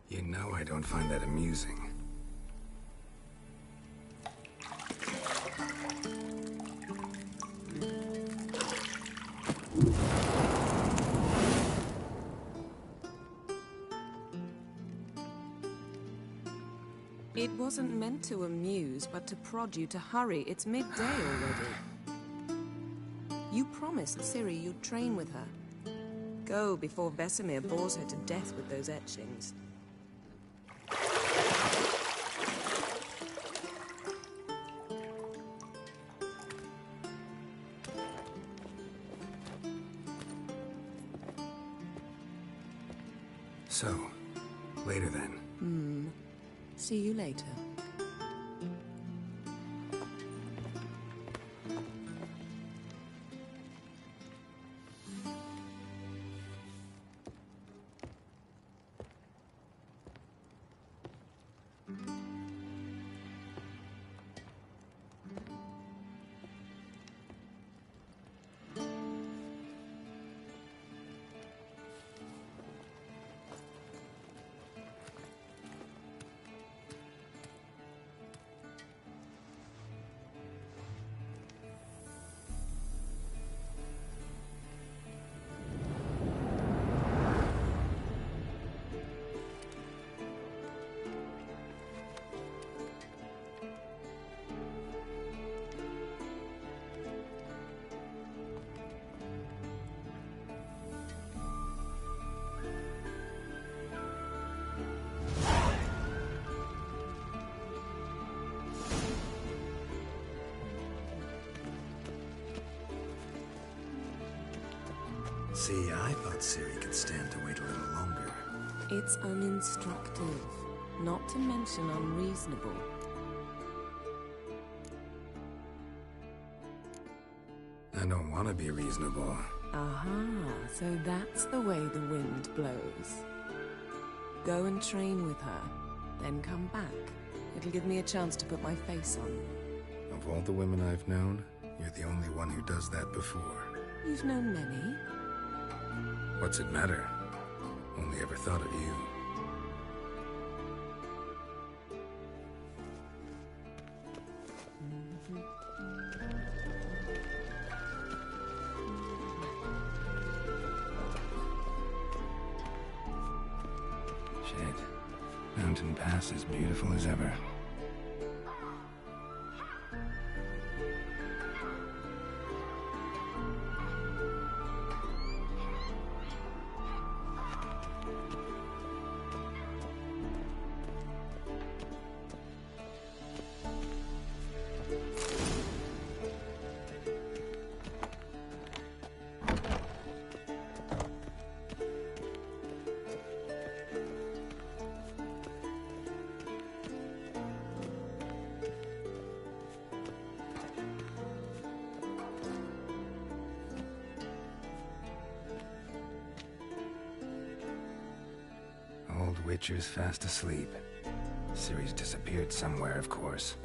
You know I don't find that amusing. It wasn't meant to amuse, but to prod you to hurry. It's midday already. You promised Ciri you'd train with her. Go before Vesemir bores her to death with those etchings. So, later then. See you later. See, I thought Ciri could stand to wait a little longer. It's uninstructive, not to mention unreasonable. I don't want to be reasonable. Aha, so that's the way the wind blows. Go and train with her, then come back. It'll give me a chance to put my face on. Of all the women I've known, you're the only one who does that before. You've known many. What's it matter? Only ever thought of you. Shit. Mountain Pass as beautiful as ever. Old Witcher's fast asleep. Ciri's disappeared somewhere, of course.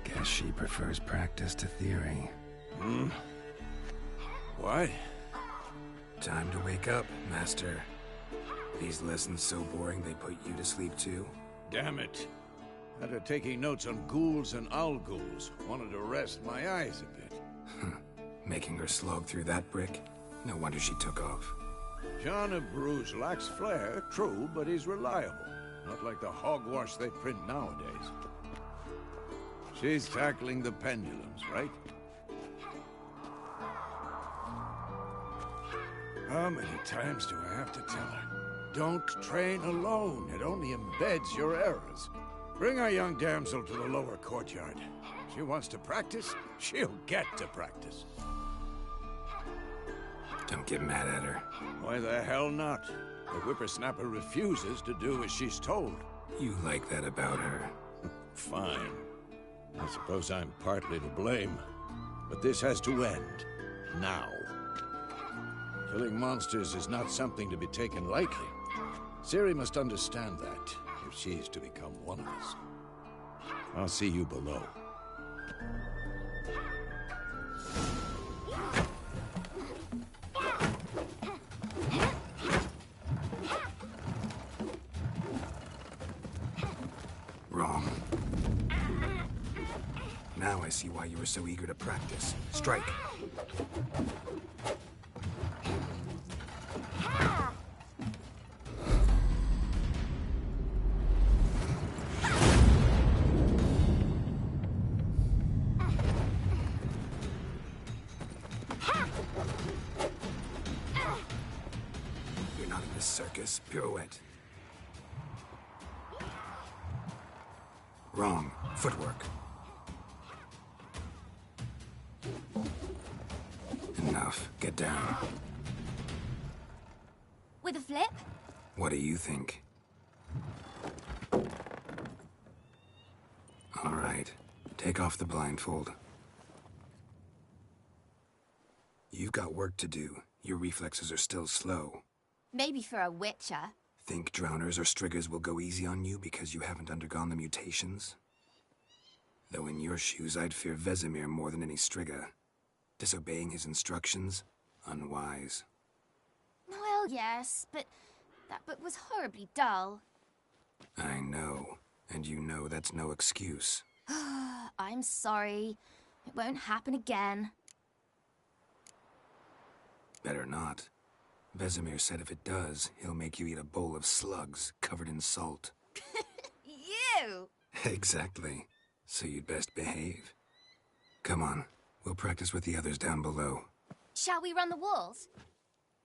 Guess she prefers practice to theory. What? Time to wake up, Master. These lessons so boring they put you to sleep too? Damn it. After taking notes on ghouls and owl-ghouls, wanted to rest my eyes a bit. Making her slog through that brick? No wonder she took off. John of Bruges lacks flair, true, but he's reliable. Not like the hogwash they print nowadays. She's tackling the pendulums, right? How many times do I have to tell her? Don't train alone. It only embeds your errors. Bring our young damsel to the lower courtyard. She wants to practice, she'll get to practice. Don't get mad at her. Why the hell not? The whippersnapper refuses to do as she's told. You like that about her. Fine. I suppose I'm partly to blame. But this has to end. Now. Killing monsters is not something to be taken lightly. Ciri must understand that, if she's to become one of us. I'll see you below. Wrong. Now I see why you were so eager to practice. Strike. You're not in this circus. Pirouette. Wrong. Footwork. Enough. Get down. With a flip? What do you think? All right. Take off the blindfold. You've got work to do. Your reflexes are still slow. Maybe for a witcher. Think drowners or striggers will go easy on you because you haven't undergone the mutations? Though in your shoes, I'd fear Vesemir more than any strigger. Disobeying his instructions? Unwise. Well, yes, but that book was horribly dull. I know. And you know that's no excuse. I'm sorry. It won't happen again. Better not. Vesemir said if it does, he'll make you eat a bowl of slugs covered in salt. You! Exactly. So you'd best behave. Come on. We'll practice with the others down below. Shall we run the walls?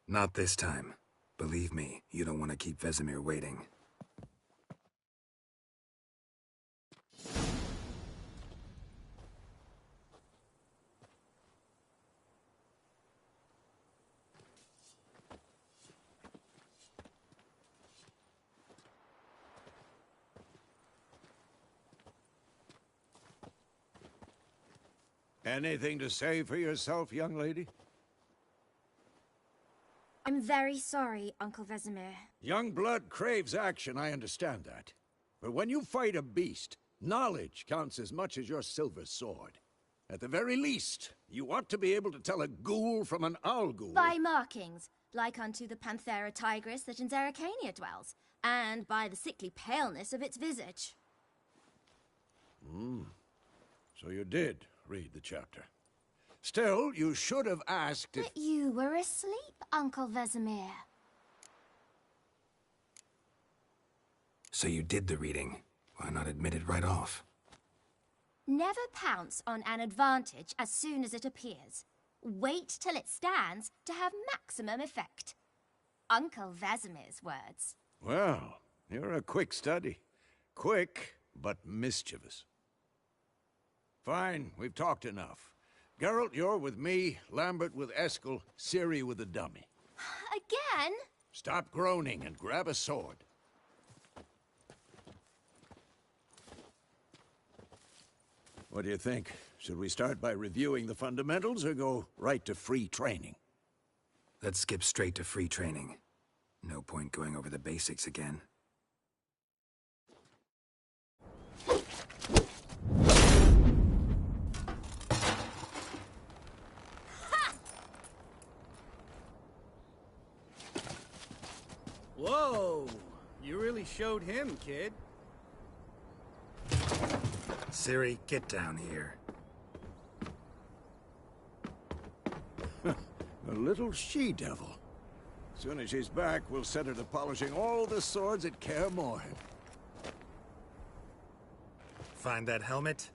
Not this time. Believe me, you don't want to keep Vesemir waiting. Anything to say for yourself, young lady? I'm very sorry, Uncle Vesemir. Young blood craves action, I understand that. But when you fight a beast, knowledge counts as much as your silver sword. At the very least, you ought to be able to tell a ghoul from an owl ghoul. By markings, like unto the Panthera tigris that in Zerrikania dwells, and by the sickly paleness of its visage. So you did read the chapter. Still, you should have asked if... But you were asleep, Uncle Vesemir. So you did the reading. Why not admit it right off? Never pounce on an advantage as soon as it appears. Wait till it stands to have maximum effect. Uncle Vesemir's words. Well, you're a quick study. Quick, but mischievous. Fine, we've talked enough. Geralt, you're with me, Lambert with Eskel, Ciri with the dummy. Again? Stop groaning and grab a sword. What do you think? Should we start by reviewing the fundamentals or go right to free training? Let's skip straight to free training. No point going over the basics again. Whoa! You really showed him, kid. Ciri, get down here. A little she-devil. Soon as she's back, we'll set her to polishing all the swords at Kaer Morhen. Find that helmet?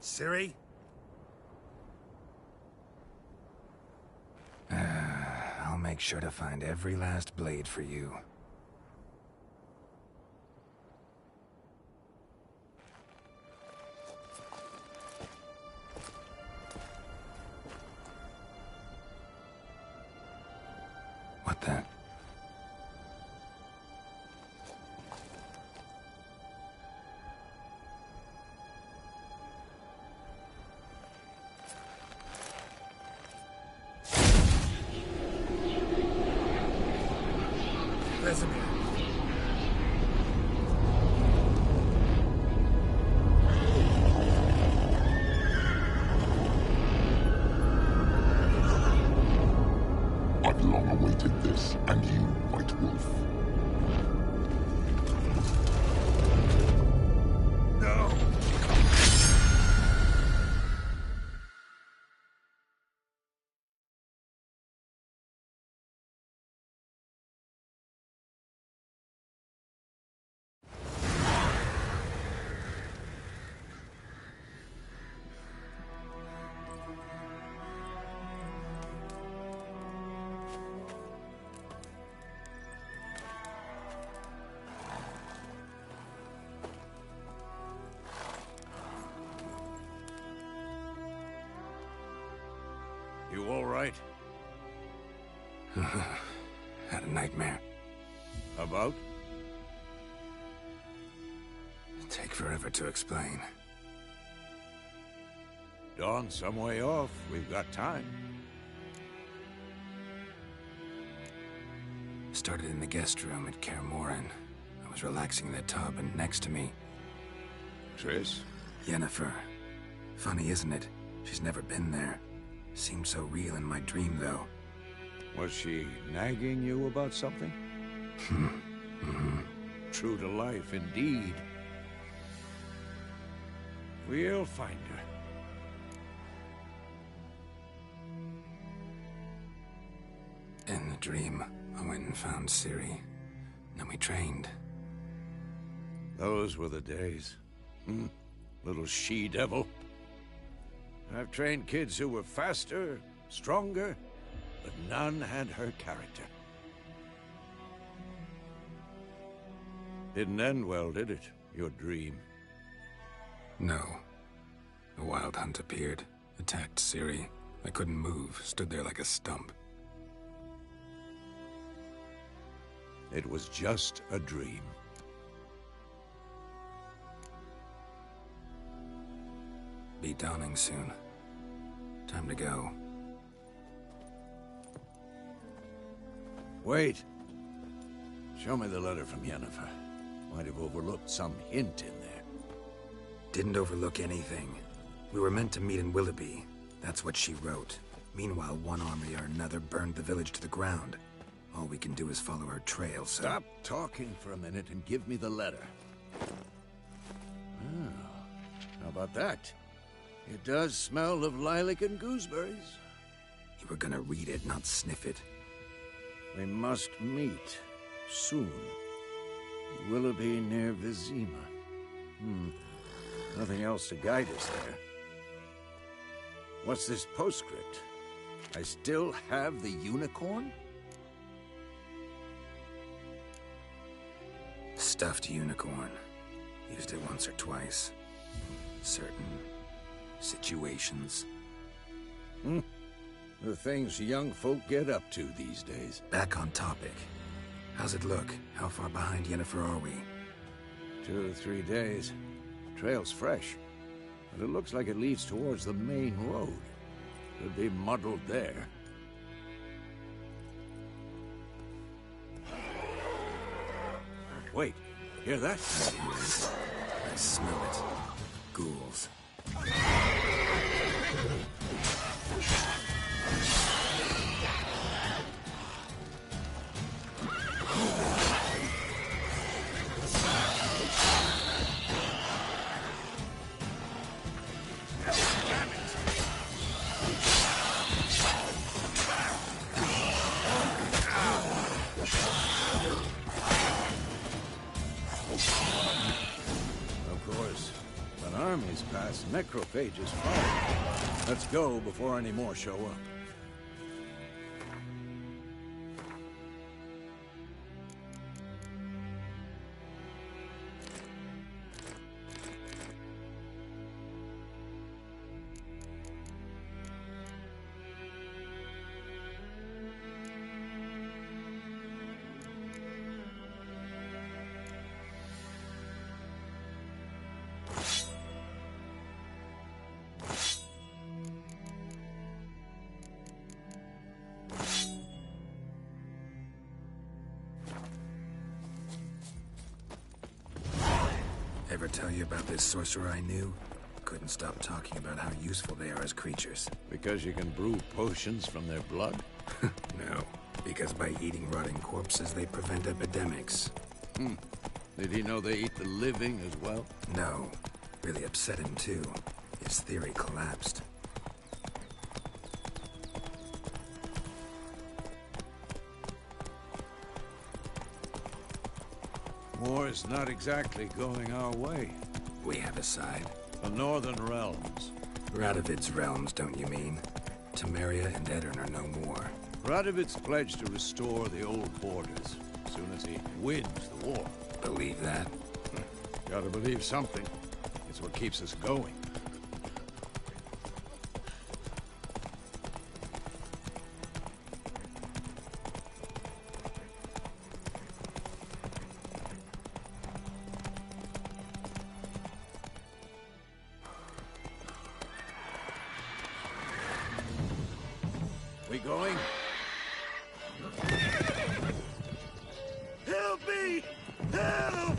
Ciri? I'll make sure to find every last blade for you. What the? invented this, and you, White Wolf. No! You all right? Had a nightmare. About? Take forever to explain. Dawn's some way off. We've got time. Started in the guest room at Kaer Morhen. I was relaxing in the tub, and next to me, Triss? Yennefer. Funny, isn't it? She's never been there. Seemed so real in my dream, though. Was she nagging you about something? True to life, indeed. We'll find her. In the dream, I went and found Ciri. Then we trained. Those were the days. Little she-devil. I've trained kids who were faster, stronger, but none had her character. Didn't end well, did it? Your dream? No. A wild hunt appeared, attacked Ciri. I couldn't move, stood there like a stump. It was just a dream. Be dawning soon. Time to go. Wait. Show me the letter from Yennefer. Might have overlooked some hint in there. Didn't overlook anything. We were meant to meet in Willoughby. That's what she wrote. Meanwhile, one army or another burned the village to the ground. All we can do is follow her trail, so... Stop talking for a minute and give me the letter. How about that? It does smell of lilac and gooseberries. You were gonna read it, not sniff it. We must meet. Soon. Willoughby near Vizima. Nothing else to guide us there. What's this postscript? I still have the unicorn? Stuffed unicorn. Used it once or twice. Certain situations. The things young folk get up to these days. Back on topic. How's it look? How far behind Yennefer are we? 2 to 3 days. Trail's fresh, but it looks like it leads towards the main road. Could be muddled there. Wait, hear that? I smell it. Ghouls. Of course, when armies pass, necrophages follow. Let's go before any more show up. Ever tell you about this sorcerer I knew? Couldn't stop talking about how useful they are as creatures. Because you can brew potions from their blood? No, because by eating rotting corpses, they prevent epidemics. Did he know they eat the living as well? No. Really upset him, too. His theory collapsed. War's not exactly going our way. We have a side. The Northern Realms. Radovid's realms, don't you mean? Temeria and Edirn are no more. Radovid's pledged to restore the old borders as soon as he wins the war. Believe that? Gotta believe something. It's what keeps us going. We going? Help me! Help!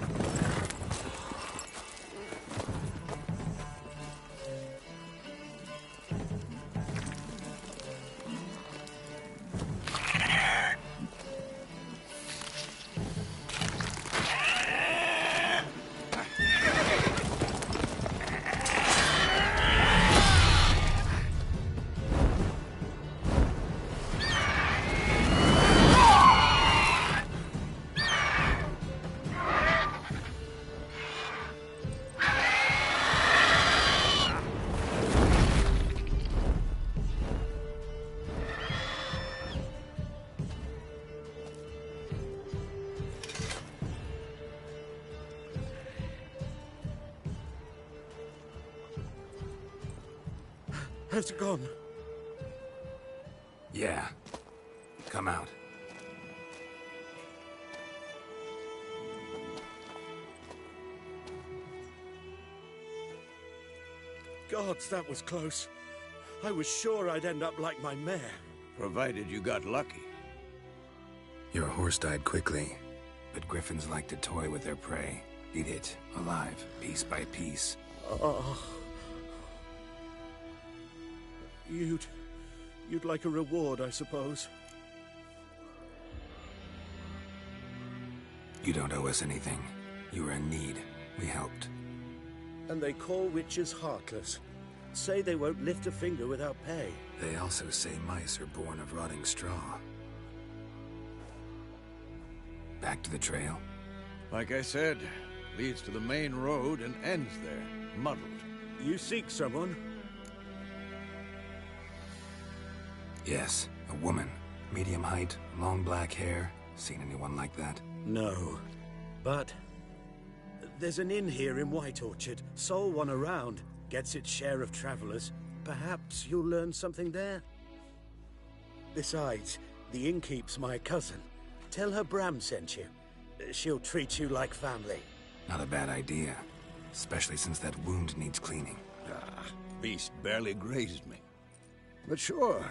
Has it gone? Yeah. Come out. Gods, that was close. I was sure I'd end up like my mare. Provided you got lucky. Your horse died quickly, but griffins like to toy with their prey. Eat it, alive, piece by piece. Oh. You'd like a reward, I suppose. You don't owe us anything. You were in need. We helped. And they call witches heartless. Say they won't lift a finger without pay. They also say mice are born of rotting straw. Back to the trail? Like I said, leads to the main road and ends there, muddled. You seek someone? Yes, a woman. Medium height, long black hair. Seen anyone like that? No. But there's an inn here in White Orchard. Sole one around. Gets its share of travelers. Perhaps you'll learn something there? Besides, the innkeep's my cousin. Tell her Bram sent you. She'll treat you like family. Not a bad idea. Especially since that wound needs cleaning. Beast barely grazed me. But sure,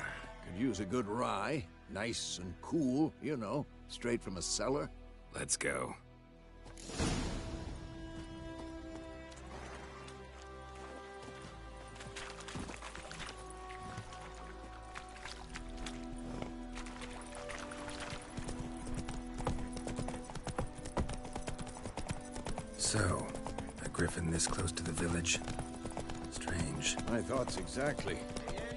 could use a good rye. Nice and cool, you know, straight from a cellar. Let's go. So, a griffin this close to the village? Strange. My thoughts exactly.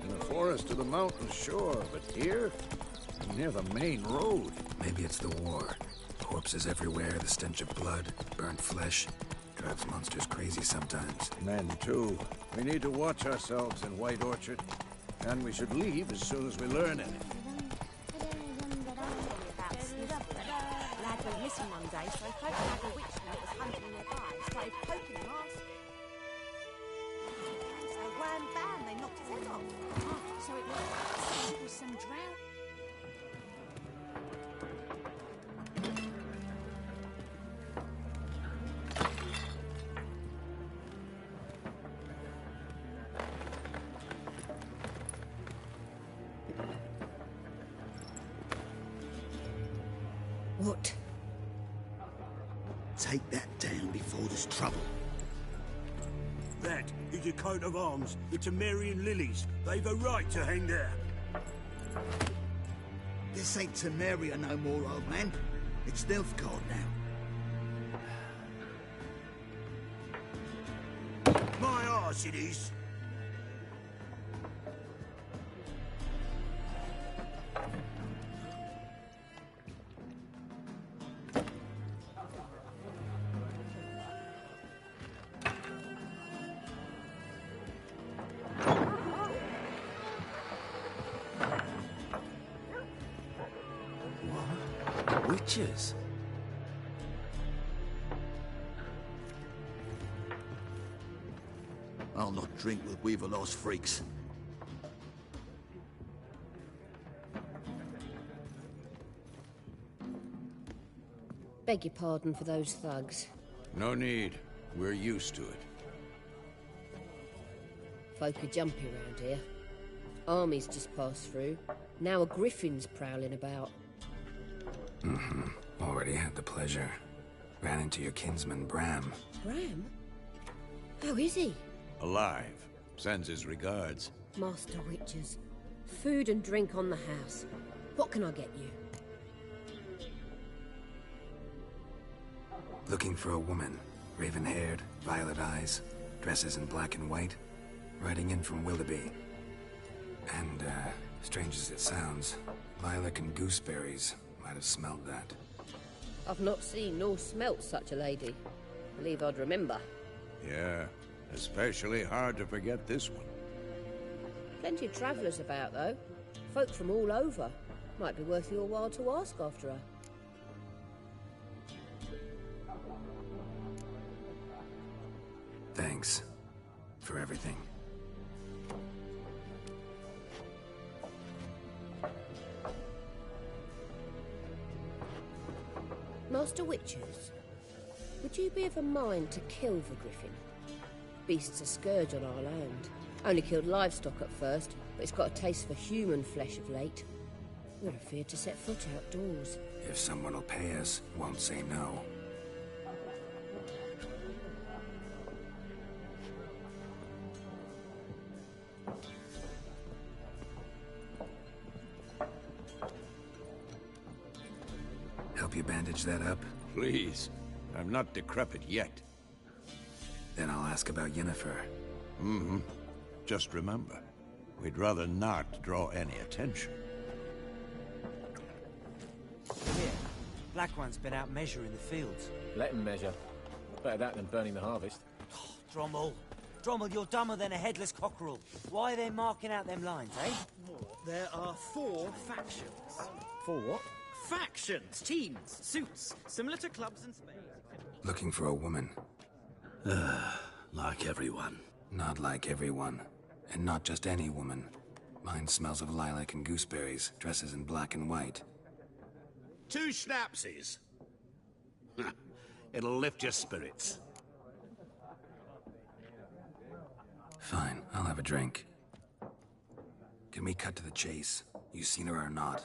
In the forest to the mountains, sure, but here? Near the main road. Maybe it's the war. Corpses everywhere, the stench of blood, burnt flesh. Drives monsters crazy sometimes. Men, too. We need to watch ourselves in White Orchard. And we should leave as soon as we learn anything. Lad went missing one day, so folk had a witch that was hunting nearby. Started poking him off. So wham bam, they knocked his head off. Oh, so it was some drown. What? Take that down before there's trouble. That is a coat of arms. The Temerian lilies. They've a right to hang there. This ain't Temeria no more, old man. It's Nilfgaard now. My arse it is. Witches? I'll not drink with Weaverlost freaks. Beg your pardon for those thugs. No need. We're used to it. Folk are jumpy around here. Armies just passed through. Now a griffin's prowling about. Already had the pleasure. Ran into your kinsman, Bram. Bram? How is he? Alive. Sends his regards. Master Witches. Food and drink on the house. What can I get you? Looking for a woman. Raven-haired, violet eyes, dresses in black and white. Riding in from Willoughby. And, strange as it sounds, lilac and gooseberries might have smelled that. I've not seen nor smelt such a lady. Believe I'd remember. Yeah, especially hard to forget this one. Plenty of travellers about, though. Folk from all over. Might be worth your while to ask after her. Thanks. For everything. Master Witches, would you be of a mind to kill the griffin? Beast's a scourge on our land. Only killed livestock at first, but it's got a taste for human flesh of late. We're afeard to set foot outdoors. If someone will pay us, won't say no. Help you bandage that up? Please. I'm not decrepit yet. Then I'll ask about Yennefer. Just remember, we'd rather not draw any attention. Here, Black One's been out measuring the fields. Let him measure. Better that than burning the harvest. Drommel. Drommel, you're dumber than a headless cockerel. Why are they marking out them lines, eh? There are 4 factions. 4 what? Factions, teams, suits, similar to clubs and spades. Looking for a woman. Like everyone. Not like everyone. And not just any woman. Mine smells of lilac and gooseberries, dresses in black and white. 2 schnapsies. It'll lift your spirits. Fine, I'll have a drink. Can we cut to the chase? You seen her or not?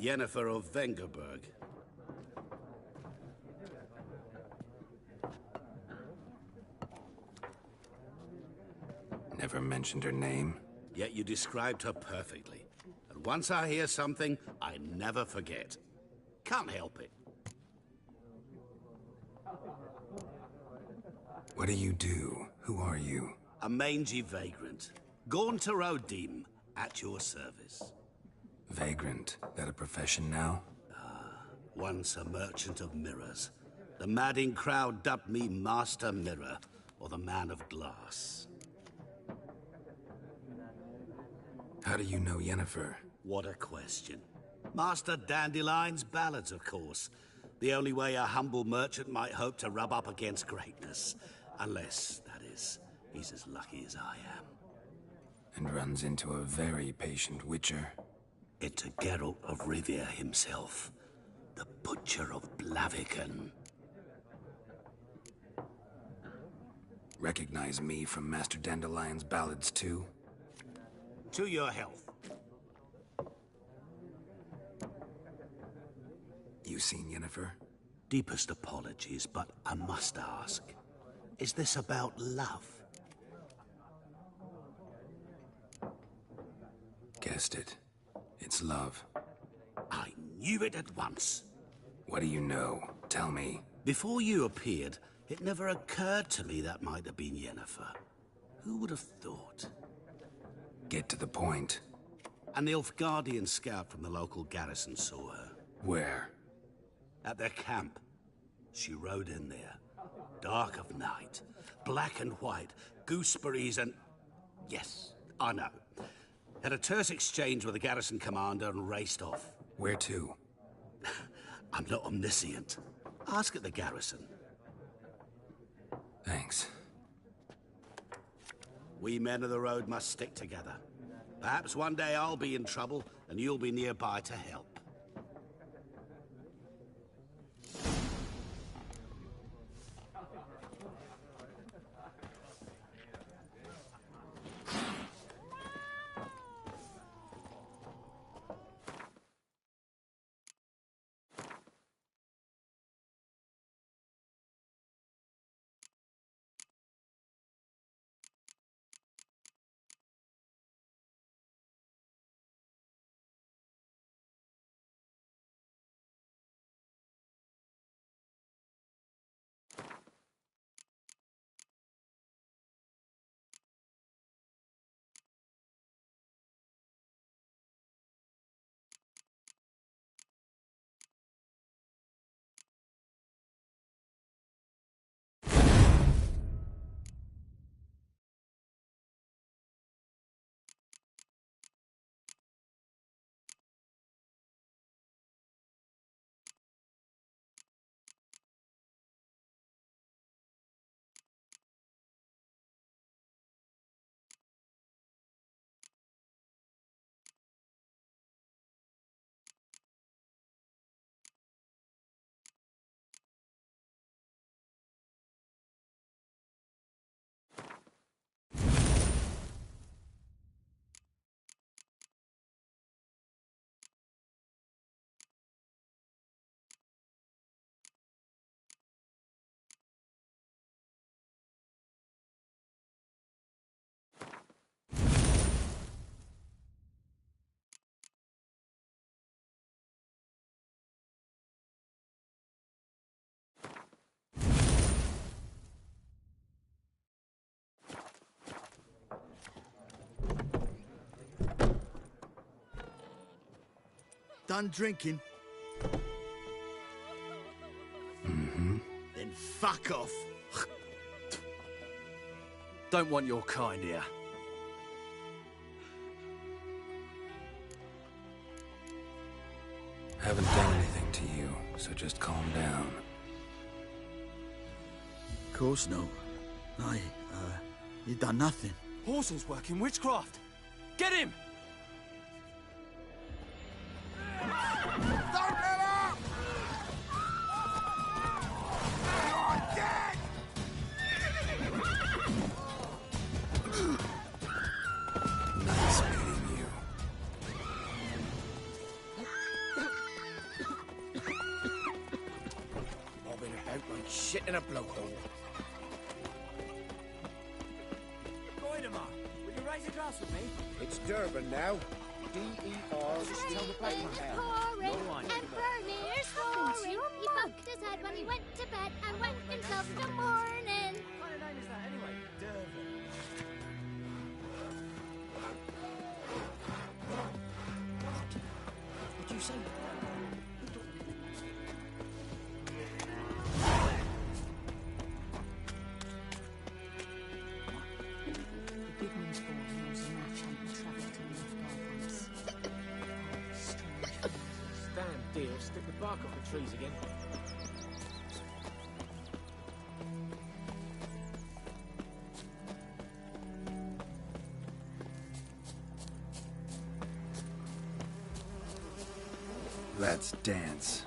Yennefer of Vengerberg. Never mentioned her name. Yet you described her perfectly. And once I hear something, I never forget. Can't help it. What do you do? Who are you? A mangy vagrant. Gaunter Odim, at your service. Vagrant. That a profession now? Once a merchant of mirrors. The madding crowd dubbed me Master Mirror, or the Man of Glass. How do you know Yennefer? What a question. Master Dandelion's ballads, of course. The only way a humble merchant might hope to rub up against greatness. Unless, that is, he's as lucky as I am. And runs into a very patient witcher. Into Geralt of Rivia himself. The Butcher of Blaviken. Recognize me from Master Dandelion's ballads too? To your health. You seen Yennefer? Deepest apologies, but I must ask. Is this about love? Guessed it. It's love. knew it at once. What do you know? Tell me. Before you appeared, it never occurred to me that might have been Yennefer. Who would have thought? Get to the point. An Nilfgaardian scout from the local garrison saw her. Where? At their camp. She rode in there. Dark of night. Black and white. Gooseberries and... Yes, I know. Had a terse exchange with the garrison commander and raced off. Where to? I'm not omniscient. Ask at the garrison. Thanks. We men of the road must stick together. Perhaps one day I'll be in trouble and you'll be nearby to help. Done drinking? Mm-hmm. Then fuck off. Don't want your kind here. Haven't done anything to you, so just calm down. Of course no. You done nothing. Horses working witchcraft. Get him! Don't let up! You're dead! Nice meeting you. Bobbing out like shit in a blowhole. Goidemar, will you raise a glass with me? It's Durban now. Pouring and burning. He bumped his head when he went to bed and went himself to morning. What kind of name is that anyway? Durban. What'd you say? The big man's boy knows a match on the travel to Nilfgaard once. Strange. Damn deal, stick the bark off the trees again. Let's dance.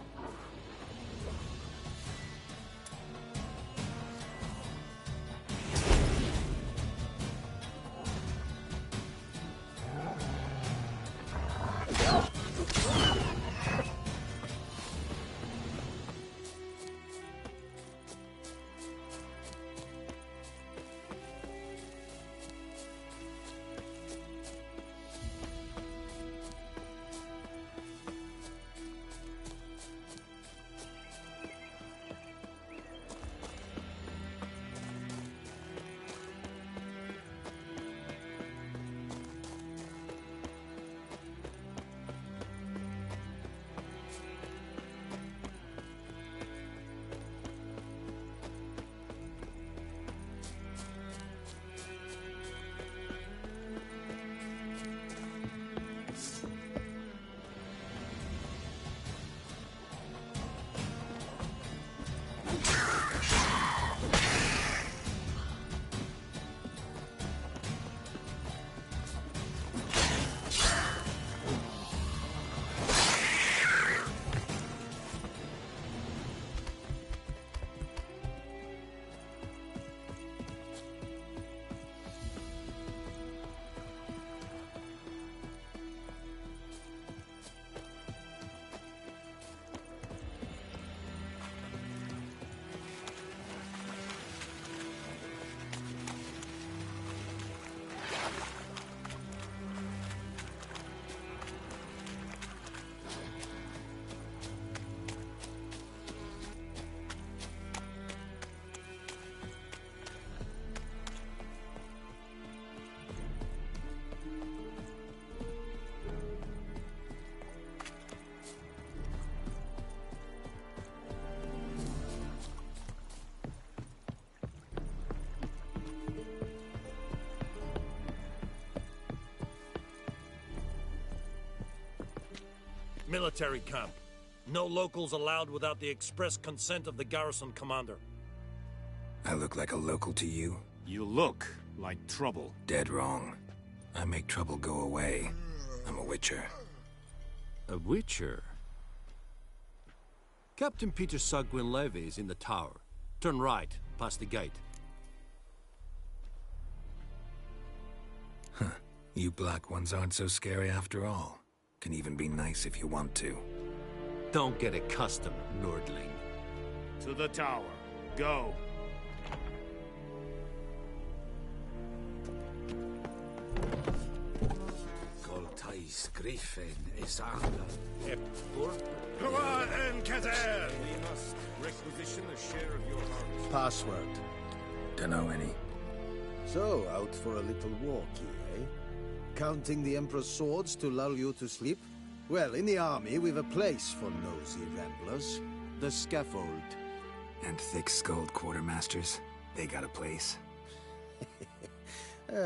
Military camp. No locals allowed without the express consent of the garrison commander. I look like a local to you? You look like trouble. Dead wrong. I make trouble go away. I'm a witcher. A witcher? Captain Peter Sagwin Levy is in the tower. Turn right, past the gate. Huh. You black ones aren't so scary after all. Can even be nice if you want to. Don't get accustomed, Nordling. To the tower. Go. Goltais Griffin is Come on, Encader! We must requisition a share of your harvest. Password. Dunno any. So, out for a little walkie, eh? Counting the Emperor's swords to lull you to sleep? Well, in the army, we've a place for nosy ramblers. The scaffold. And thick-skulled quartermasters? They got a place?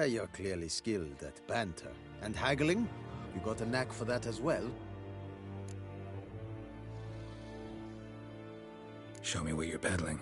You're clearly skilled at banter. And haggling? You got a knack for that as well? Show me what you're peddling.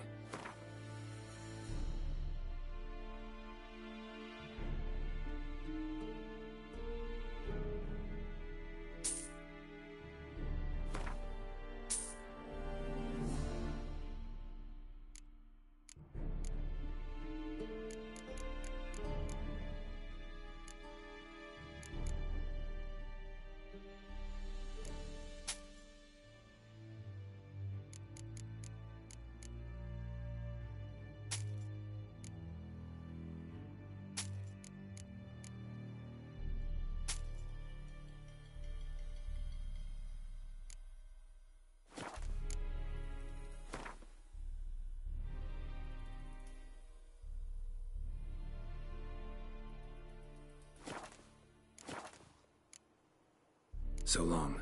So long.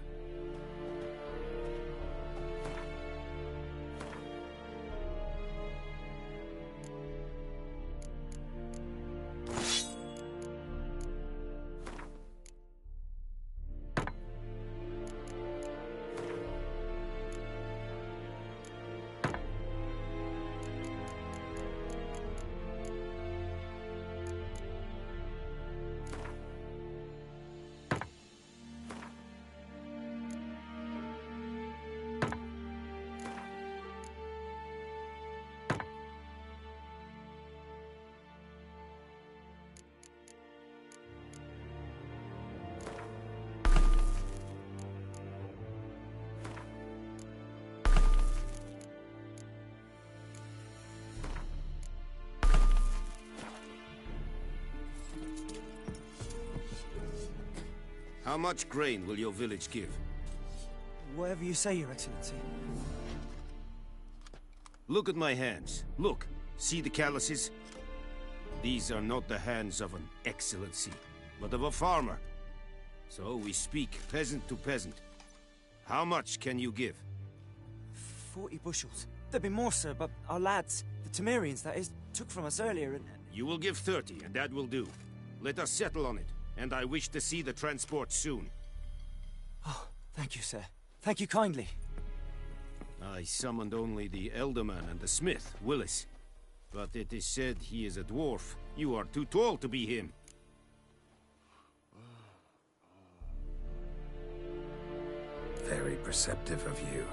How much grain will your village give? Whatever you say, Your Excellency. Look at my hands. Look. See the calluses? These are not the hands of an excellency, but of a farmer. So we speak peasant to peasant. How much can you give? 40 bushels. There'd be more, sir, but our lads, the Temerians, that is, took from us earlier and... You will give 30, and that will do. Let us settle on it, and I wish to see the transport soon. Oh, thank you, sir. Thank you kindly. I summoned only the Elderman and the smith, Willis. But it is said he is a dwarf. You are too tall to be him. Very perceptive of you.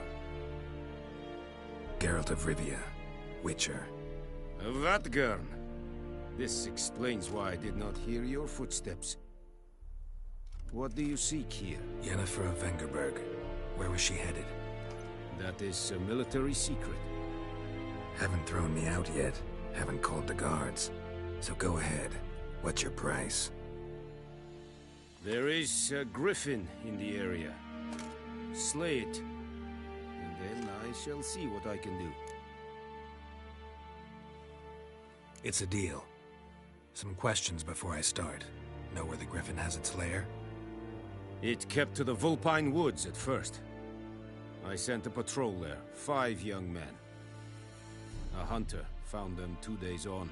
Geralt of Rivia, Witcher. Vatgern. This explains why I did not hear your footsteps. What do you seek here? Yennefer of Vengerberg. Where was she headed? That is a military secret. Haven't thrown me out yet. Haven't called the guards. So go ahead. What's your price? There is a griffin in the area. Slay it. And then I shall see what I can do. It's a deal. Some questions before I start. Know where the griffin has its lair? It kept to the Vulpine Woods at first. I sent a patrol there, 5 young men. A hunter found them 2 days on.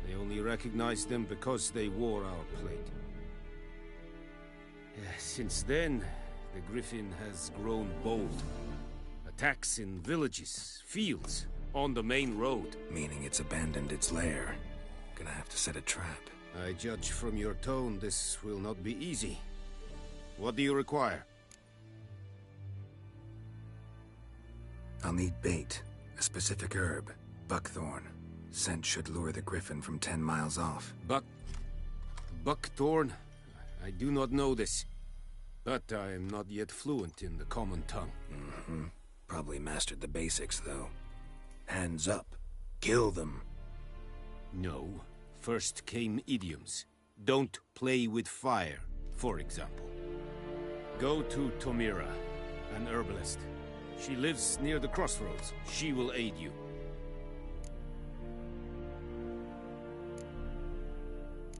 They only recognized them because they wore our plate. Since then, the Griffin has grown bold. Attacks in villages, fields, on the main road. Meaning it's abandoned its lair. Gonna have to set a trap. I judge from your tone this will not be easy. What do you require? I'll need bait. A specific herb. Buckthorn. Scent should lure the Griffin from 10 miles off. Buckthorn? I do not know this. But I am not yet fluent in the common tongue. Mm-hmm. Probably mastered the basics, though. Hands up. Kill them. No. First came idioms. Don't play with fire, for example. Go to Tomira, an herbalist. She lives near the crossroads. She will aid you.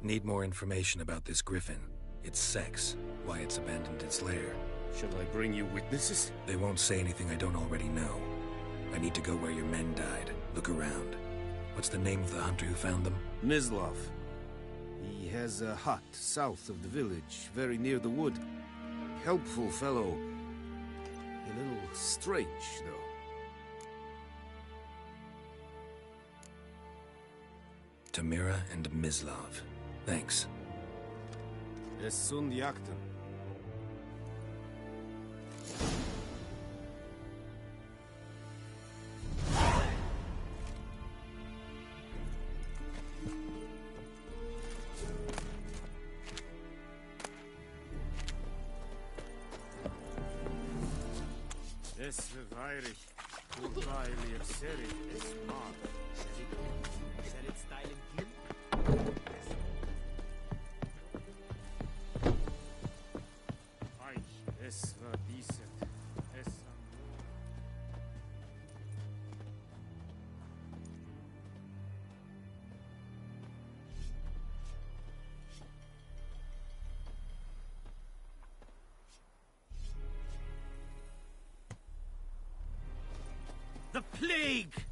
Need more information about this Griffin. Its sex, why it's abandoned its lair. Shall I bring you witnesses? They won't say anything I don't already know. I need to go where your men died. Look around. What's the name of the hunter who found them? Mislav. He has a hut south of the village, very near the wood. Helpful fellow. A little strange, though. Tamira and Mislav. Thanks. Es sunt jakten. Es verweirig. Wobei mir serit es mag. Serit style in Es war decent. Es The plague!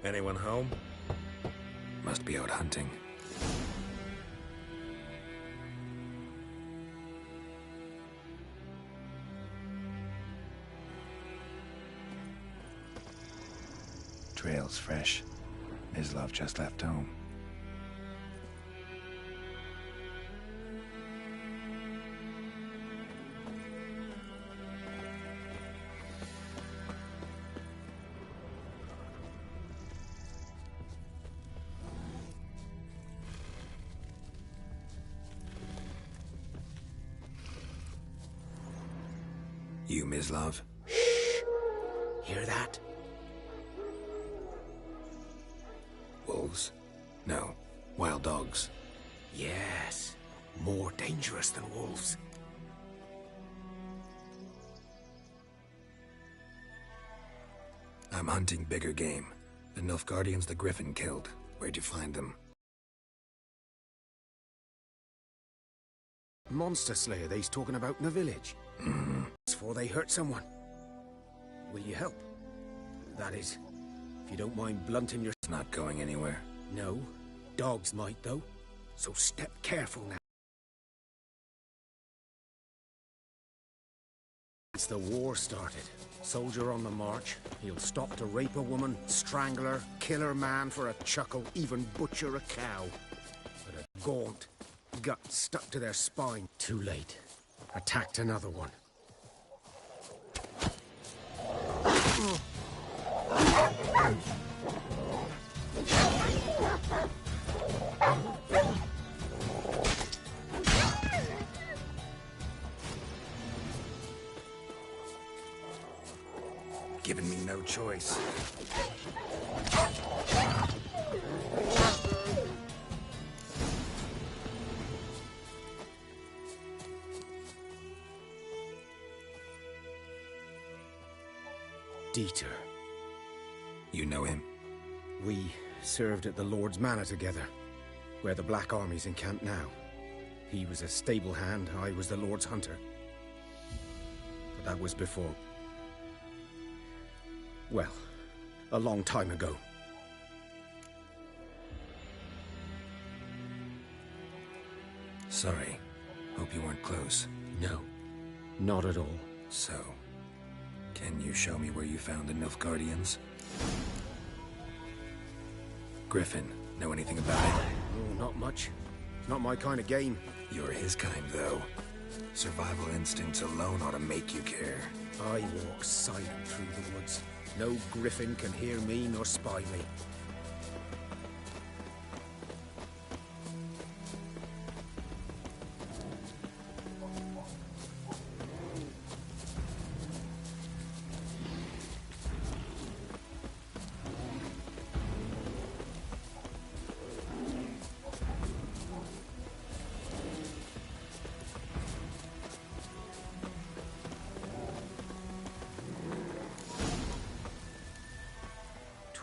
Anyone home? Must be out hunting. Trail's fresh. Mislav just left home. You, Mislav? Hear that? Wolves? No. Wild dogs. Yes. More dangerous than wolves. I'm hunting bigger game. The Nilfgaardians the Griffin killed. Where'd you find them? Monster slayer they's talking about in the village. Before they hurt someone. Will you help? That is, if you don't mind blunting your... It's not going anywhere. No. Dogs might, though. So step careful now. Since the war started, soldier on the march, he'll stop to rape a woman, strangle her, kill her man for a chuckle, even butcher a cow. But a gaunt, gut stuck to their spine. Too late. Attacked another one. Giving me no choice. Dieter. You know him? We served at the Lord's Manor together, where the Black Army's encamped now. He was a stable hand, I was the Lord's hunter. But that was before... well, a long time ago. Sorry. Hope you weren't close. No, not at all. So, can you show me where you found the Nilfgaardians? Griffin, know anything about it? Oh, not much. It's not my kind of game. You're his kind, though. Survival instincts alone ought to make you care. I walk silent through the woods. No griffin can hear me nor spy me.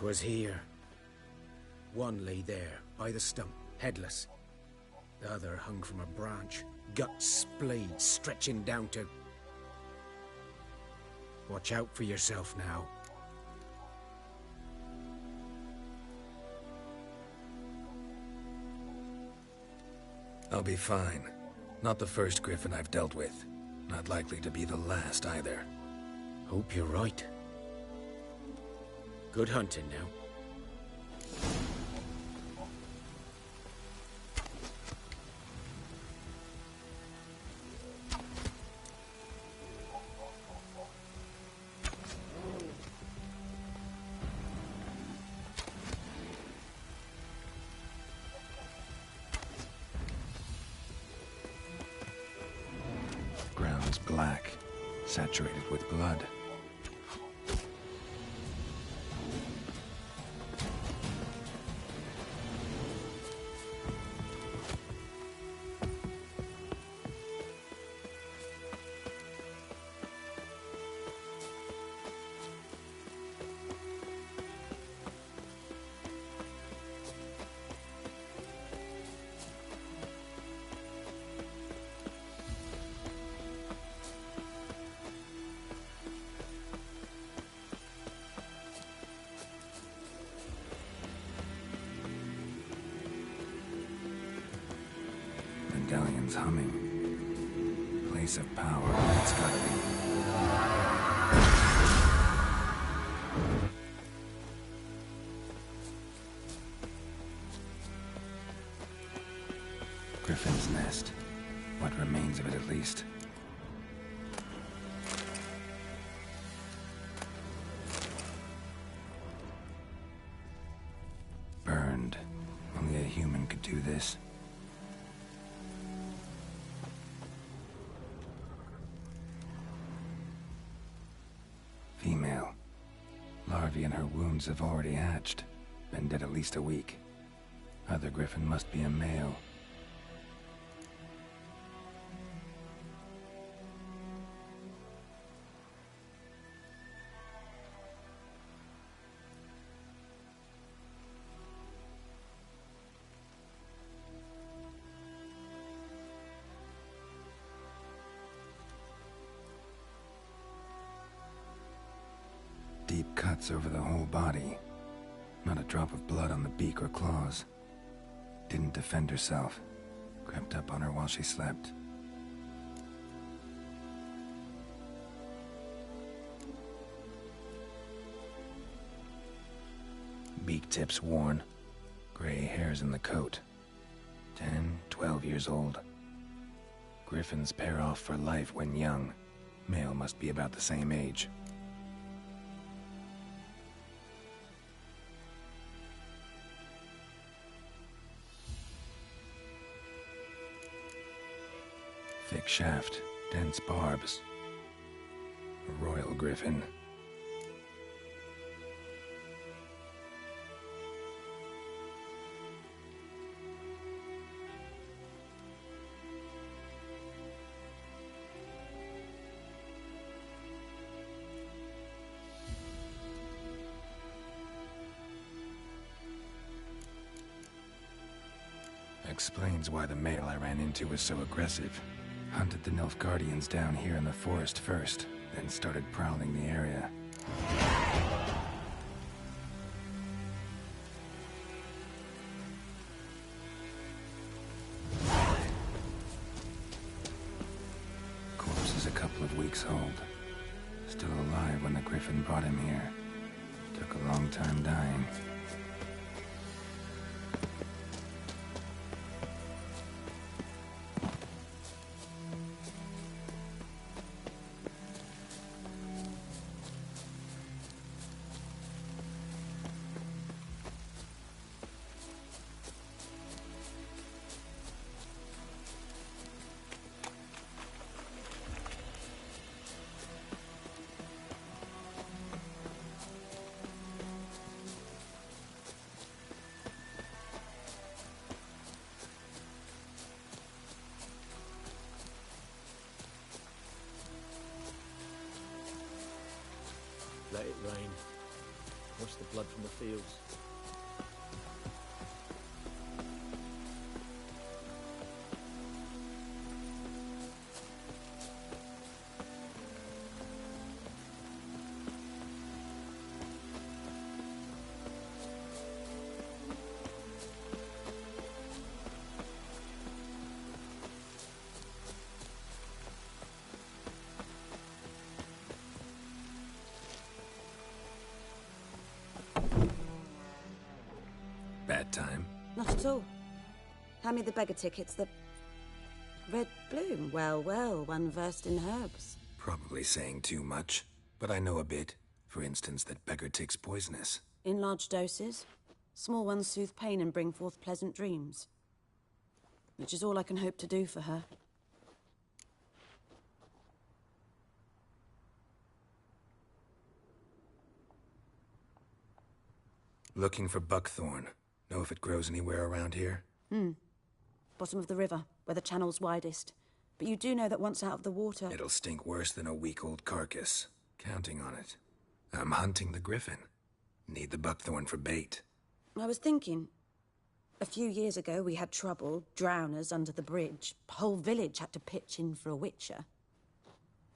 Was here. One lay there, by the stump, headless. The other hung from a branch, gut splayed, stretching down to... Watch out for yourself now. I'll be fine. Not the first Griffin I've dealt with. Not likely to be the last, either. Hope you're right. Good hunting now. Ground's black, saturated with blood. medallion's humming. Place of power, it's gotta be. Griffin's nest. What remains of it, at least. Burned. Only a human could do this. Female. Larvae in her wounds have already hatched. Been dead at least a week. Other griffin must be a male. Deep cuts over the whole body. Not a drop of blood on the beak or claws. Didn't defend herself. Crept up on her while she slept. Beak tips worn. Gray hairs in the coat. 10, 12 years old. Griffins pair off for life when young. Male must be about the same age. Thick shaft, dense barbs. A royal griffin. Explains why the male I ran into was so aggressive. Hunted the Nilfgaardians down here in the forest first, then started prowling the area. Corpse is a couple of weeks old. Still alive when the griffin brought him here. Took a long time dying. Let it rain. Wash the blood from the fields. Bad time? Not at all. Hand me the beggar tickets, the... Red bloom. Well, well, one versed in herbs. Probably saying too much, but I know a bit. For instance, that beggar tick's poisonous. In large doses. Small ones soothe pain and bring forth pleasant dreams. Which is all I can hope to do for her. Looking for buckthorn. Know if it grows anywhere around here? Bottom of the river, where the channel's widest. But you do know that once out of the water... It'll stink worse than a week-old carcass. Counting on it. I'm hunting the griffin. Need the buckthorn for bait. I was thinking... A few years ago, we had trouble, drowners under the bridge. Whole village had to pitch in for a witcher.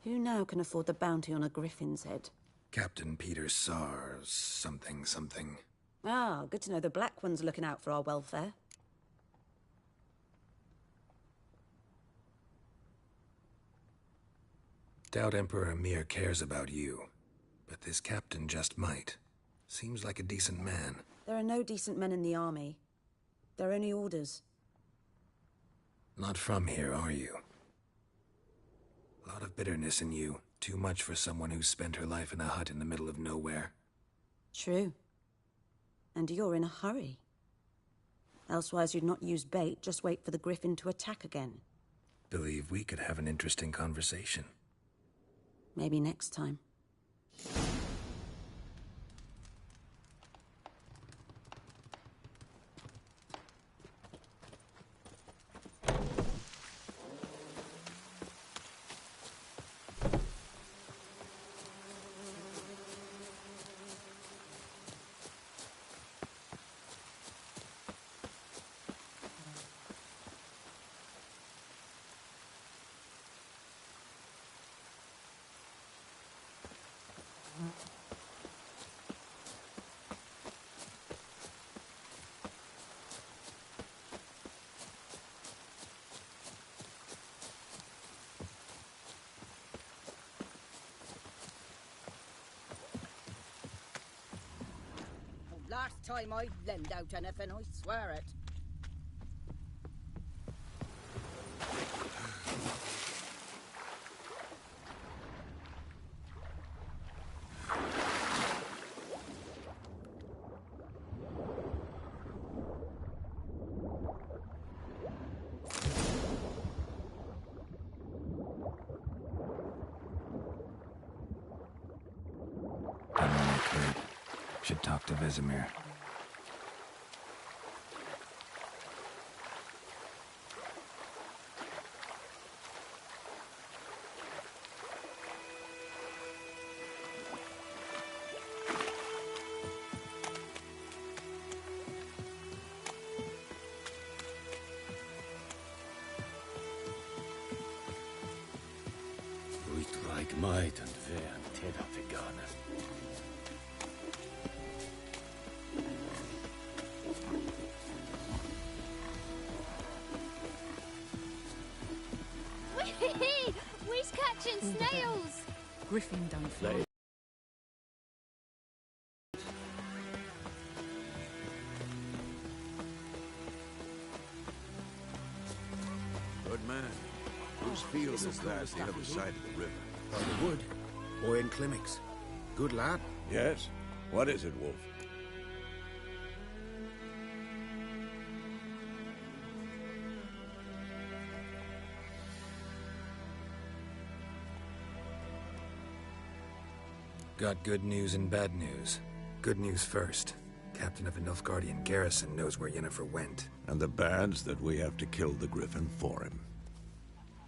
Who now can afford the bounty on a griffin's head? Captain Peter Sar... something. Ah, good to know the Black One's looking out for our welfare. Doubt Emperor Emir cares about you, but this captain just might. Seems like a decent man. There are no decent men in the army. They're only orders. Not from here, are you? A lot of bitterness in you. Too much for someone who's spent her life in a hut in the middle of nowhere. True. And you're in a hurry. Elsewise you'd not use bait, just wait for the griffin to attack again. Believe we could have an interesting conversation. Maybe next time. Last time I lend out anything, I swear it. Should talk to Vesemir. Uitreik might and vean teda vegana. We's catching snails! Griffin don't fly. Good man. Whose field is that the other side of the river? By the wood, or in Climmix. Good lad. Yes? What is it, Wolf? Got good news and bad news. Good news first. Captain of a Nilfgaardian garrison knows where Yennefer went. And the bad's that we have to kill the griffin for him.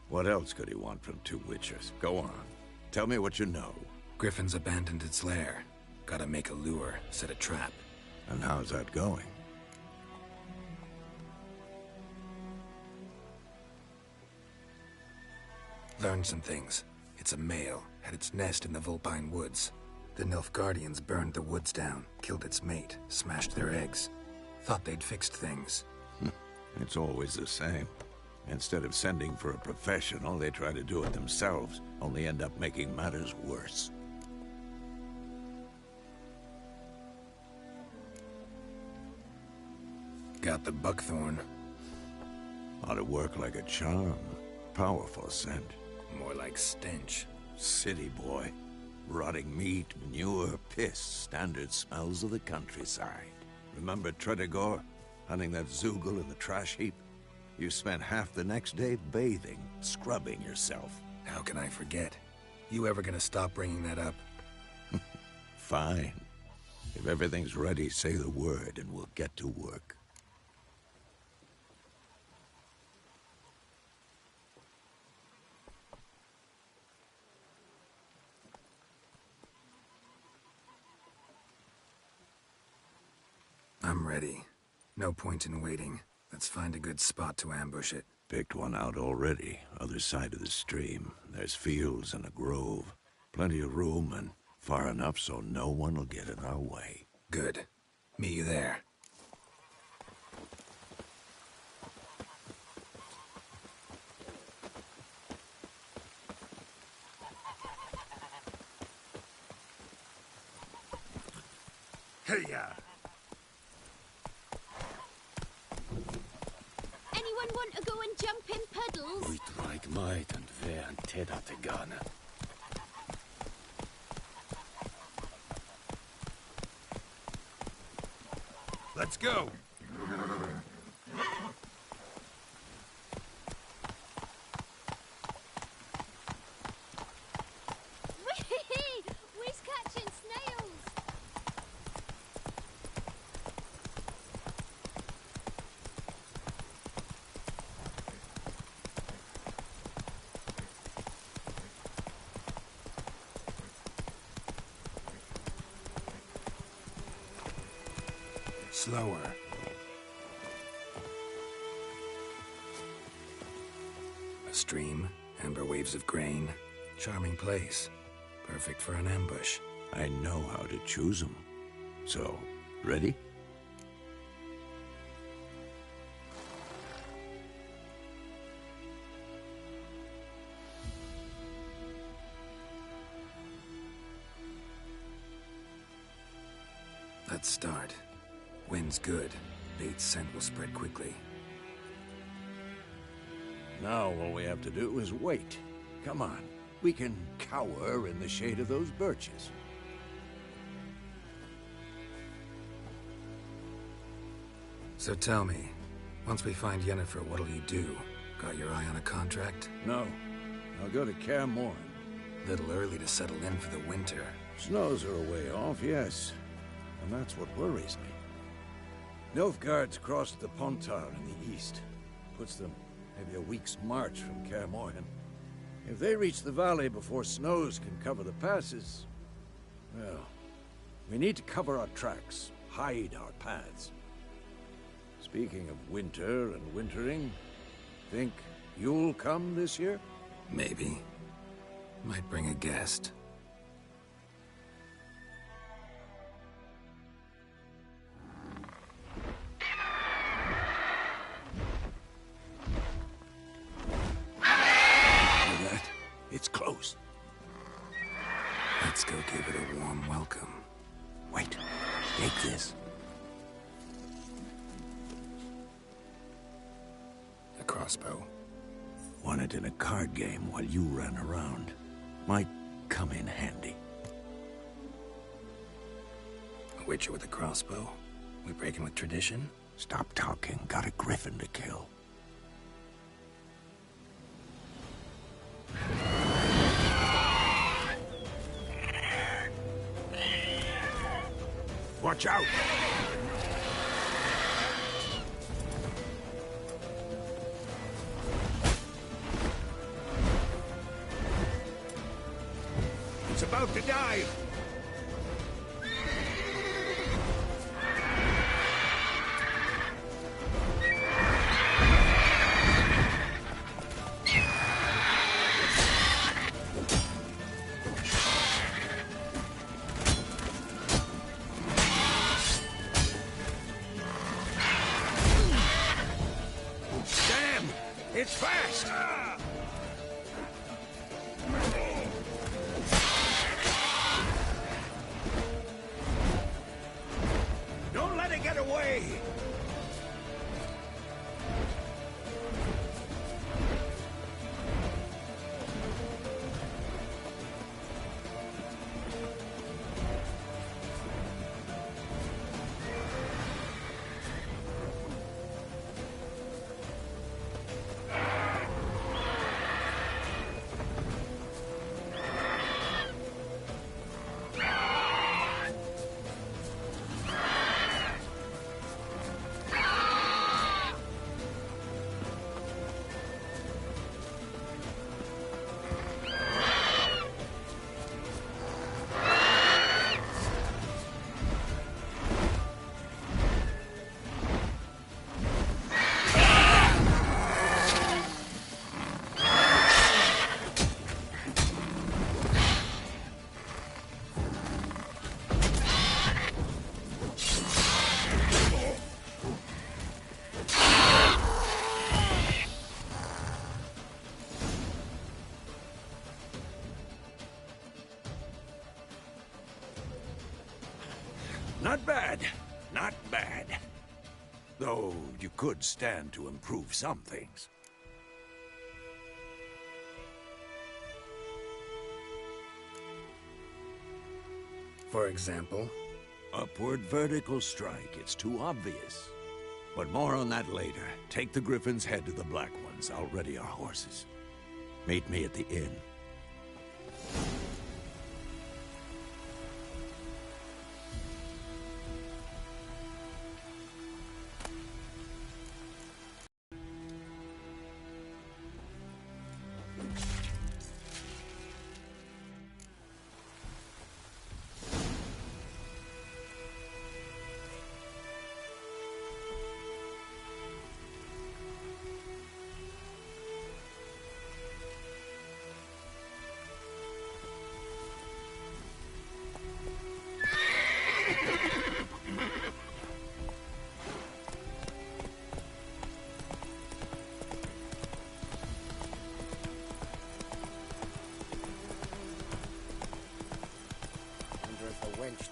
What else could he want from two witchers? Go on. Tell me what you know. Griffin's abandoned its lair. Gotta make a lure, set a trap. And how's that going? Learned some things. It's a male, had its nest in the Vulpine Woods. The Nilfgaardians burned the woods down, killed its mate, smashed their eggs. Thought they'd fixed things. It's always the same. Instead of sending for a professional, they try to do it themselves, only end up making matters worse. Got the buckthorn. Ought to work like a charm. Powerful scent. More like stench. City boy. Rotting meat, manure, piss, standard smells of the countryside. Remember Tredegor? Hunting that Zoogle in the trash heap? You spent half the next day bathing, scrubbing yourself. How can I forget? You ever gonna stop bringing that up? Fine. If everything's ready, say the word and we'll get to work. I'm ready. No point in waiting. Let's find a good spot to ambush it. Picked one out already. Other side of the stream. There's fields and a grove. Plenty of room and far enough so no one will get in our way. Good. Meet you there. Hey-ya! Anyone want to go and jump in puddles? Uit rijk might and ver and teda te gana. Let's go! We's catching snails! Slower. A stream, amber waves of grain. Charming place. Perfect for an ambush. I know how to choose them. So, ready? Let's start. Wind's good. Bait's scent will spread quickly. Now all we have to do is wait. Come on. We can cower in the shade of those birches. So tell me, once we find Yennefer, what'll you do? Got your eye on a contract? No. I'll go to Kaer Morhen. Little early to settle in for the winter. Snows are a way off, yes. And that's what worries me. Nilfgaard's crossed the Pontar in the east. Puts them maybe a week's march from Kaer Morhen. If they reach the valley before snows can cover the passes, well, we need to cover our tracks, hide our paths. Speaking of winter and wintering, think you'll come this year? Maybe. Might bring a guest. It's close. Let's go give it a warm welcome. Wait. Take this. A crossbow. Won it in a card game while you ran around. Might come in handy. A witcher with a crossbow? We breaking with tradition? Stop talking. Got a griffin to kill. Watch out! It's about to dive! It's fast! Don't let it get away! could stand to improve some things. For example? Upward vertical strike. It's too obvious. But more on that later. Take the Griffin's head to the Black Ones. I'll ready our horses. Meet me at the inn.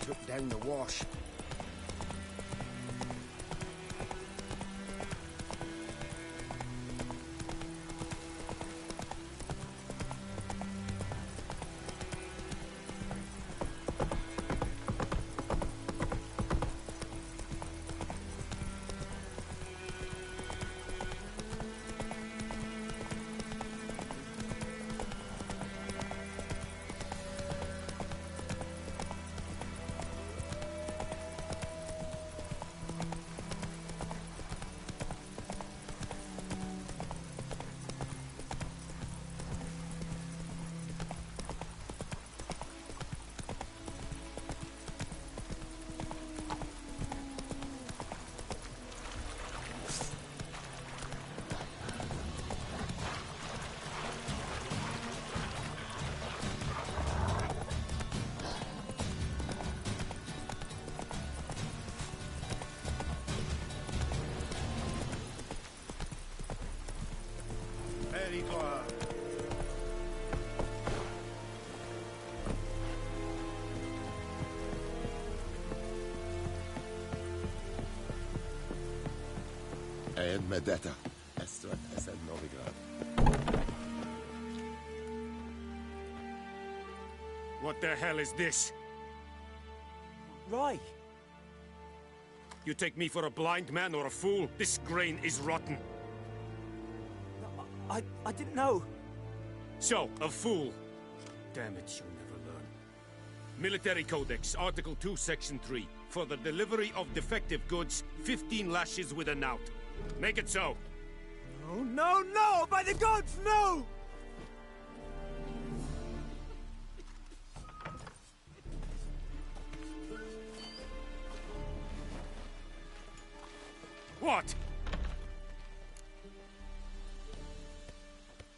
Took down the wash. And Medetta. Estrat es en Novigrad. What the hell is this? Rye! You take me for a blind man or a fool? This grain is rotten. I didn't know. So, a fool. Damn it, you'll never learn. Military Codex, Article 2, Section 3. For the delivery of defective goods, 15 lashes with a knout. Make it so. No, no, no! By the gods, no! What?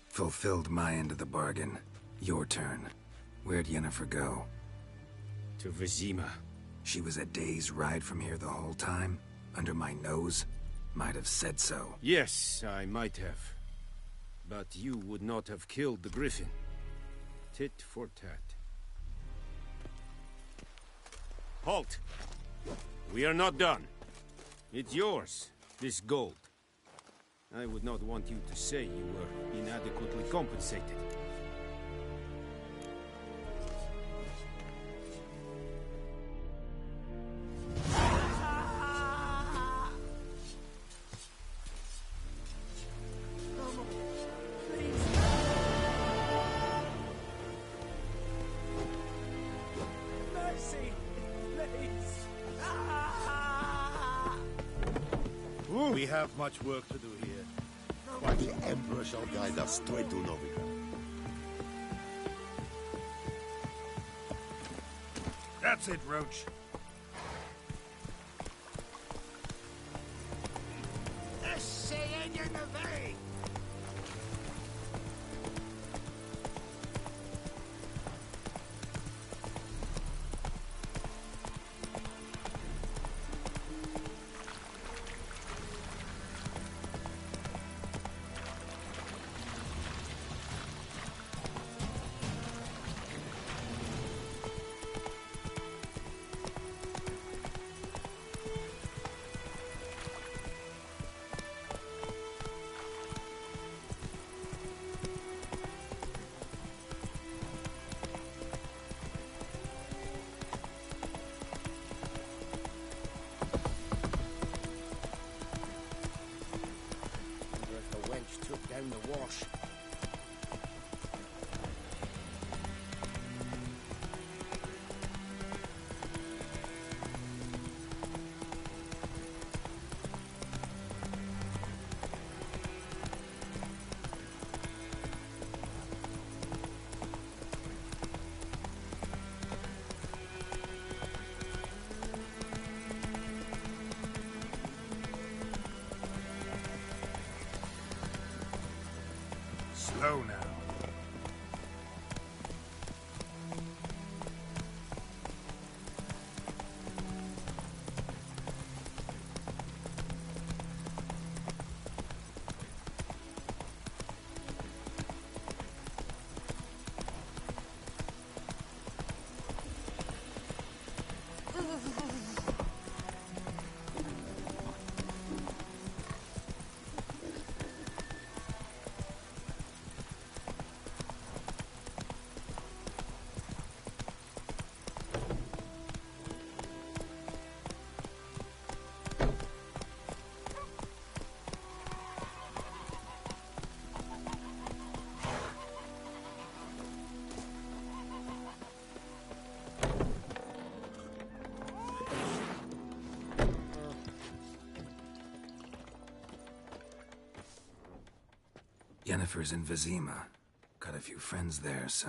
Fulfilled my end of the bargain. Your turn. Where'd Yennefer go? To Vizima. She was a day's ride from here the whole time? Under my nose? Might have said so. Yes, I might have. But you would not have killed the Griffin. Tit for tat. Halt! We are not done. It's yours, this gold. I would not want you to say you were inadequately compensated. We have much work to do here. But the Emperor shall guide us straight to Novigrad. That's it, Roach. down the wash. Slow now. Yennefer's in Vizima. Got a few friends there, so...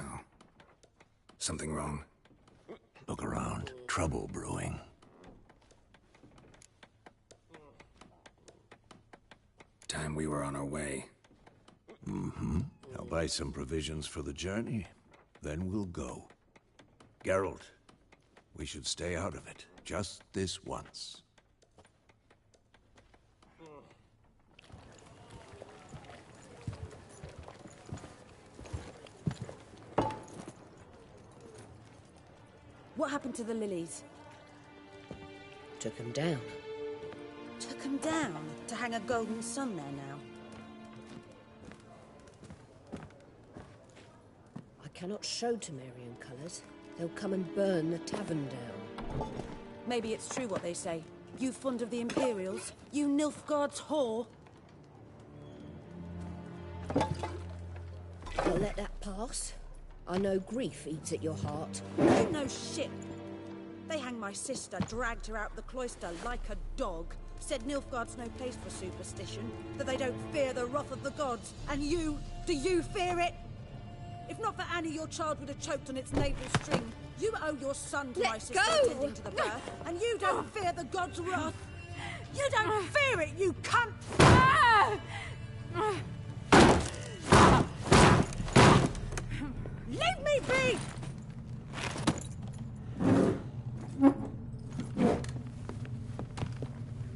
Something wrong? Look around. Trouble brewing. Time we were on our way. Mm-hmm. I'll buy some provisions for the journey. Then we'll go. Geralt, we should stay out of it. Just this once. What happened to the lilies? Took him down. Took them down to hang a golden sun there now. I cannot show Temerian colours. They'll come and burn the tavern down. Maybe it's true what they say. You fond of the Imperials? You Nilfgaard's whore? I'll let that pass. I know grief eats at your heart. You know shit. They hanged my sister, dragged her out the cloister like a dog. Said Nilfgaard's no place for superstition, that they don't fear the wrath of the gods. And you, do you fear it? If not for Annie, your child would have choked on its navel string. You owe your son to my sister attending to the birth, and you don't fear the gods' wrath. You don't fear it, you cunt! Leave me be!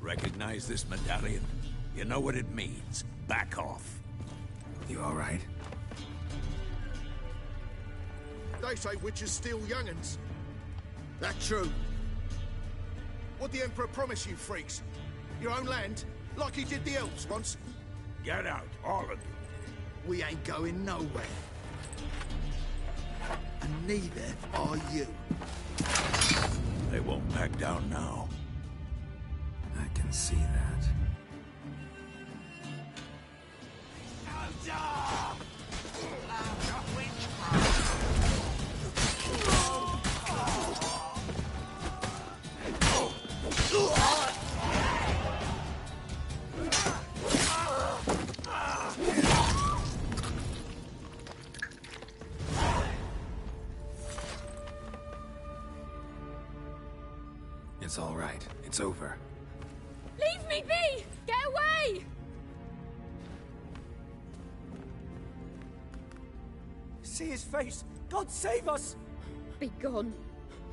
Recognize this medallion? You know what it means. Back off. You all right? They say witches steal young'uns. That true? What the Emperor promise you, freaks? Your own land? Like he did the elves once? Get out, all of you. We ain't going nowhere. And neither are you. They won't back down now. I can see that. It's all right. It's over. Leave me be! Get away! See his face! God save us! Be gone,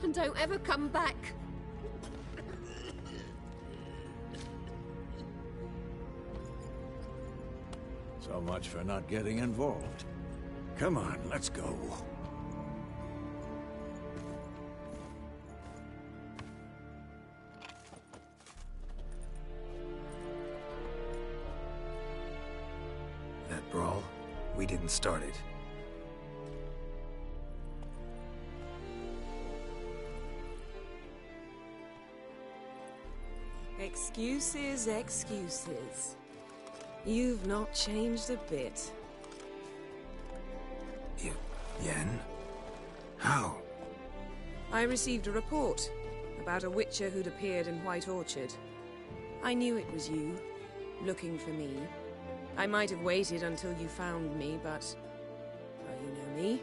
and don't ever come back. So much for not getting involved. Come on, let's go. That brawl, we didn't start it. Excuses, excuses. You've not changed a bit. Yen? How? I received a report about a witcher who'd appeared in White Orchard. I knew it was you, looking for me. I might have waited until you found me, but... well, you know me.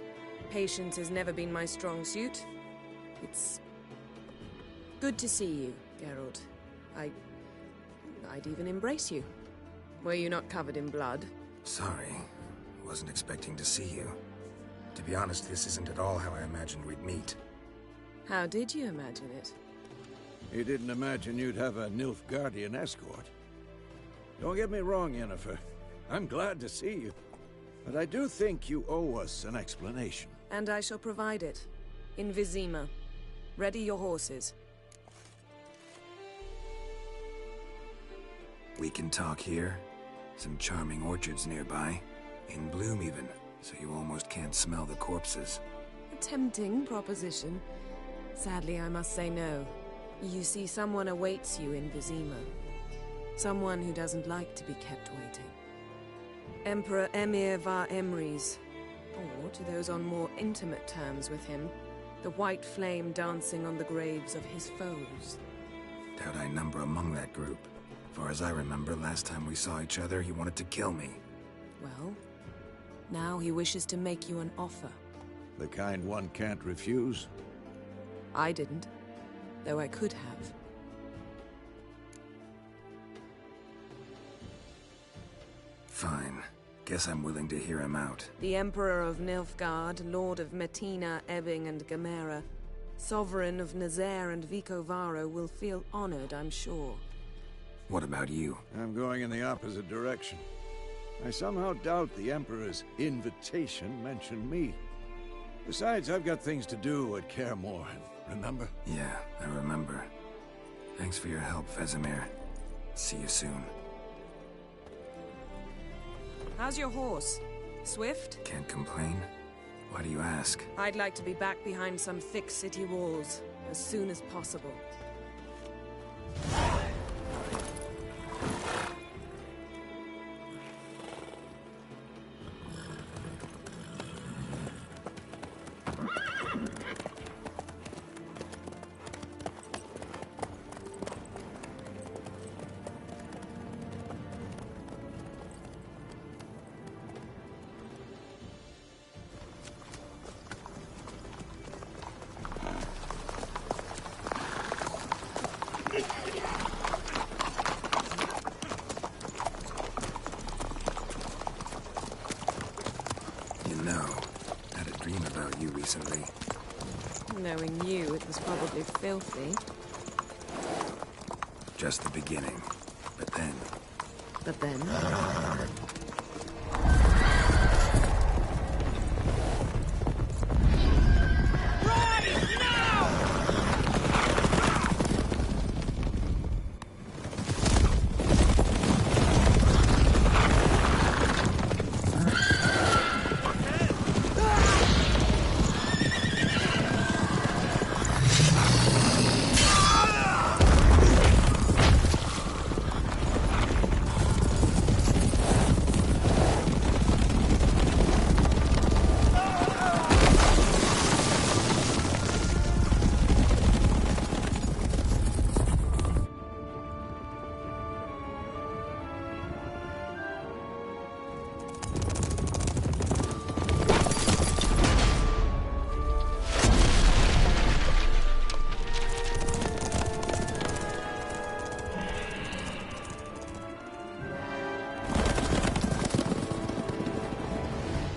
Patience has never been my strong suit. It's... good to see you, Geralt. I'd even embrace you. Were you not covered in blood? Sorry. Wasn't expecting to see you. To be honest, this isn't at all how I imagined we'd meet. How did you imagine it? You didn't imagine you'd have a Nilfgaardian escort. Don't get me wrong, Yennefer. I'm glad to see you. But I do think you owe us an explanation. And I shall provide it. In Vizima. Ready your horses. We can talk here. Some charming orchards nearby. In bloom even, so you almost can't smell the corpses. A tempting proposition. Sadly, I must say no. You see, someone awaits you in Vizima. Someone who doesn't like to be kept waiting. Emperor Emir var Emrys. Or, to those on more intimate terms with him, the white flame dancing on the graves of his foes. Doubt I number among that group. Far as I remember, last time we saw each other, he wanted to kill me. Well, now he wishes to make you an offer. The kind one can't refuse? I didn't, though I could have. Fine. Guess I'm willing to hear him out. The Emperor of Nilfgaard, Lord of Metina, Ebbing and Gamera, Sovereign of Nazaire and Vicovaro will feel honored, I'm sure. What about you? I'm going in the opposite direction. I somehow doubt the Emperor's invitation mentioned me. Besides, I've got things to do at Kaer Morhen, remember? Yeah, I remember. Thanks for your help, Vesemir. See you soon. How's your horse? Swift? Can't complain. Why do you ask? I'd like to be back behind some thick city walls as soon as possible. Recently. Knowing you, it was probably filthy. Just the beginning. But then... But then?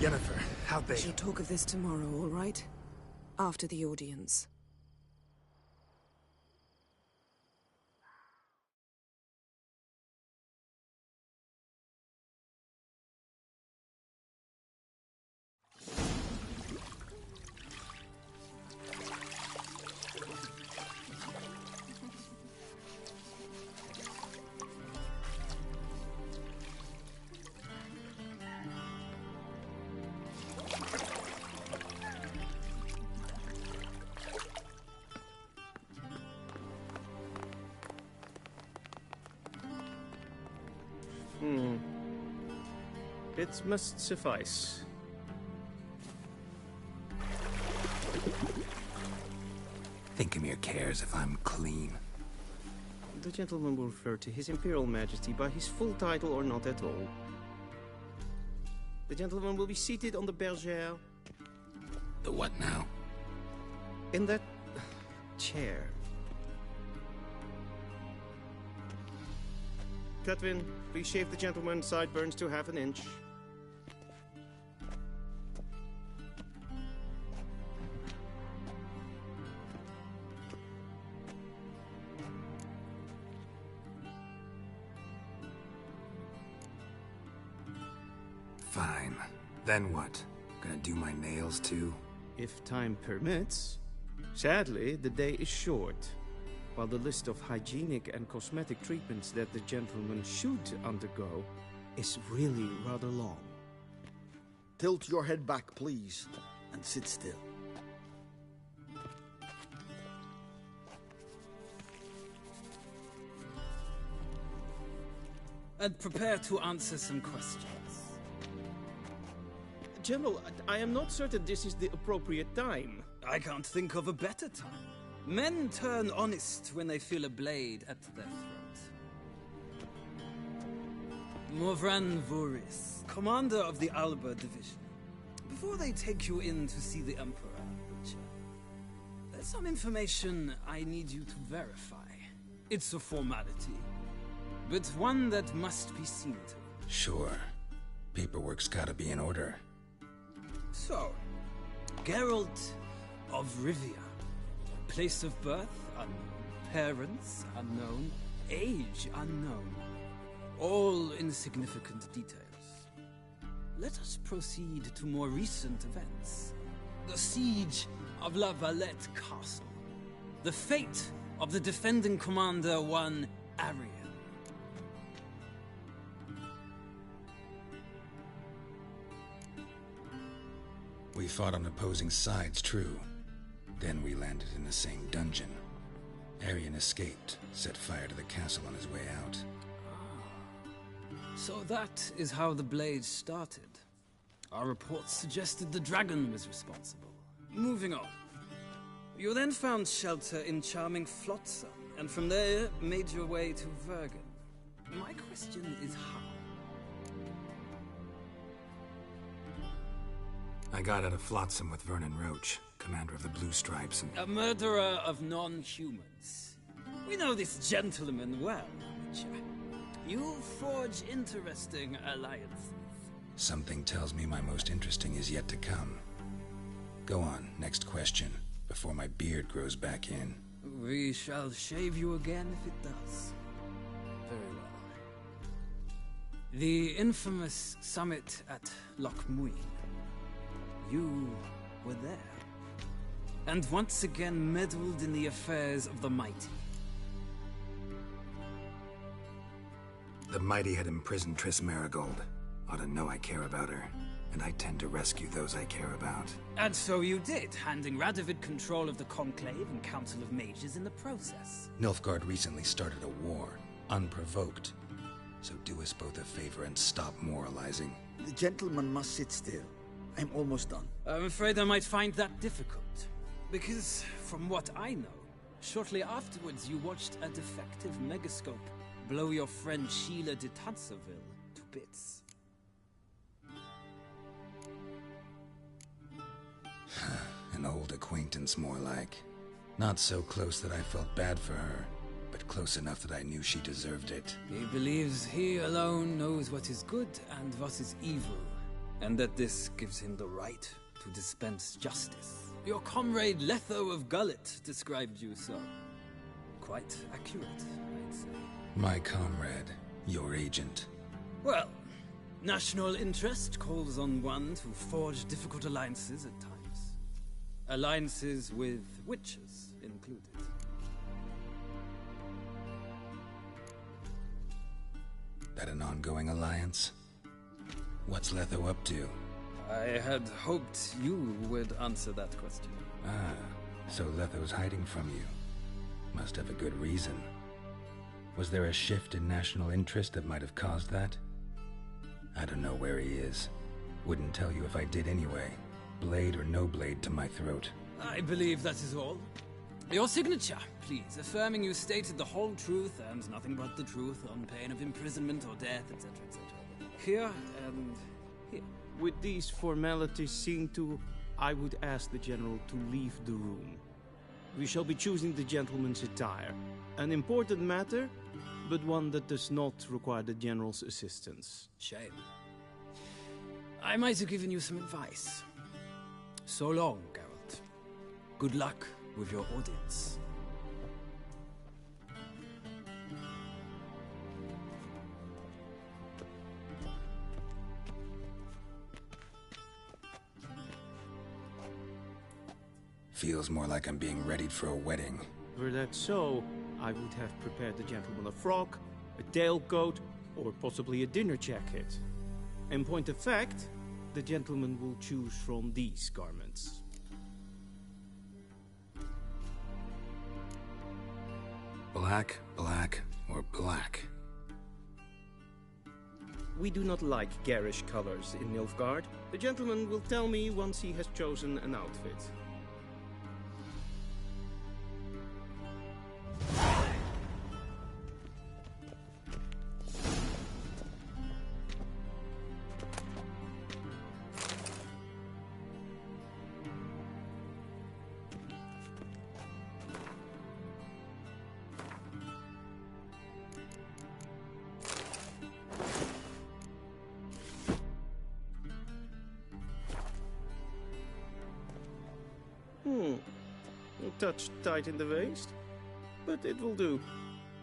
Yennefer, how'd they... We shall talk of this tomorrow, all right? After the audience. It must suffice. Thinkamere cares if I'm clean. The gentleman will refer to His Imperial Majesty by his full title or not at all. The gentleman will be seated on the bergère. The what now? In that chair. Cutwin, please shave the gentleman's sideburns to ½ inch. Fine. Then what? Gonna do my nails too? If time permits. Sadly, the day is short, while the list of hygienic and cosmetic treatments that the gentleman should undergo is really rather long. Tilt your head back, please, and sit still. And prepare to answer some questions. General, I am not certain this is the appropriate time. I can't think of a better time. Men turn honest when they feel a blade at their throat. Morvran Voris, commander of the Alba Division. Before they take you in to see the Emperor, Witcher, there's some information I need you to verify. It's a formality, but one that must be seen to. Sure. Paperwork's gotta be in order. So, Geralt of Rivia. Place of birth unknown. Parents unknown. Age unknown. All insignificant details. Let us proceed to more recent events. The siege of La Valette Castle. The fate of the defending commander, one Arian. We fought on opposing sides, true. Then we landed in the same dungeon. Arian escaped, set fire to the castle on his way out. So that is how the blade started. Our reports suggested the dragon was responsible. Moving on. You then found shelter in charming Flotsam, and from there made your way to Vergen. My question is how? I got out of Flotsam with Vernon Roach, commander of the Blue Stripes, and... A murderer of non-humans. We know this gentleman well, Witcher. You forge interesting alliances. Something tells me my most interesting is yet to come. Go on, next question, before my beard grows back in. We shall shave you again if it does. Very well. The infamous summit at Loch Muin. You were there. And once again meddled in the affairs of the mighty. The mighty had imprisoned Triss Marigold. Ought to know I care about her, and I tend to rescue those I care about. And so you did, handing Radovid control of the Conclave and Council of Mages in the process. Nilfgaard recently started a war, unprovoked. So do us both a favor and stop moralizing. The gentleman must sit still. I'm almost done. I'm afraid I might find that difficult. Because, from what I know, shortly afterwards you watched a defective megascope blow your friend Sheila de Tanserville to bits. An old acquaintance, more like. Not so close that I felt bad for her, but close enough that I knew she deserved it. He believes he alone knows what is good and what is evil, and that this gives him the right to dispense justice. Your comrade Letho of Gullet described you so. Quite accurate, I'd say. My comrade, your agent. Well, national interest calls on one to forge difficult alliances at times. Alliances with witches included. That an ongoing alliance? What's Letho up to? I had hoped you would answer that question. Ah, so Letho's hiding from you. Must have a good reason. Was there a shift in national interest that might have caused that? I don't know where he is. Wouldn't tell you if I did anyway. Blade or no blade to my throat. I believe that is all. Your signature, please, affirming you stated the whole truth and nothing but the truth on pain of imprisonment or death, etc., etc. Here and here. With these formalities seen to, I would ask the General to leave the room. We shall be choosing the gentleman's attire. An important matter, but one that does not require the General's assistance. Shame. I might have given you some advice. So long, Geralt. Good luck with your audience. Feels more like I'm being readied for a wedding. Were that so, I would have prepared the gentleman a frock, a tailcoat, or possibly a dinner jacket. In point of fact, the gentleman will choose from these garments. Black, black, or black? We do not like garish colors in Nilfgaard. The gentleman will tell me once he has chosen an outfit. A touch tight in the waist, but it will do.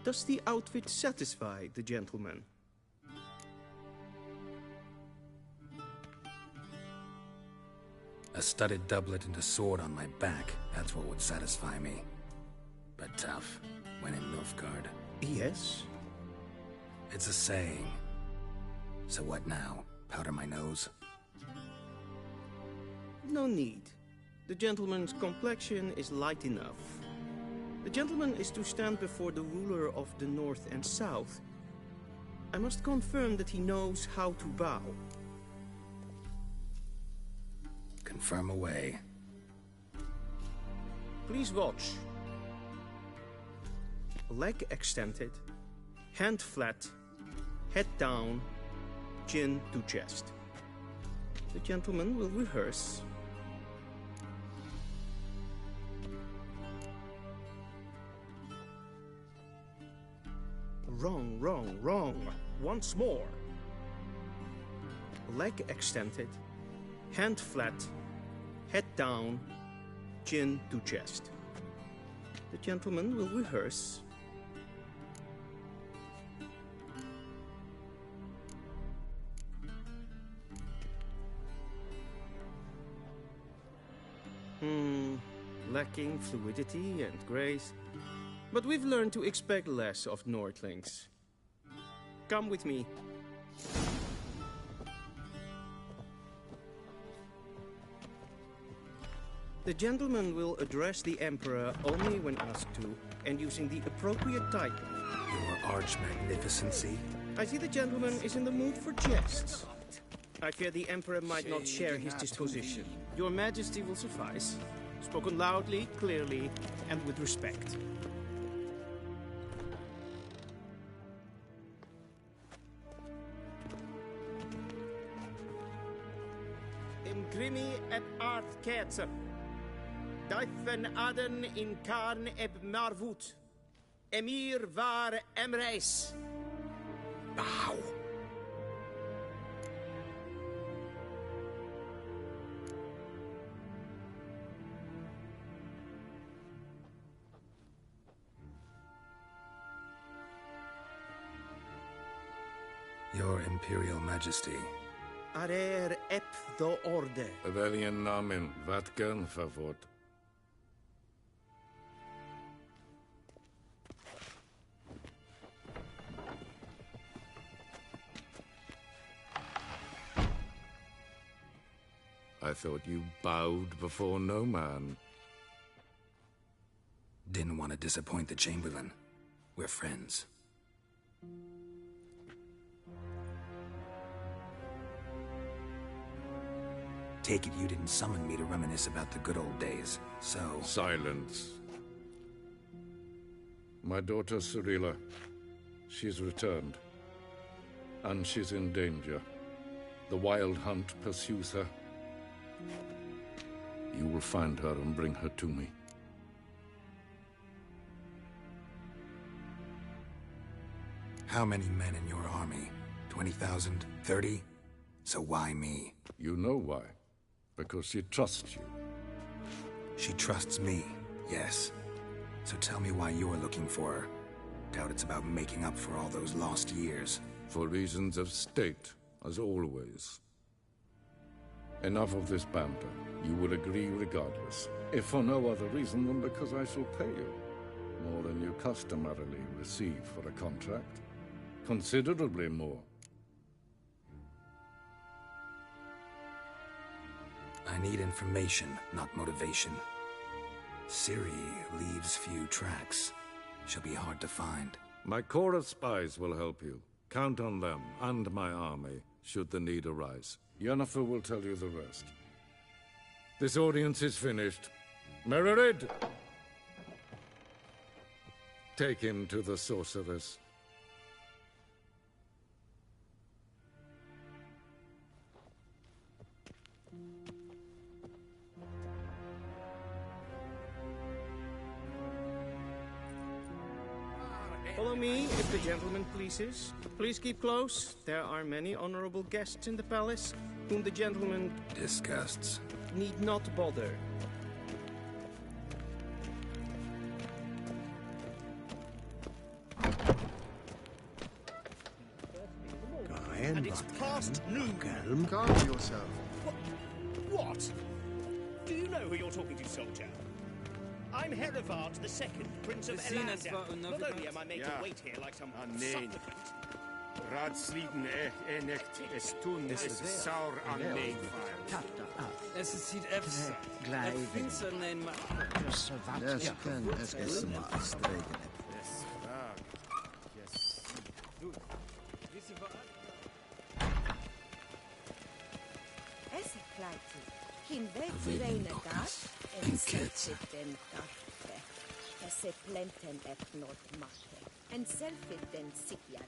Does the outfit satisfy the gentleman? A studded doublet and a sword on my back, that's what would satisfy me. But tough, when in Nilfgaard. Yes? It's a saying. So what now? Powder my nose? No need. The gentleman's complexion is light enough. The gentleman is to stand before the ruler of the North and South. I must confirm that he knows how to bow. Confirm away. Please watch. Leg extended, hand flat, head down, chin to chest. The gentleman will rehearse. Wrong, wrong, wrong. Once more. Leg extended, hand flat, head down, chin to chest. The gentleman will rehearse. Lacking fluidity and grace. But we've learned to expect less of Nordlings. Come with me. The gentleman will address the Emperor only when asked to, and using the appropriate title. Your Arch-Magnificency? I see the gentleman is in the mood for jests. I fear the Emperor might not share his disposition. Your Majesty will suffice. Spoken loudly, clearly, and with respect. Imgrimi eb art ketzer. Duifen aden in karn eb marvoet. Emir var emreis. Bow. Your Imperial Majesty. Arer ep do orde. Velen namen, vatkan favort. I thought you bowed before no man. Didn't want to disappoint the Chamberlain. We're friends. take it you didn't summon me to reminisce about the good old days, so... Silence. My daughter Cirilla, she's returned. And she's in danger. The Wild Hunt pursues her. You will find her and bring her to me. How many men in your army? 20,000? 30? So why me? You know why. Because she trusts you. She trusts me, yes. So tell me why you're looking for her. Doubt it's about making up for all those lost years. For reasons of state, as always. Enough of this banter. You will agree regardless. If for no other reason than because I shall pay you. More than you customarily receive for a contract. Considerably more. I need information, not motivation. Ciri leaves few tracks. She'll be hard to find. My corps of spies will help you. Count on them, and my army, should the need arise. Yennefer will tell you the rest. This audience is finished. Mererid! Take him to the sorceress. Follow me, if the gentleman pleases. Please keep close. There are many honorable guests in the palace, whom the gentleman... disgusts. ...need not bother. And it's past noon. Calm yourself. What? Do you know who you're talking to, soldier? I'm Herivard II, Prince of Elander. Not only am I made to wait here like some supplicant. Raadsliden echt es tun, es is saur an neem. Es ziet even. Ik vind ze alleen maar. Das kann es essen streken. Velen en kids. Se plenten et not mache, and self-it sikjad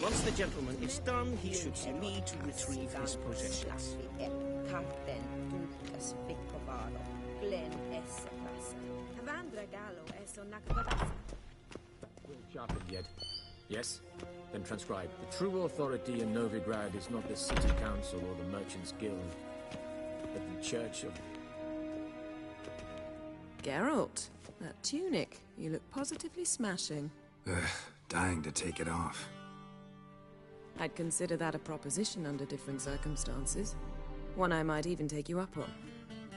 Once the gentleman is done, he should see me to retrieve his possessions. Sharpened yet? Yes? Then transcribe. The true authority in Novigrad is not the city council or the merchants' guild, but the church of... Geralt, that tunic. You look positively smashing. Ugh, dying to take it off. I'd consider that a proposition under different circumstances. One I might even take you up on.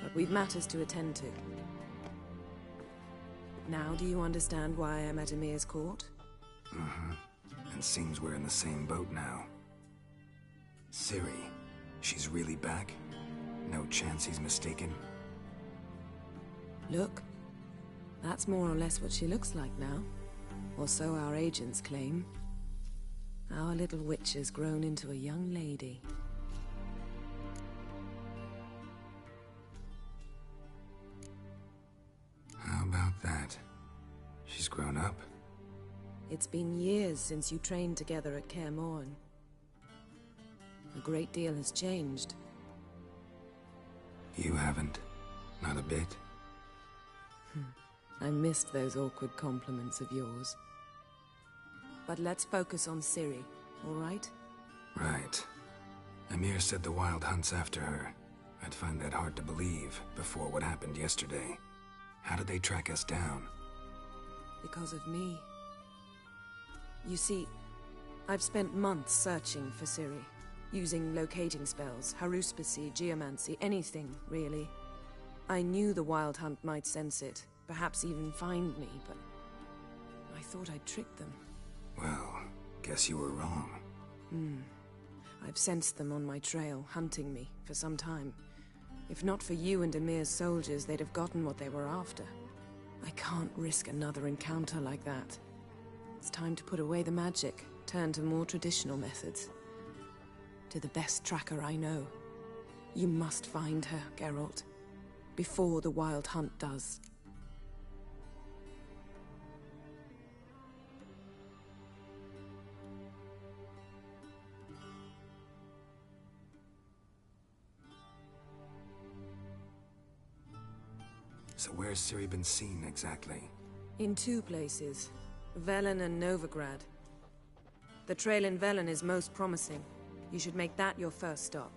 But we've matters to attend to. Now do you understand why I'm at Emir's court? Mm-hmm. And seems we're in the same boat now. Ciri, she's really back? No chance he's mistaken? Look, that's more or less what she looks like now. Or so our agents claim. Our little witch has grown into a young lady. How about that? She's grown up? It's been years since you trained together at Kaer Morhen. A great deal has changed. You haven't? Not a bit? I missed those awkward compliments of yours. But let's focus on Ciri, all right? Right. Emir said the Wild Hunt's after her. I'd find that hard to believe before what happened yesterday. How did they track us down? Because of me. You see, I've spent months searching for Ciri, using locating spells, haruspicy, geomancy, anything, really. I knew the Wild Hunt might sense it, perhaps even find me, but I thought I'd tricked them. Well, guess you were wrong. I've sensed them on my trail, hunting me, for some time. If not for you and Emir's soldiers, they'd have gotten what they were after. I can't risk another encounter like that. It's time to put away the magic, turn to more traditional methods. to the best tracker I know. You must find her, Geralt, before the Wild Hunt does. So where's Ciri been seen, exactly? In 2 places, Velen and Novigrad. The trail in Velen is most promising. You should make that your first stop.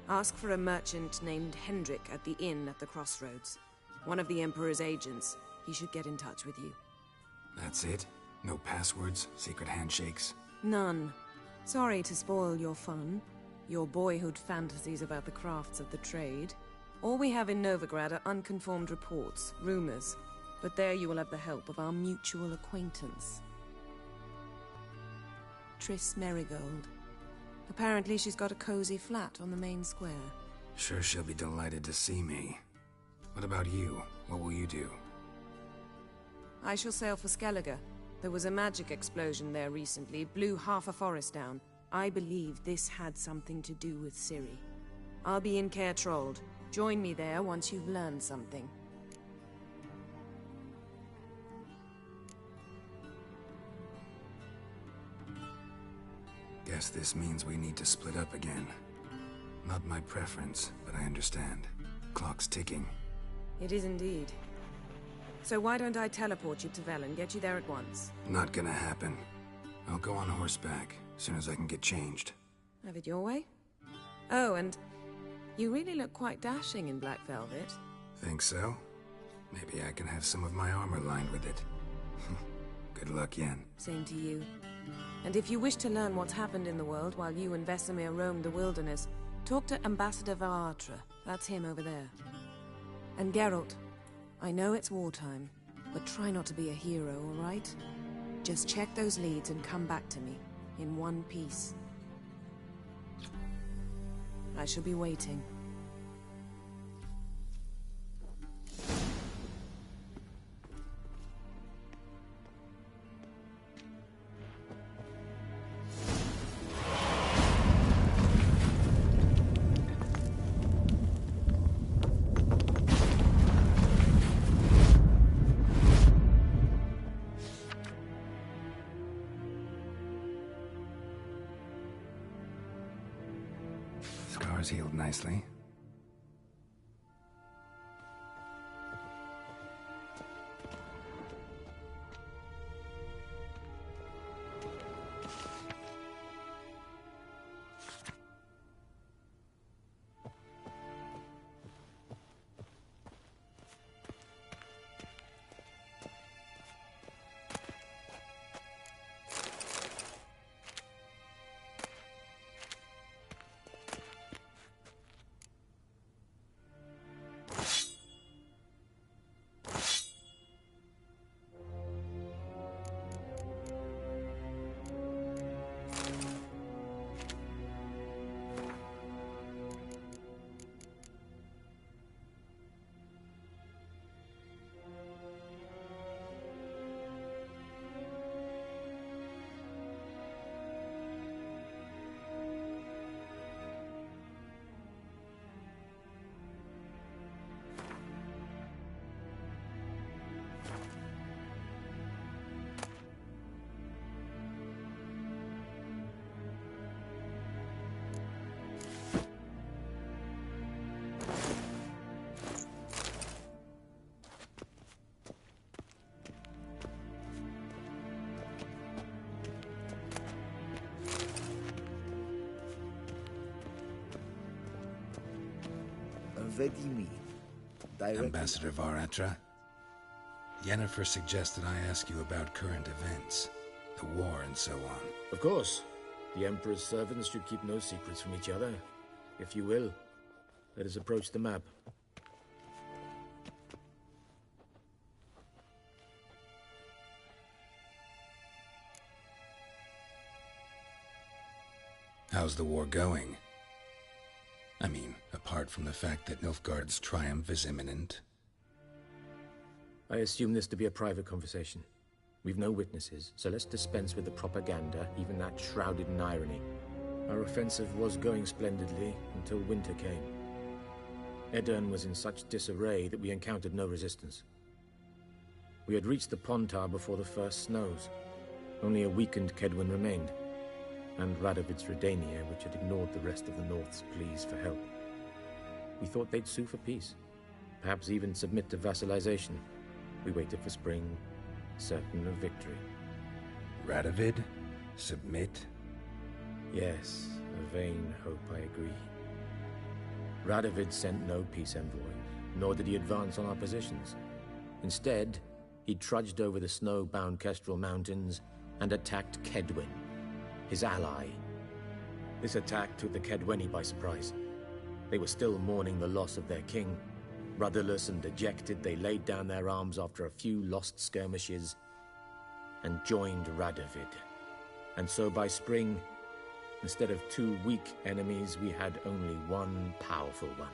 Ask for a merchant named Hendrik at the inn at the crossroads. One of the Emperor's agents. He should get in touch with you. That's it? No passwords, secret handshakes? None. Sorry to spoil your fun, your boyhood fantasies about the crafts of the trade. All we have in Novigrad are unconfirmed reports, rumors. But there you will have the help of our mutual acquaintance. Triss Merigold. Apparently she's got a cozy flat on the main square. Sure she'll be delighted to see me. What about you? What will you do? I shall sail for Skellige. There was a magic explosion there recently, blew half a forest down. I believe this had something to do with Ciri. I'll be in Caer Trolde. Join me there once you've learned something. Guess this means we need to split up again. Not my preference, but I understand. Clock's ticking. It is indeed. So why don't I teleport you to Velen, get you there at once? Not gonna happen. I'll go on horseback, as soon as I can get changed. Have it your way? Oh, and you really look quite dashing in black velvet. Think so? Maybe I can have some of my armor lined with it. Good luck, Yen. Same to you. And if you wish to learn what's happened in the world while you and Vesemir roamed the wilderness, talk to Ambassador Varatra. That's him over there. And Geralt, I know it's wartime, but try not to be a hero, all right? Just check those leads and come back to me, in one piece. I shall be waiting. Scars healed nicely. Vedimi. Ambassador Varatra, Yennefer suggested I ask you about current events, the war and so on. Of course. The Emperor's servants should keep no secrets from each other. If you will, let us approach the map. How's the war going? I mean, apart from the fact that Nilfgaard's triumph is imminent. I assume this to be a private conversation. We've no witnesses, so let's dispense with the propaganda, even that shrouded in irony. Our offensive was going splendidly until winter came. Edirne was in such disarray that we encountered no resistance. We had reached the Pontar before the first snows. Only a weakened Kedwen remained, and Radovid's Redania, which had ignored the rest of the North's pleas for help. We thought they'd sue for peace, perhaps even submit to vassalization. We waited for spring, certain of victory. Radovid? Submit? Yes, a vain hope, I agree. Radovid sent no peace envoy, nor did he advance on our positions. Instead, he trudged over the snow-bound Kestrel Mountains and attacked Kedwen, his ally. This attack took the Kedweni by surprise. They were still mourning the loss of their king. Rudderless and dejected, they laid down their arms after a few lost skirmishes and joined Radovid. And so by spring, instead of 2 weak enemies, we had only one powerful one.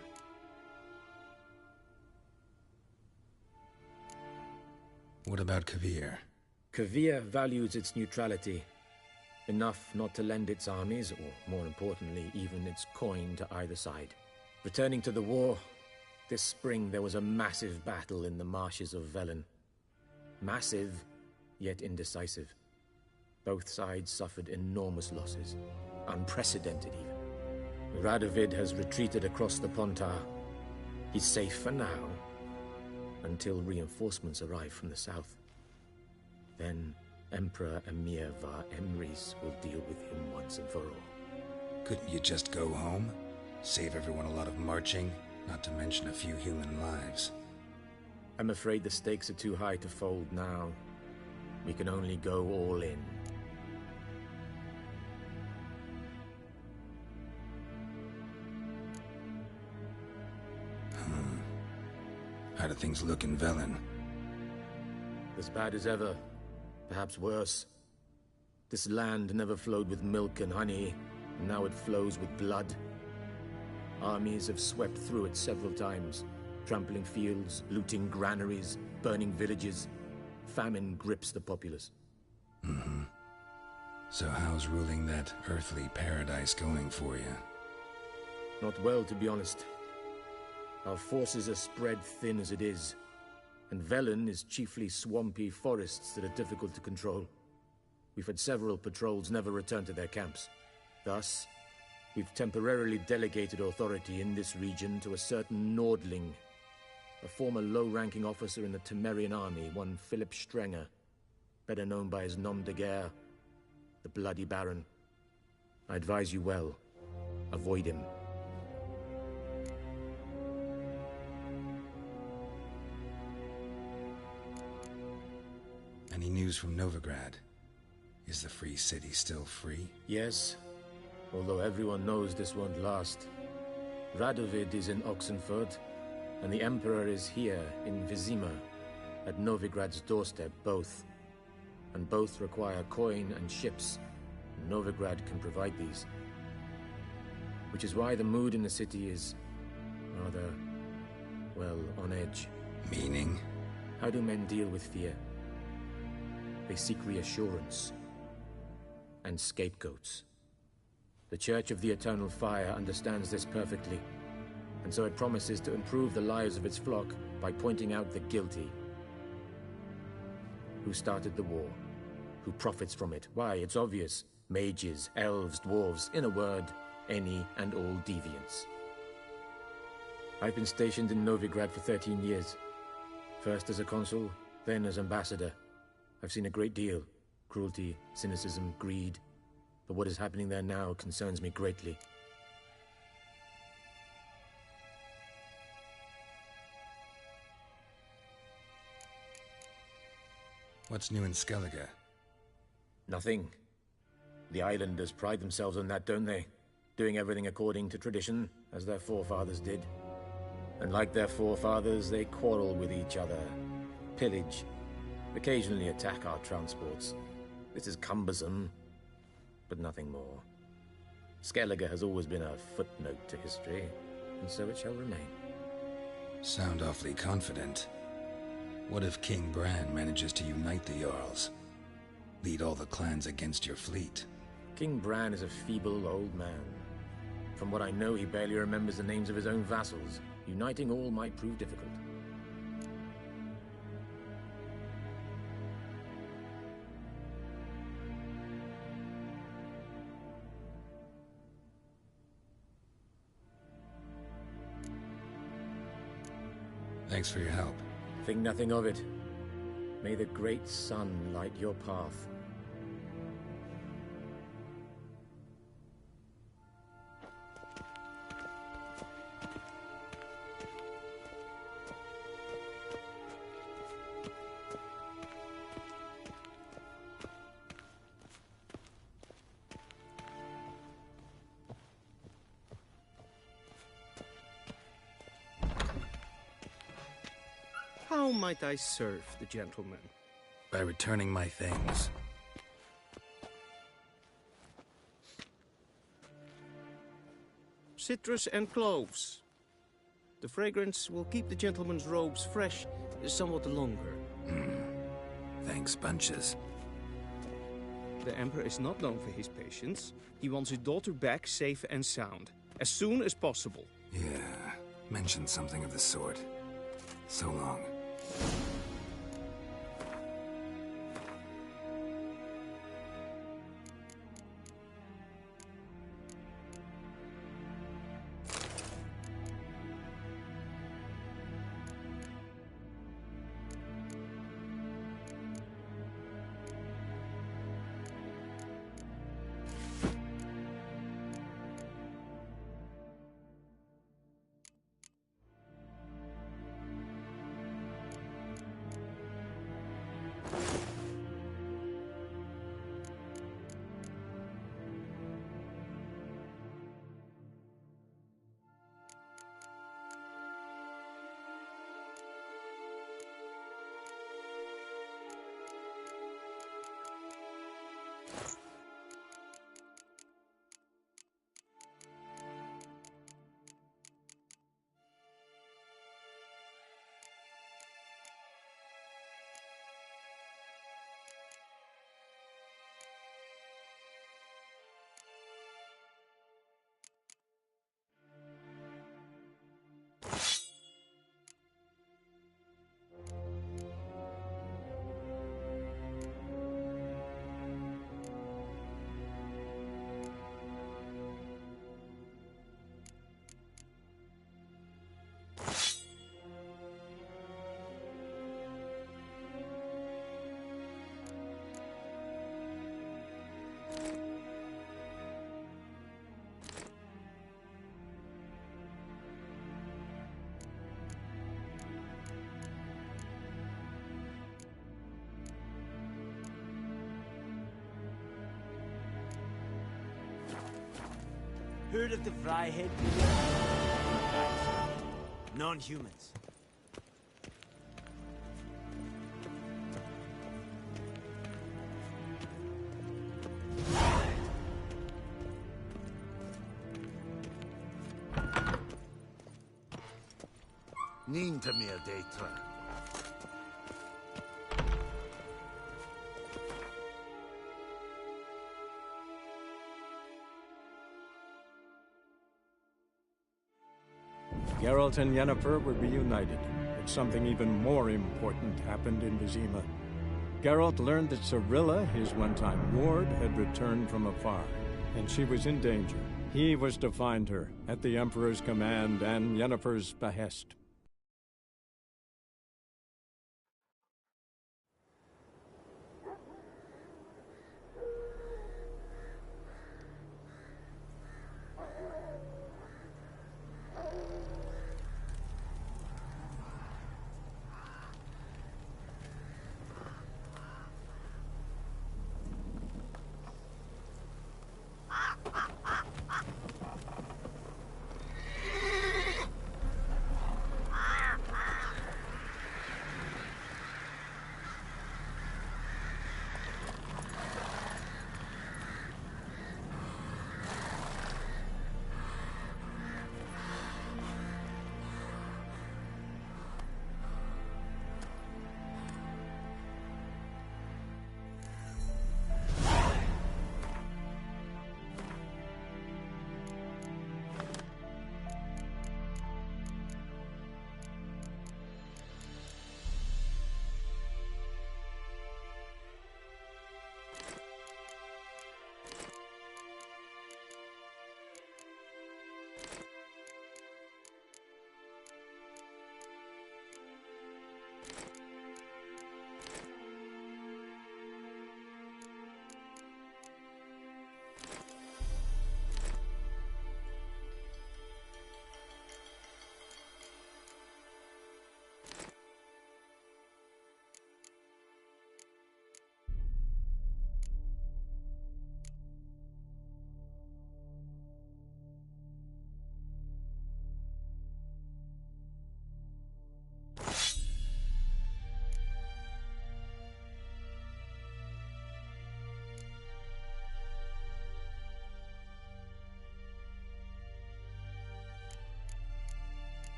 What about Kavir? Kavir values its neutrality, enough not to lend its armies, or more importantly, even its coin to either side. Returning to the war, this spring there was a massive battle in the marshes of Velen. Massive, yet indecisive. Both sides suffered enormous losses, unprecedented even. Radovid has retreated across the Pontar. He's safe for now, until reinforcements arrive from the south. Then Emperor Emir Var Emrys will deal with him once and for all. Couldn't you just go home? Save everyone a lot of marching, not to mention a few human lives. I'm afraid the stakes are too high to fold now. We can only go all in. How do things look in Velen? As bad as ever, perhaps worse. This land never flowed with milk and honey, and now it flows with blood. Armies have swept through it several times, trampling fields, looting granaries, burning villages. Famine grips the populace. Mm-hmm. So how's ruling that earthly paradise going for you? Not well, to be honest. Our forces are spread thin as it is, and Velen is chiefly swampy forests that are difficult to control. We've had several patrols never return to their camps. Thus, we've temporarily delegated authority in this region to a certain Nordling, a former low-ranking officer in the Temerian army, one Philip Strenger, better known by his nom de guerre, the Bloody Baron. I advise you well. Avoid him. Any news from Novigrad? Is the Free City still free? Yes, although everyone knows this won't last. Radovid is in Oxenfurt, and the Emperor is here in Vizima, at Novigrad's doorstep, both. And both require coin and ships. Novigrad can provide these. Which is why the mood in the city is rather, well, on edge. Meaning? How do men deal with fear? They seek reassurance and scapegoats. The Church of the Eternal Fire understands this perfectly, and so it promises to improve the lives of its flock by pointing out the guilty. Who started the war? Who profits from it? Why, it's obvious. Mages, elves, dwarves, in a word, any and all deviants. I've been stationed in Novigrad for 13 years. First as a consul, then as ambassador. I've seen a great deal. Cruelty, cynicism, greed. But what is happening there now concerns me greatly. What's new in Skellige? Nothing. The islanders pride themselves on that, don't they? Doing everything according to tradition, as their forefathers did. And like their forefathers, they quarrel with each other, pillage, occasionally attack our transports. This is cumbersome, but nothing more. Skellige has always been a footnote to history, and so it shall remain. Sound awfully confident. What if King Bran manages to unite the Jarls? Lead all the clans against your fleet? King Bran is a feeble old man. From what I know, he barely remembers the names of his own vassals. Uniting all might prove difficult. Thanks for your help. Think nothing of it. May the great sun light your path. How might I serve the gentleman? By returning my things. Citrus and cloves. The fragrance will keep the gentleman's robes fresh somewhat longer. Thanks, bunches. The Emperor is not known for his patience. He wants his daughter back safe and sound, as soon as possible. Yeah, mentioned something of the sort. So long. Heard of the Fryhead? Non-humans. Ninta mir deitra. Geralt and Yennefer were reunited, but something even more important happened in Vizima. Geralt learned that Cirilla, his one-time ward, had returned from afar, and she was in danger. He was to find her, at the Emperor's command and Yennefer's behest.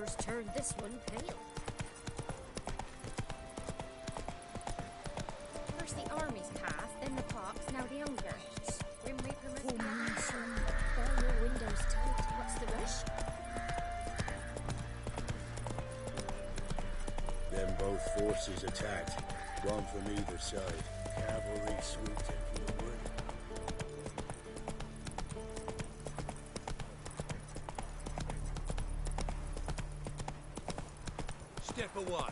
ogre's turned this one pale. First the army's passed, then the pox, now the hunger. Grim Reaper must be coming soon. Bar your windows tight. What's the rush? Then both forces attacked, one from either side. Cavalry swooped in from the wood. Step away.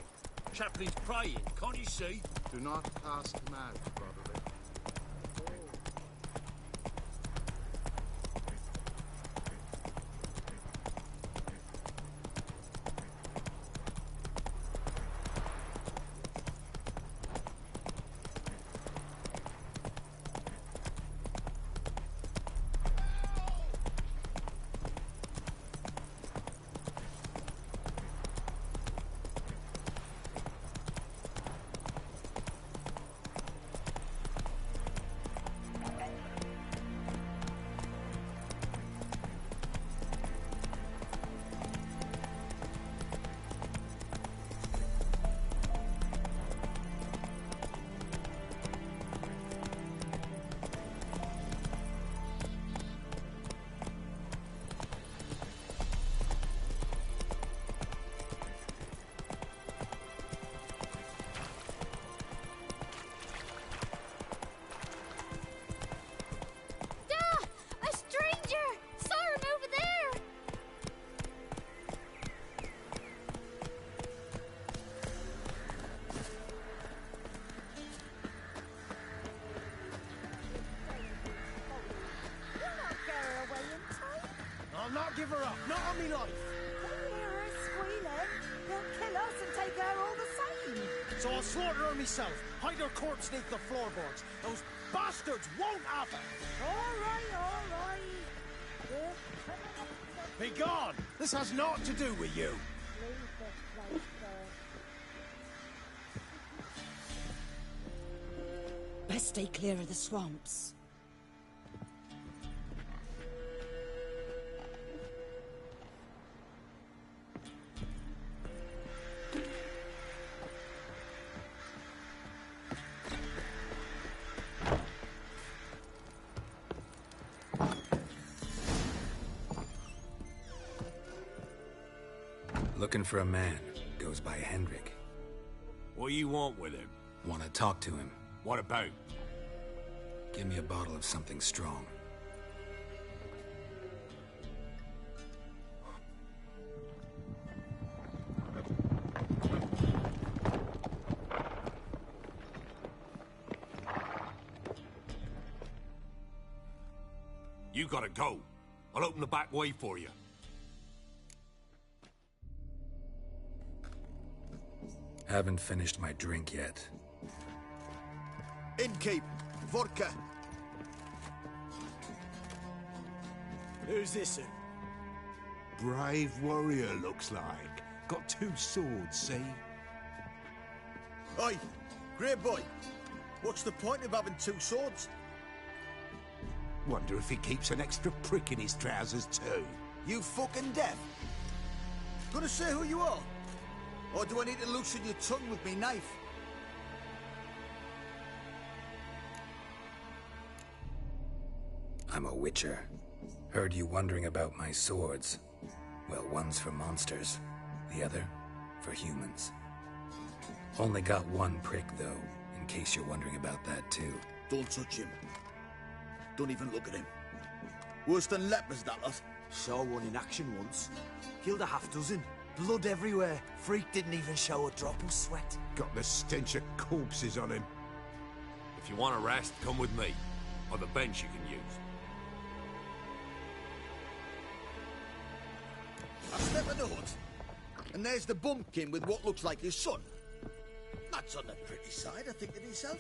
Chaplain's praying, can't you see? Do not ask him out, brother. I'll not give her up, not on me life. Don't hear her squealing. They'll kill us and take her all the same. So I'll slaughter her myself, hide her corpse beneath the floorboards. Those bastards won't have her. All right, all right. Be gone! This has naught to do with you. Leave this place, sir. Best stay clear of the swamps. Looking for a man. Goes by Hendrik. What do you want with him? Want to talk to him. What about? Give me a bottle of something strong. You gotta go. I'll open the back way for you. Haven't finished my drink yet. Innkeep, vodka. Who's this? Brave warrior, looks like. Got 2 swords, see? Oi, grey boy. What's the point of having 2 swords? Wonder if he keeps an extra prick in his trousers too. You fucking deaf? Gonna say who you are? Or do I need to loosen your tongue with me knife? I'm a witcher. Heard you wondering about my swords. Well, one's for monsters, the other for humans. Only got 1 prick, though, in case you're wondering about that, too. Don't touch him. Don't even look at him. Worse than lepers, that lot. Saw one in action once. Killed a half-dozen. Blood everywhere. Freak didn't even show a drop of sweat. Got the stench of corpses on him. If you want a rest, come with me. Or the bench you can use. I step in the hood, and there's the bumpkin with what looks like his son. That's on the pretty side, I think to myself.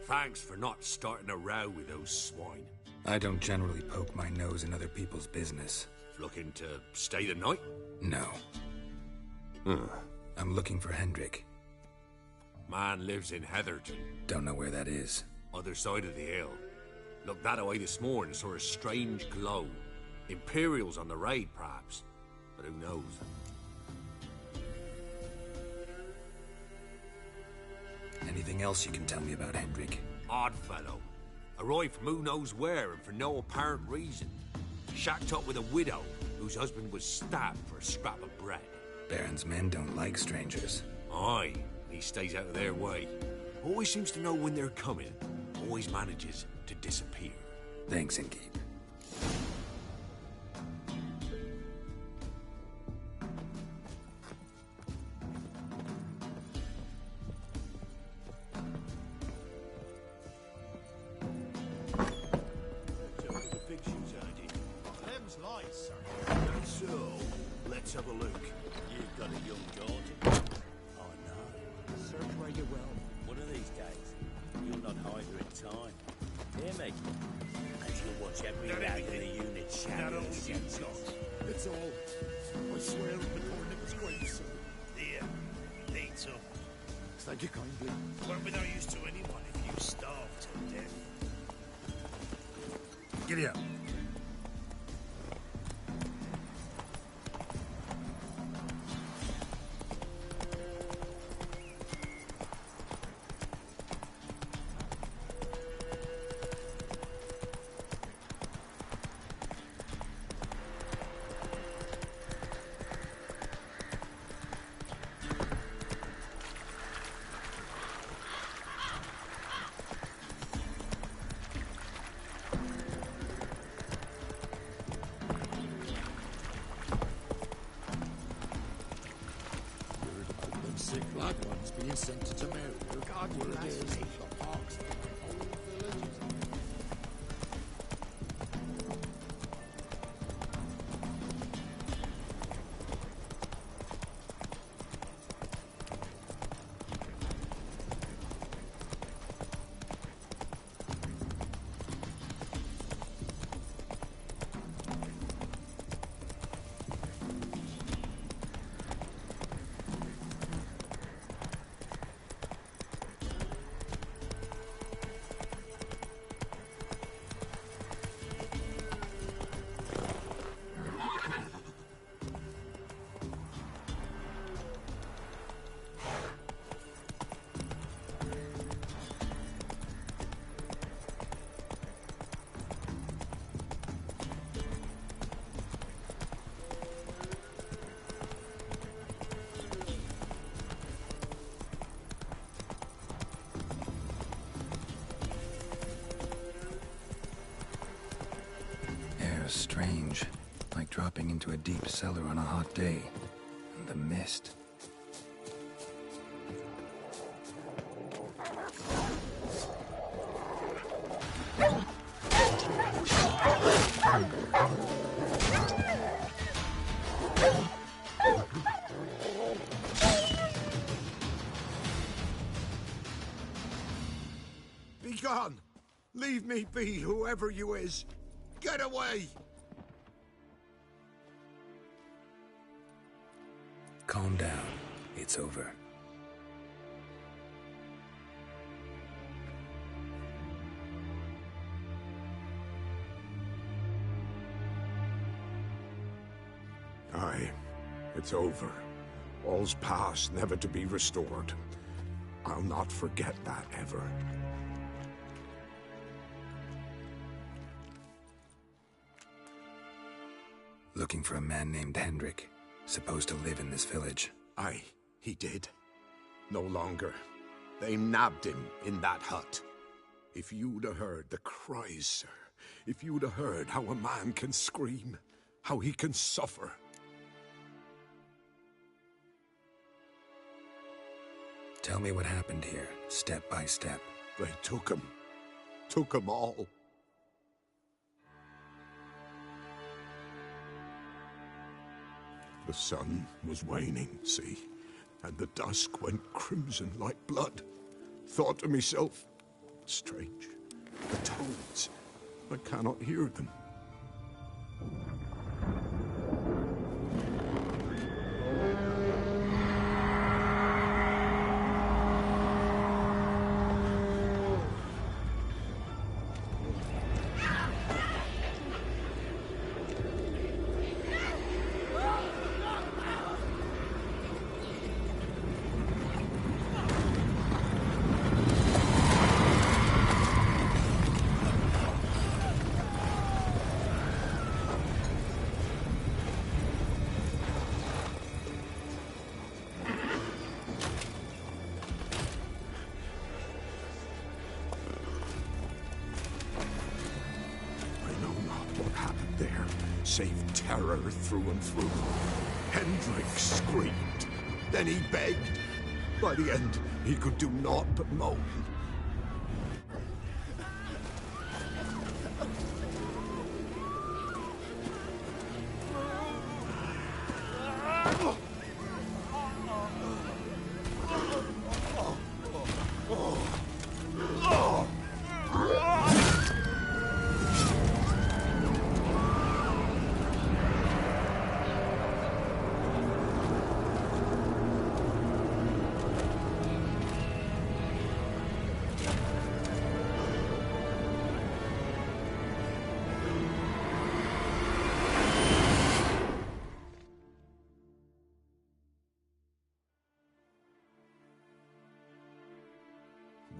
Thanks for not starting a row with those swine. I don't generally poke my nose in other people's business. Looking to stay the night? No. I'm looking for Hendrik. Man lives in Heatherton. Don't know where that is. Other side of the hill. Looked that away this morning, saw a strange glow. Imperials on the raid, perhaps. But who knows? Anything else you can tell me about Hendrik? Odd fellow. Arrived from who knows where and for no apparent reason. Shacked up with a widow whose husband was stabbed for a scrap of bread. Baron's men don't like strangers. Aye, he stays out of their way. Always seems to know when they're coming. Always manages to disappear. Thanks, Inkeep. Let's have a look. You've got a young daughter. Oh no. Search where you will. One of these days, you'll not hide her in time. Hear me? And you'll watch every lad in the unit shadow his senses. It's all. I swear on the Cornet's grave, sir. Here, eat up. Thank you kindly. Won't be no use to anyone if you starve to death. Giddy up. Sick blood ones being sent to Temeria. God, where it is. The parks of the whole village. Strange, like dropping into a deep cellar on a hot day. And the mist. Be gone! Leave me be, whoever you is! Get away! Calm down. It's over. Aye, it's over. All's past, never to be restored. I'll not forget that ever. Looking for a man named Hendrik, supposed to live in this village. Aye, he did. No longer. They nabbed him in that hut. If you'd have heard the cries, sir. If you'd have heard how a man can scream, how he can suffer. Tell me what happened here, step by step. They took him. Took him all. The sun was waning, see? And the dusk went crimson like blood. Thought to myself, strange, the toads, I cannot hear them. saved terror through and through. Hendrik screamed. Then he begged. By the end, he could do naught but moan.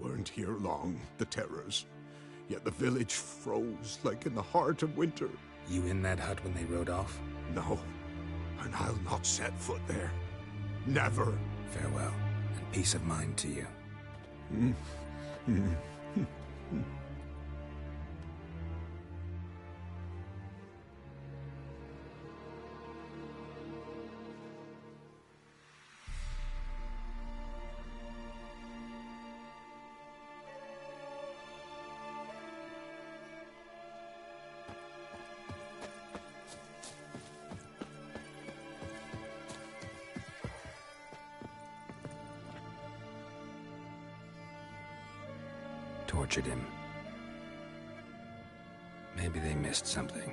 Weren't here long, the terrors. Yet the village froze like in the heart of winter. You in that hut when they rode off? No, and I'll not set foot there. Never. Farewell, and peace of mind to you. Tortured him. Maybe they missed something.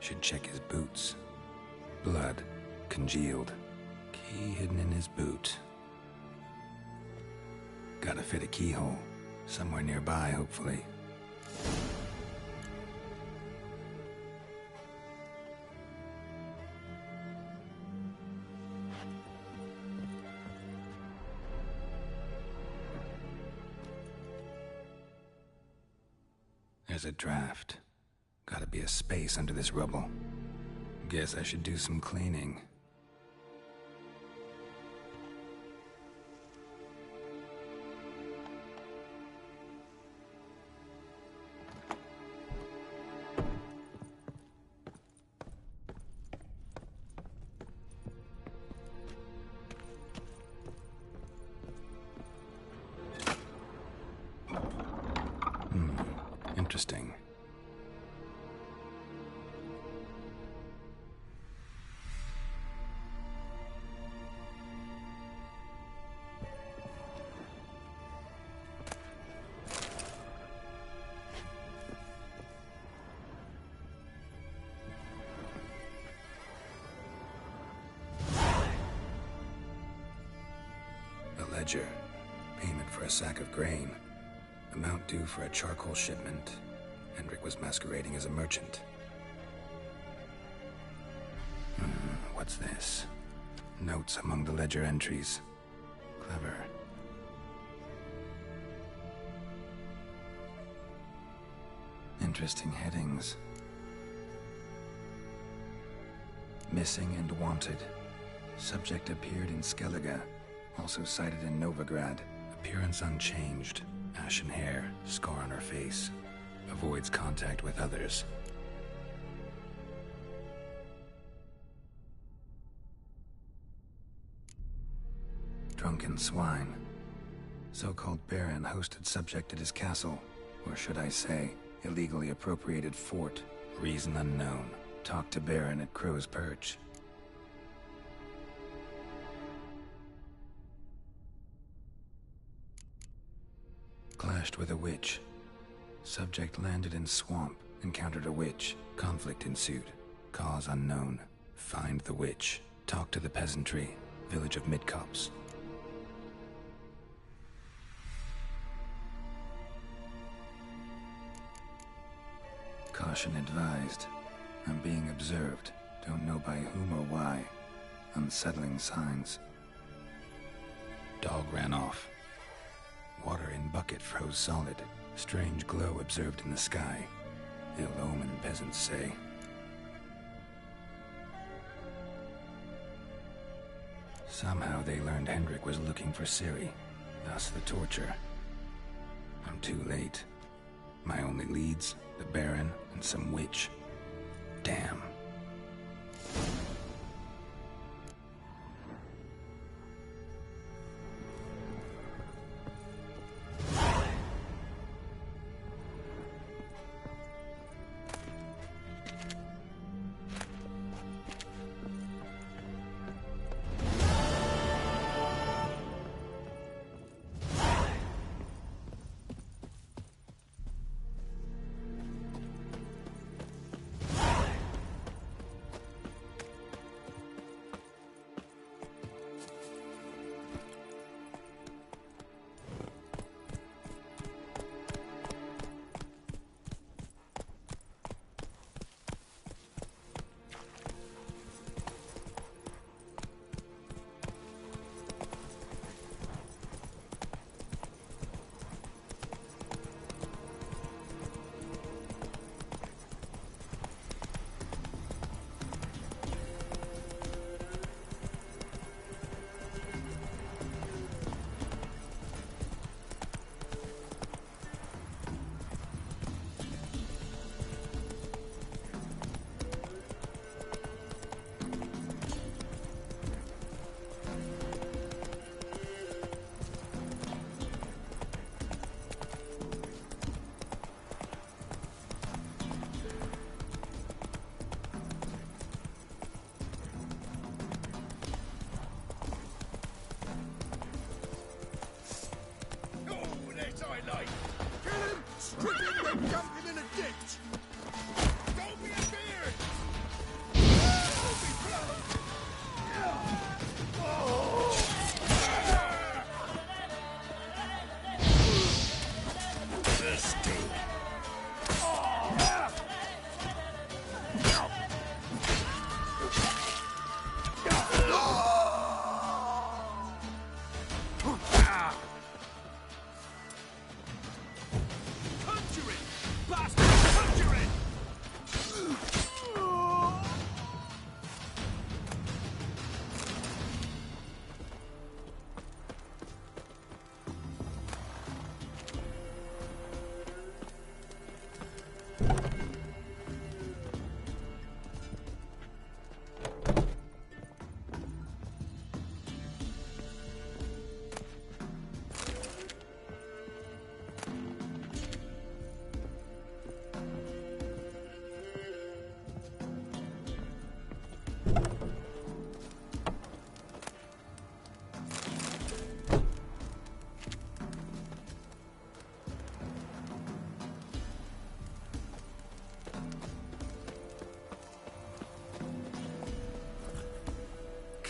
Should check his boots. Blood, congealed. Key hidden in his boot. Gotta fit a keyhole. Somewhere nearby, hopefully. There's a draft. Gotta be a space under this rubble. Guess I should do some cleaning. Interesting. A ledger. Payment for a sack of grain. Amount due for a charcoal shipment. Hendrik was masquerading as a merchant. What's this? Notes among the ledger entries. Clever. Interesting headings. Missing and wanted. Subject appeared in Skellige. Also cited in Novigrad. Appearance unchanged. Ashen hair, scar on her face. Avoids contact with others. Drunken swine. So-called baron hosted subject at his castle. Or should I say, illegally appropriated fort. Reason unknown. Talked to baron at Crow's Perch. Clashed with a witch. Subject landed in swamp, encountered a witch. Conflict ensued. Cause unknown. Find the witch. Talk to the peasantry. Village of Midcopse. Caution advised. I'm being observed. Don't know by whom or why. Unsettling signs. Dog ran off. Water in bucket froze solid. Strange glow observed in the sky. Ill omen, peasants say. Somehow they learned Hendrik was looking for Ciri, thus the torture. I'm too late. My only leads, the Baron and some witch. Damn.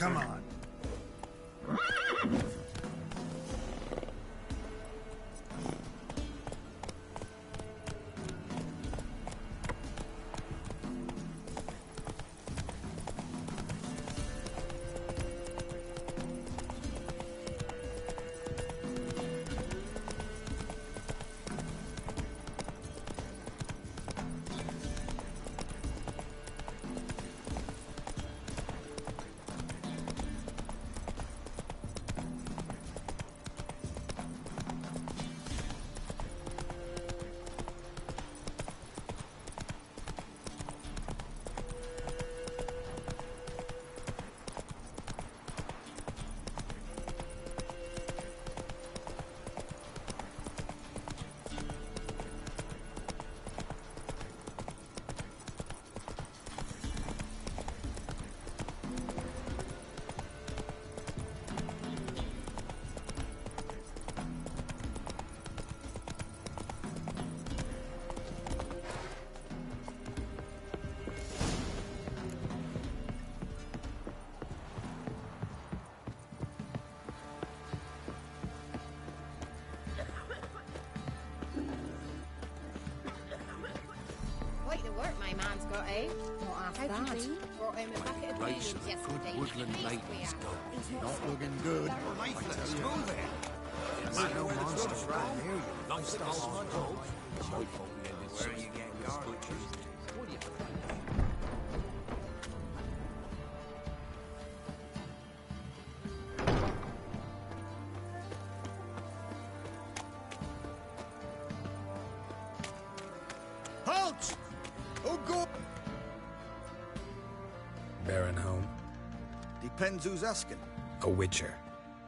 Come on. Quite the work my man's got, eh? Not half How bad. can you? Brought him a bucket of Right, beans some yesterday. good woodland Pleased ladies we are. go. Not looking good. I tell you. There's no monsters right near you. Nice to hold my dog. Where you get butchers. What do you think? Depends who's asking. A witcher.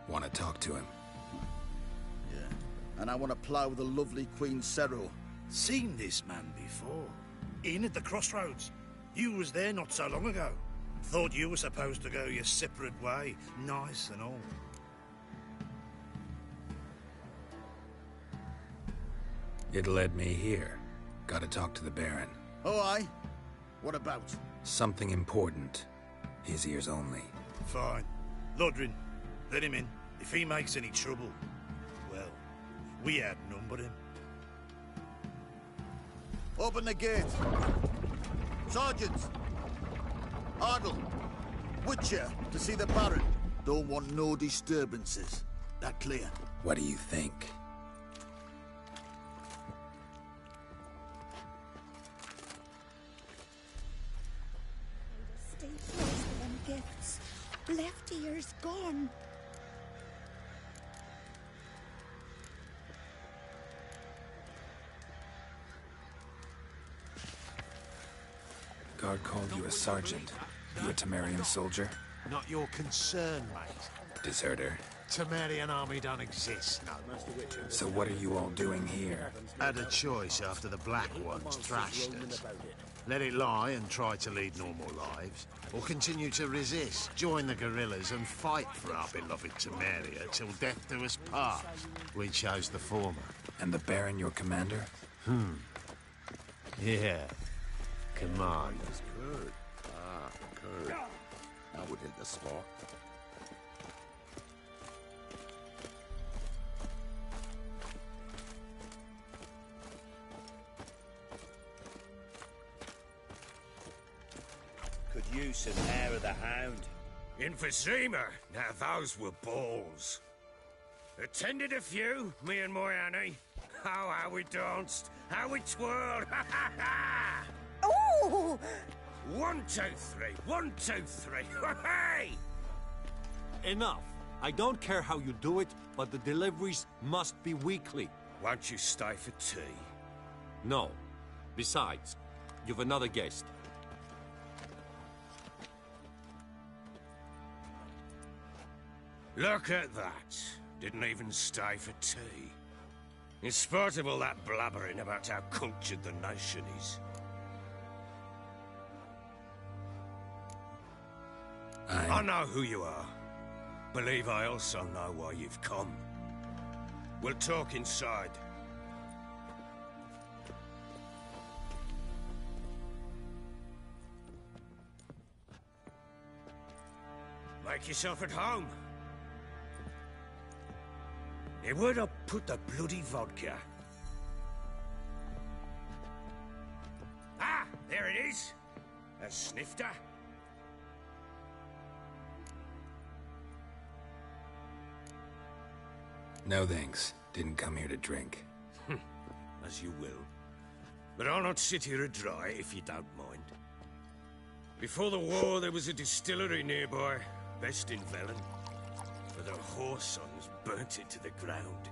Want to talk to him? Yeah. And I want to plough the lovely Queen Cero. Seen this man before. In at the crossroads. You was there not so long ago. Thought you were supposed to go your separate way, nice and all. It led me here. Gotta talk to the Baron. Oh, aye? What about? Something important. His ears only. Fine. Lodrin, let him in. If he makes any trouble, well, we outnumber him. Open the gate. Sergeants! Ardle! Witcher, to see the Baron. Don't want no disturbances. That clear? What do you think? Stay close to them gifts. Left ear's gone. Guard called you a sergeant. You a Temerian soldier? Not your concern, mate. Deserter. Temerian army don't exist, no. So what are you all doing here? Had a choice after the Black Ones thrashed us. Let it lie and try to lead normal lives, or continue to resist, join the guerrillas and fight for our beloved Temeria till death do us part. We chose the former. And the Baron your commander? Yeah. Command. Good. Good. That would hit the spot. Could use some hair of the hound. In Vizima, now those were balls. Attended a few, me and my Annie. Oh, how we danced, how we twirled, ha ha ha! Oh! 1, 2, 3, 1, 2, 3, hey! Enough. I don't care how you do it, but the deliveries must be weekly. Won't you stay for tea? No. Besides, you've another guest. Look at that. Didn't even stay for tea. In spite of all that blabbering about how cultured the nation is. I know who you are. Believe I also know why you've come. We'll talk inside. Make yourself at home. Now, where'd I put the bloody vodka? Ah, there it is. A snifter. No thanks. Didn't come here to drink. As you will. But I'll not sit here dry if you don't mind. Before the war, there was a distillery nearby, best in Velen. But the horse sons burnt it to the ground.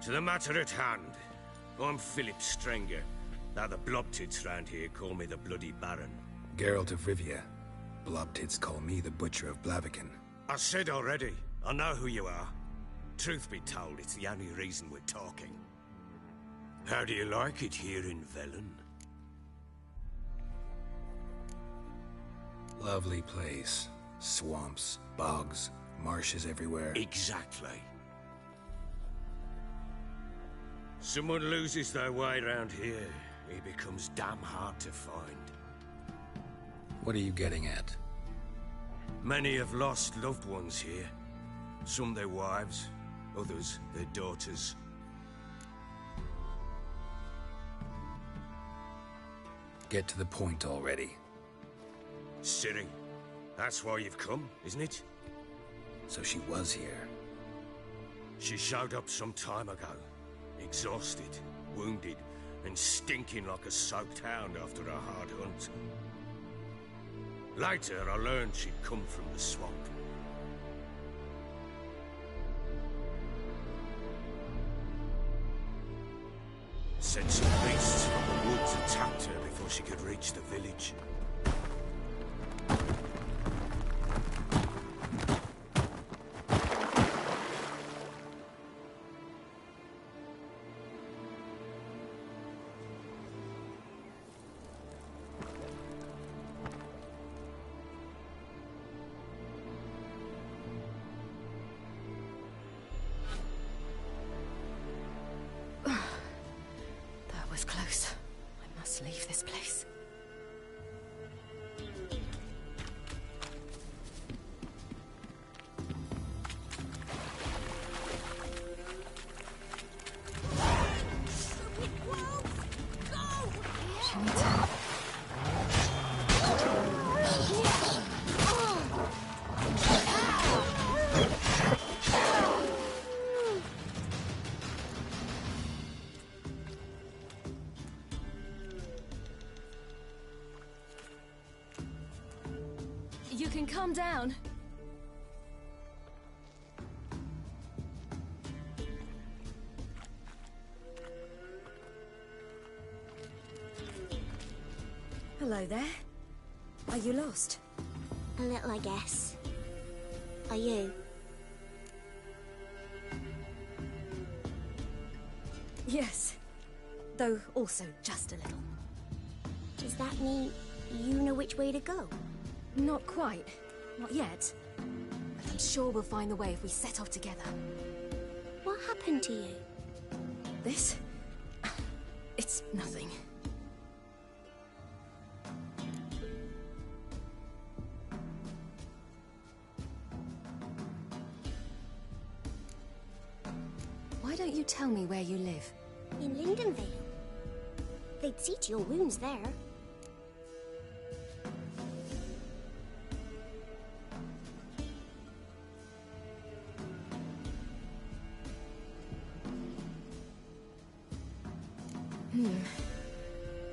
To the matter at hand, I'm Philip Strenger. Now the blobtits round here call me the Bloody Baron. Geralt of Rivia. Blobtits call me the Butcher of Blaviken. I said already, I know who you are. Truth be told, it's the only reason we're talking. How do you like it here in Velen? Lovely place. Swamps, bogs, marshes everywhere. Exactly. Someone loses their way around here, he becomes damn hard to find. What are you getting at? Many have lost loved ones here. Some their wives, others their daughters. Get to the point already. Ciri, that's why you've come, isn't it? So she was here. She showed up some time ago. Exhausted, wounded, and stinking like a soaked hound after a hard hunt. Later, I learned she'd come from the swamp. Said some beasts from the woods attacked her before she could reach the village. That was close. I must leave this place. She needs help. You can calm down. Hello there. Are you lost? A little, I guess. Are you? Yes. Though also just a little. Does that mean you know which way to go? Not quite. Not yet. But I'm sure we'll find the way if we set off together. What happened to you? This? It's nothing. Why don't you tell me where you live? In Lindenvale. They'd see to your wounds there.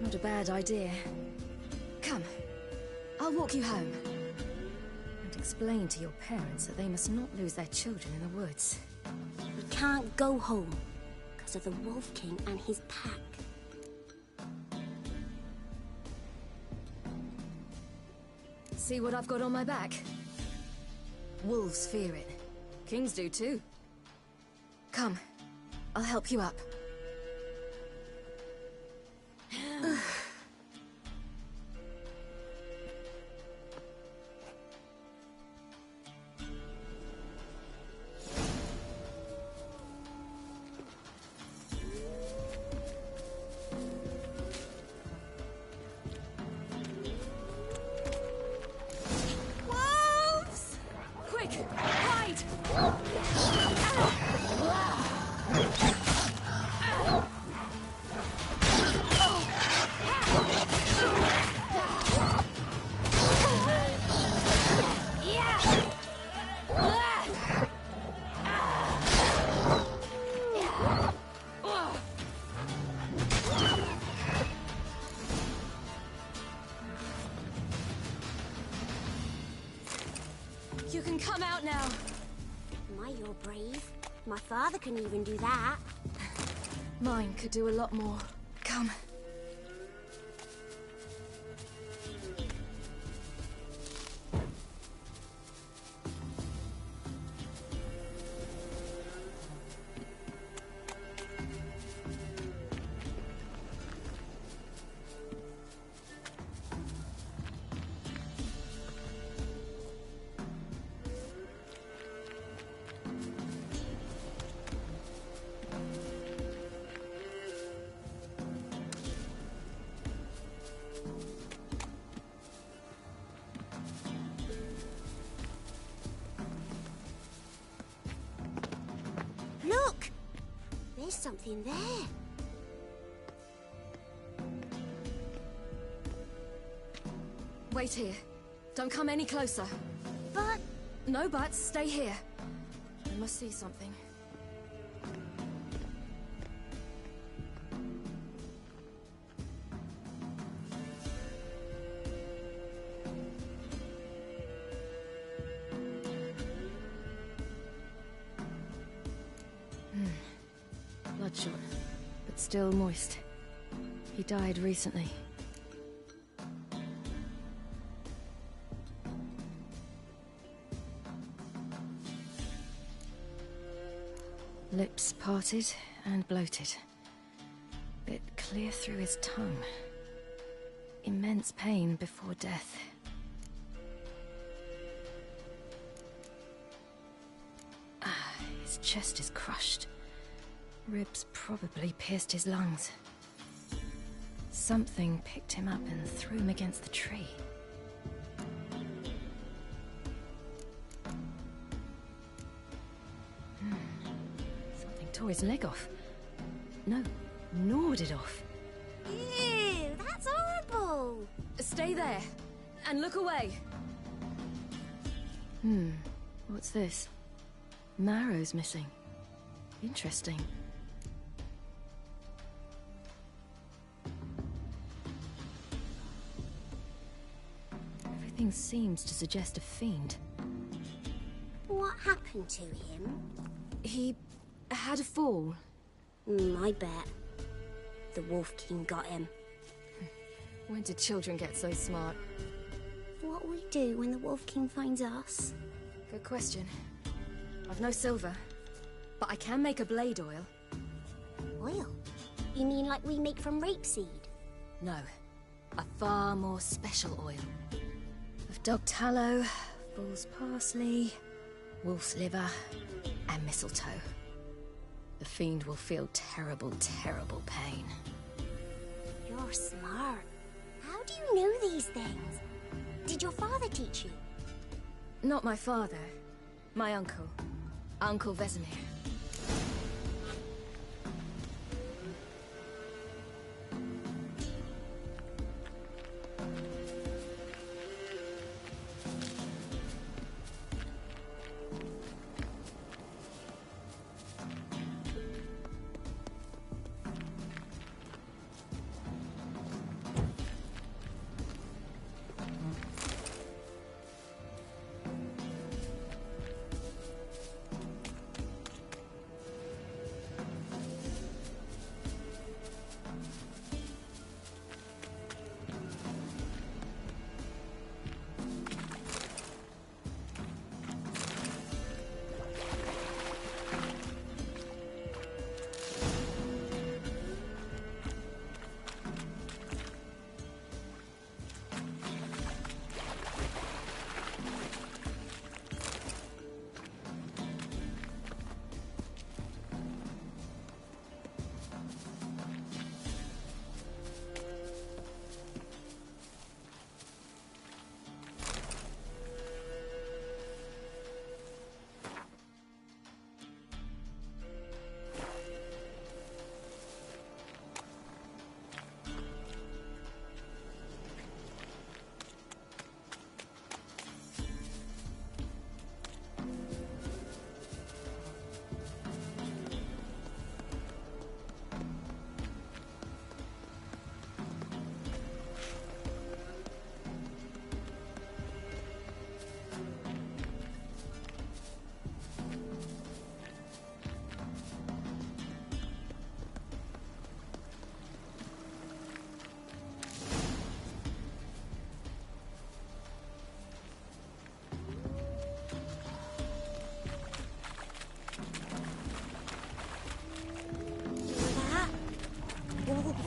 Not a bad idea. Come, I'll walk you home. And explain to your parents that they must not lose their children in the woods. We can't go home because of the Wolf King and his pack. See what I've got on my back? Wolves fear it. Kings do too. Come, I'll help you up. Wolves! Quick, hide! You can come out now. Am I your brave? My father can even do that. Mine could do a lot more. Come. Look! There's something there. Wait here. Don't come any closer. But... No buts. Stay here. I must see something. Bloodshot, but still moist. He died recently. Lips parted and bloated. Bit clear through his tongue. Immense pain before death. His chest is crushed. Ribs probably pierced his lungs. Something picked him up and threw him against the tree. Something tore his leg off. No, gnawed it off. Ew, that's horrible! Stay there, and look away. What's this? Marrow's missing. Interesting. Everything seems to suggest a fiend. What happened to him? He had a fall. I bet. The Wolf King got him. When did children get so smart? What will we do when the Wolf King finds us? Good question. I've no silver, but I can make a blade oil. Oil? You mean like we make from rapeseed? No, a far more special oil. Of dog tallow, fool's parsley, wolf's liver, and mistletoe. The fiend will feel terrible, terrible pain. You're smart. How do you know these things? Did your father teach you? Not my father. My uncle. Uncle Vesemir.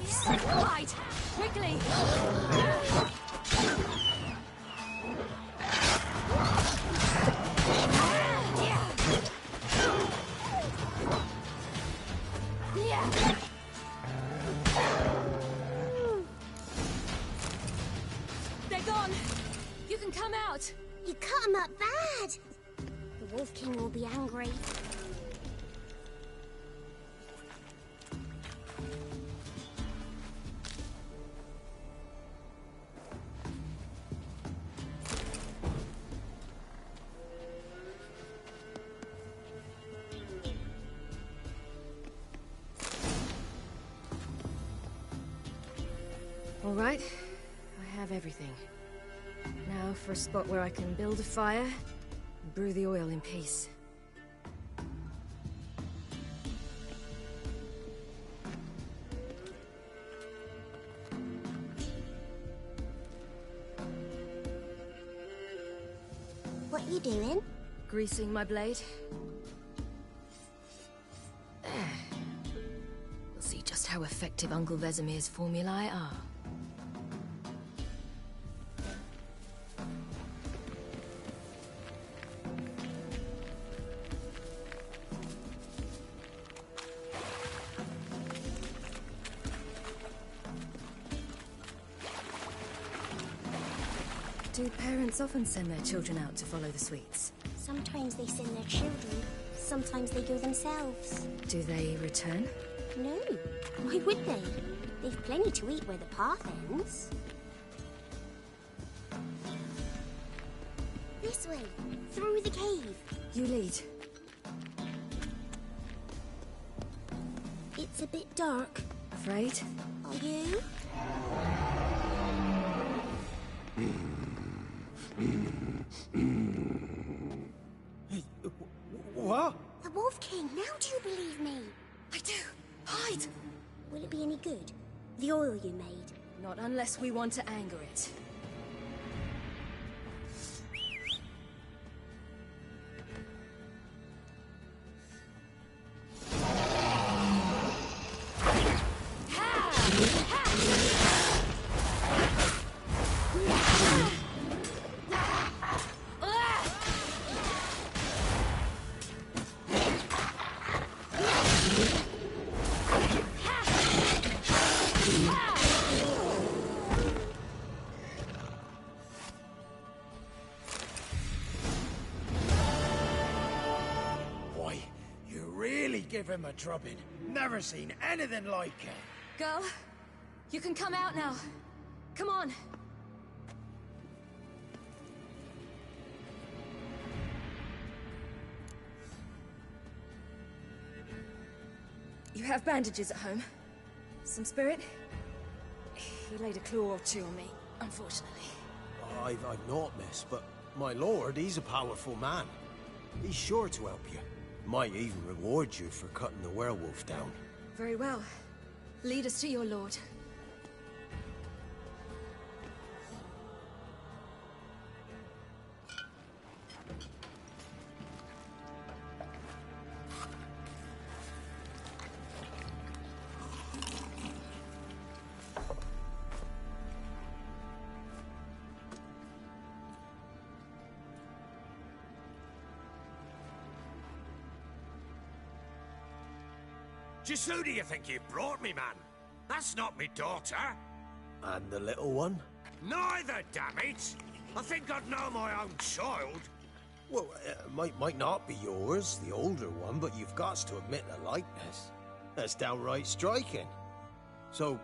Hide! Quickly! They're gone! You can come out! You cut him up bad! The Wolf King will be angry. All right, I have everything. Now for a spot where I can build a fire and brew the oil in peace. you doing? Greasing my blade. We'll see just how effective Uncle Vesemir's formulae are. Do parents often send their children out to follow the sweets? Sometimes they send their children, sometimes they go themselves. Do they return? No, why would they? They've plenty to eat where the path ends. This way, through the cave. You lead. It's a bit dark. Afraid? Are you? Hey, what? The Wolf King, now do you believe me? I do. Hide! Will it be any good? The oil you made? Not unless we want to anger it. Give him a drubbing. Never seen anything like it. Girl, you can come out now. Come on. You have bandages at home? Some spirit? He laid a claw or two on me, unfortunately. I've not, miss, but my lord, he's a powerful man. He's sure to help you. Might even reward you for cutting the werewolf down. Very well. Lead us to your lord. Just who do you think you brought me, man? That's not me daughter. And the little one? Neither, damn it! I think I'd know my own child. Well, might not be yours, the older one, but you've got to admit the likeness. That's downright striking. So,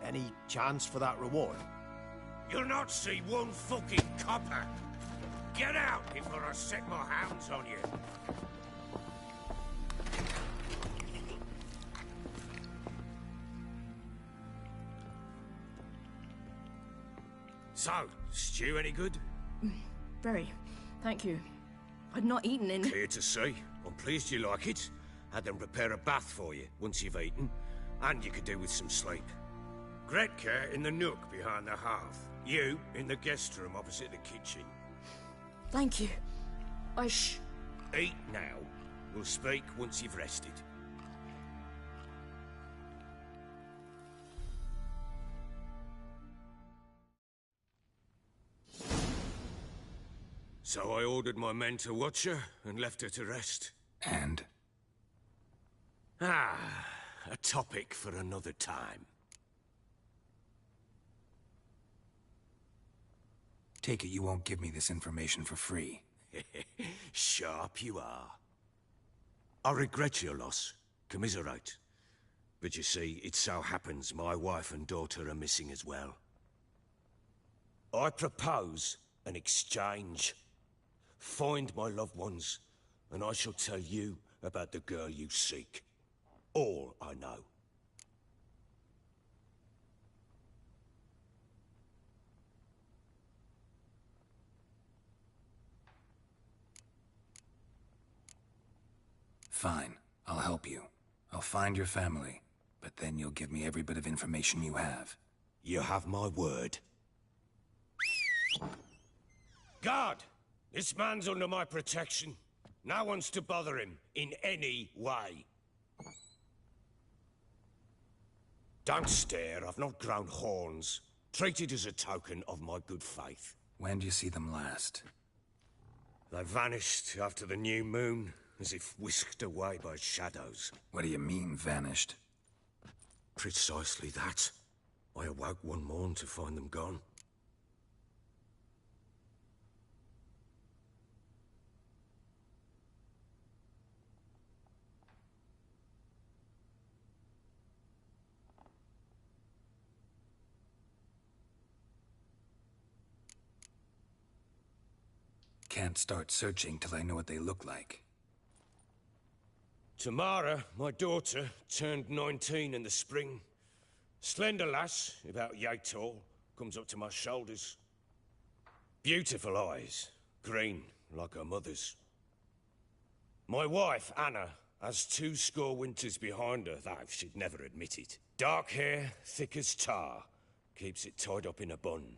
any chance for that reward? You'll not see one fucking copper. Get out before I set my hounds on you. So, stew any good? Very. Thank you. I'd not eaten in... Clear to see. I'm pleased you like it. Had them prepare a bath for you once you've eaten. And you could do with some sleep. Gretka in the nook behind the hearth. You in the guest room opposite the kitchen. Thank you. Eat now. We'll speak once you've rested. So I ordered my men to watch her and left her to rest. And? A topic for another time. Take it you won't give me this information for free. Sharp you are. I regret your loss. Commiserate. But you see, it so happens my wife and daughter are missing as well. I propose an exchange. Find my loved ones, and I shall tell you about the girl you seek. All I know. Fine. I'll help you. I'll find your family, but then you'll give me every bit of information you have. You have my word. Guard! This man's under my protection. No one's to bother him in any way. Don't stare, I've not grown horns. Treat it as a token of my good faith. When did you see them last? They vanished after the new moon, as if whisked away by shadows. What do you mean, vanished? Precisely that. I awoke one morn to find them gone. Can't start searching till I know what they look like. Tamara, my daughter, turned 19 in the spring. Slender lass, about yay tall, comes up to my shoulders. Beautiful eyes, green like her mother's. My wife, Anna, has 2 score winters behind her, though she'd never admit it. Dark hair, thick as tar, keeps it tied up in a bun.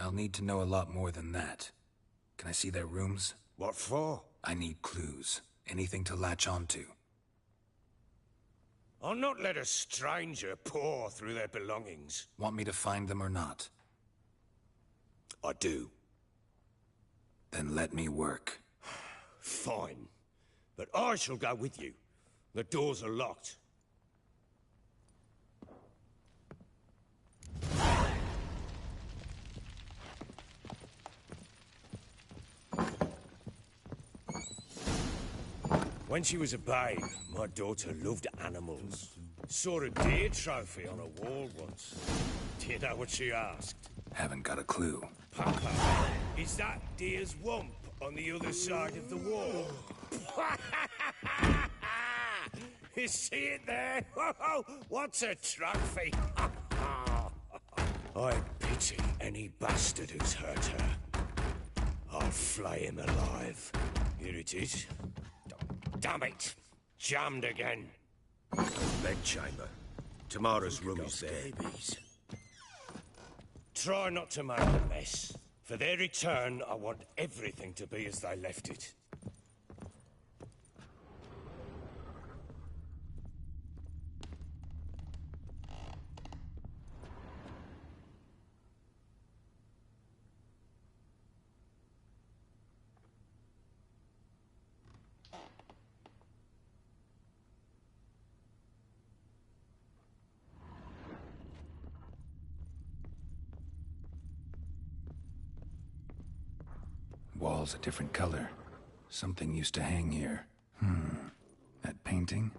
I'll need to know a lot more than that. Can I see their rooms? What for? I need clues. Anything to latch onto. I'll not let a stranger pore through their belongings. Want me to find them or not? I do. Then let me work. Fine. But I shall go with you. The doors are locked. When she was a babe, my daughter loved animals. Saw a deer trophy on a wall once. Do you know what she asked? Haven't got a clue. Papa, is that deer's wump on the other side of the wall? You see it there? What's a trophy? I pity any bastard who's hurt her. I'll flay him alive. Here it is. Damn it! Jammed again. Bedchamber. Tamara's room is there. Try not to make a mess. For their return, I want everything to be as they left it. Wall's a different color. Something used to hang here. That painting?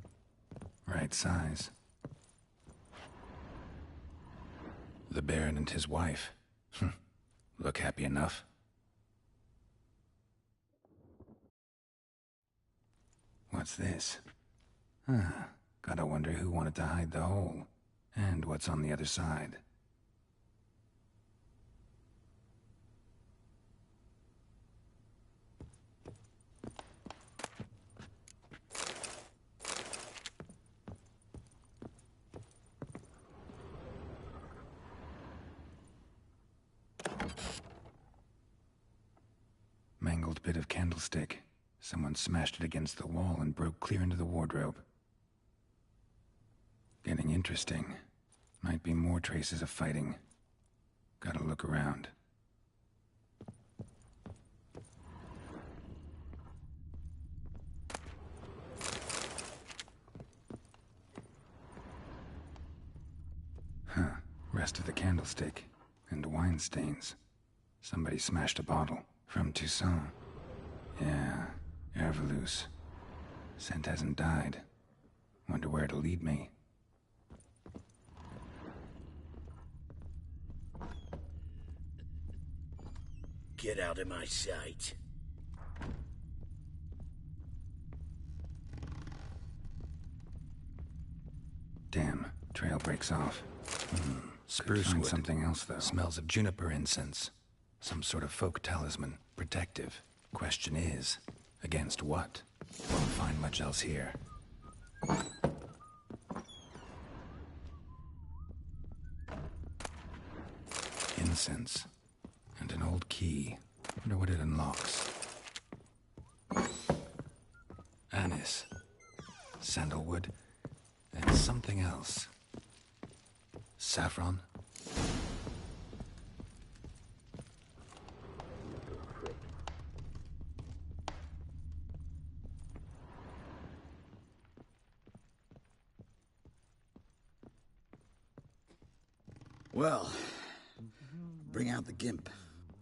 Right size. The Baron and his wife. Look happy enough. What's this? Gotta wonder who wanted to hide the hole. And what's on the other side. Mangled bit of candlestick. Someone smashed it against the wall and broke clear into the wardrobe. Getting interesting. Might be more traces of fighting. Gotta look around. Rest of the candlestick. And wine stains. Somebody smashed a bottle. From Toussaint. Yeah, Herveloos. Scent hasn't died. Wonder where it'll lead me. Get out of my sight. Damn, trail breaks off. Spruce wood. wood. Something else, though. Smells of juniper incense. Some sort of folk talisman. Protective. Question is, against what? Won't find much else here. incense. And an old key. Wonder what it unlocks. Anise. Sandalwood. And something else. Saffron? Well, bring out the gimp.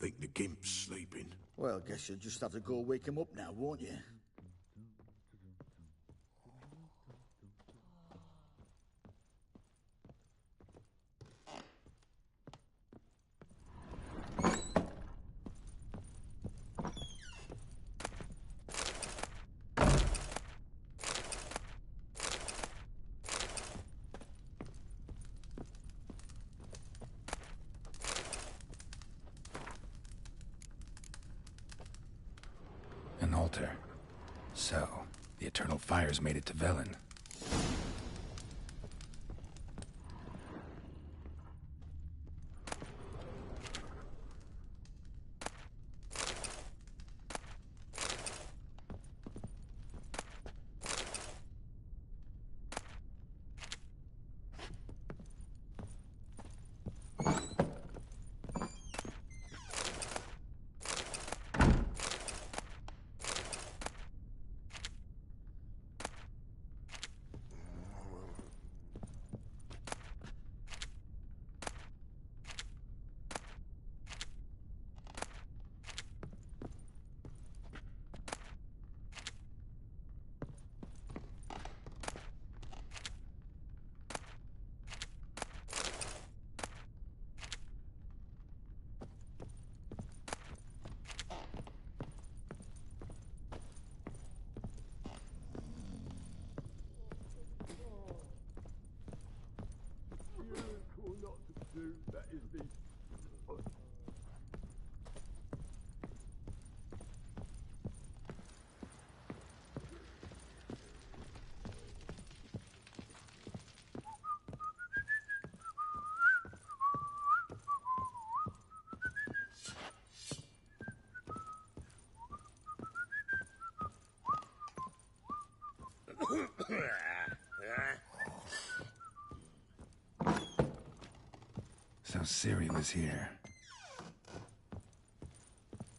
Think the gimp's sleeping? Well, guess you'll just have to go wake him up now, won't you? An altar. So, the eternal fires made it to Velen. So Ciri was here.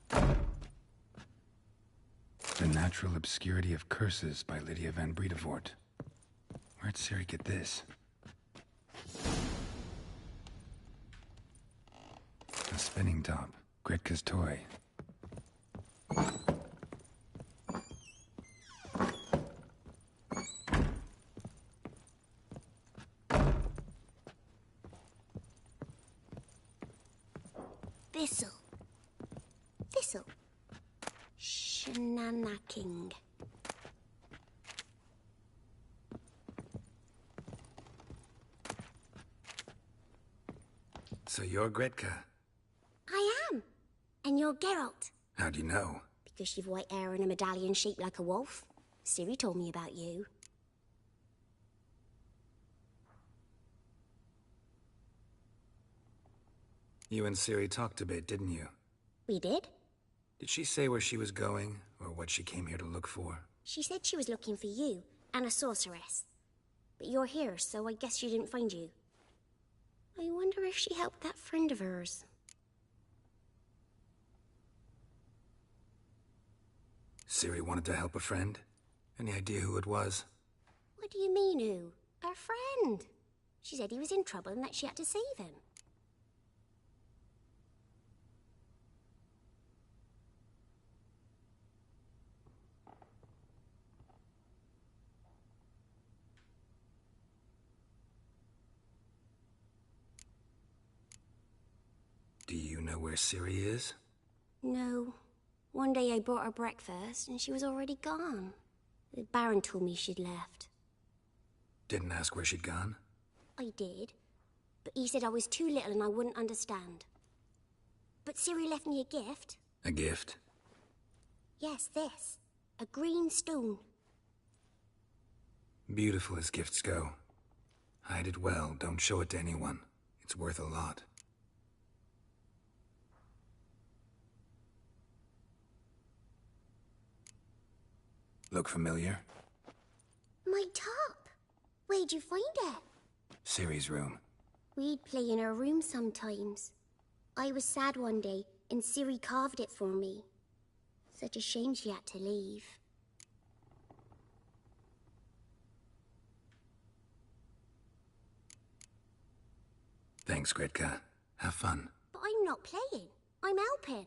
The Natural Obscurity of Curses by Lydia van Bredevoort. Where'd Ciri get this? A spinning top. Gretka's toy. Thistle. Thistle. Shenanaking. So you're Gretka. I am. And you're Geralt. How'd you know? Because you've white hair and a medallion shaped like a wolf. Ciri told me about you. You and Ciri talked a bit, didn't you? We did. Did she say where she was going, or what she came here to look for? She said she was looking for you, and a sorceress. But you're here, so I guess she didn't find you. I wonder if she helped that friend of hers. Ciri wanted to help a friend? Any idea who it was? What do you mean, who? Our friend. She said he was in trouble and that she had to save him. Do you know where Ciri is? No. One day I brought her breakfast and she was already gone. The Baron told me she'd left. Didn't ask where she'd gone? I did. But he said I was too little and I wouldn't understand. But Ciri left me a gift. A gift? Yes, this. A green stone. Beautiful as gifts go. Hide it well, don't show it to anyone. It's worth a lot. Look familiar? My top! Where'd you find it? Ciri's room. We'd play in her room sometimes. I was sad one day, and Ciri carved it for me. Such a shame she had to leave. Thanks, Gritka. Have fun. But I'm not playing. I'm helping.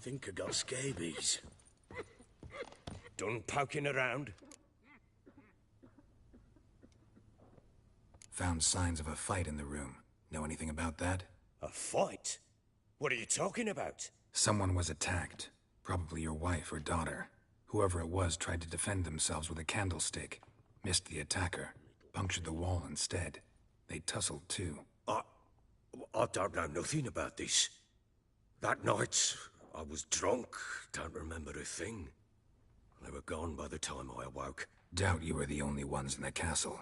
Think I got scabies. Done poking around? Found signs of a fight in the room. Know anything about that? A fight? What are you talking about? Someone was attacked. Probably your wife or daughter. Whoever it was tried to defend themselves with a candlestick. Missed the attacker. Punctured the wall instead. They tussled too. I don't know nothing about this. That night, I was drunk. Don't remember a thing. They were gone by the time I awoke. Doubt you were the only ones in the castle.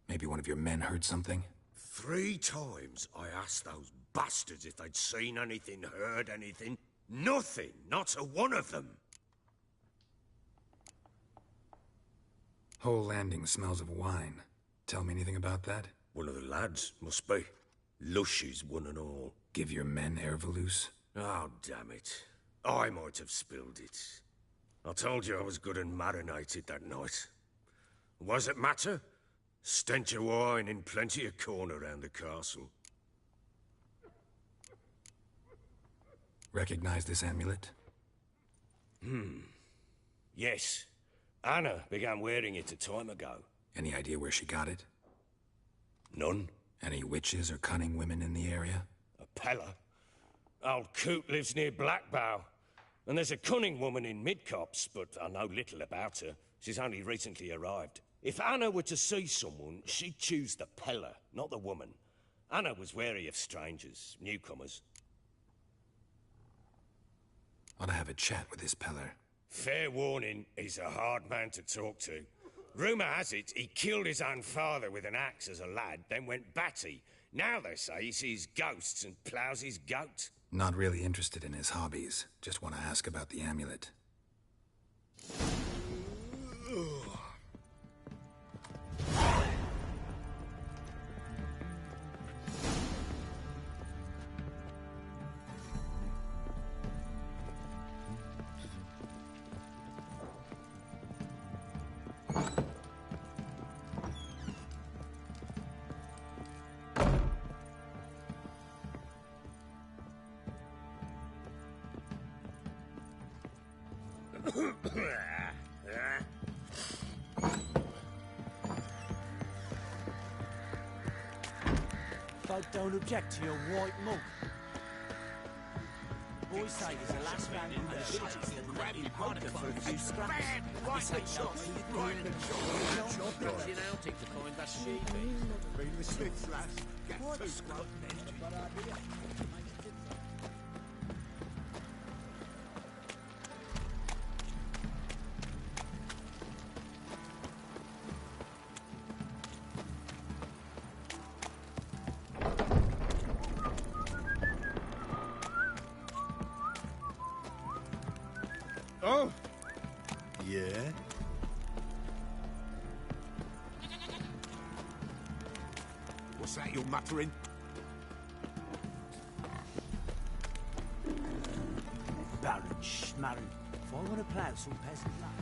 Maybe one of your men heard something? 3 times I asked those bastards if they'd seen anything, heard anything. Nothing! Not a one of them! Whole landing smells of wine. Tell me anything about that? One of the lads, must be. Lushes, one and all. Give your men Ervelus? Oh, damn it. I might have spilled it. I told you I was good and marinated that night. What does it matter? Stench of wine in plenty of corn around the castle. Recognize this amulet? Yes. Anna began wearing it a time ago. Any idea where she got it? None. Any witches or cunning women in the area? A Pella. Old Coot lives near Blackbow. And there's a cunning woman in Midcopse, but I know little about her. She's only recently arrived. If Anna were to see someone, she'd choose the Pella, not the woman. Anna was wary of strangers, newcomers. Ought to have a chat with this Peller. Fair warning, he's a hard man to talk to. Rumour has it he killed his own father with an axe as a lad, then went batty. Now they say he sees ghosts and ploughs his goat. Not really interested in his hobbies. Just want to ask about the amulet. Folk don't object to your white mug. Boys say there's a last round in the village and grab you poker for a few scraps. This ain't not Dodging outing to find that sheep. Been the Smiths, lass. Get food. Oh? Yeah? What's that you're muttering? Baron Schmarren. If I want to plough some peasant land.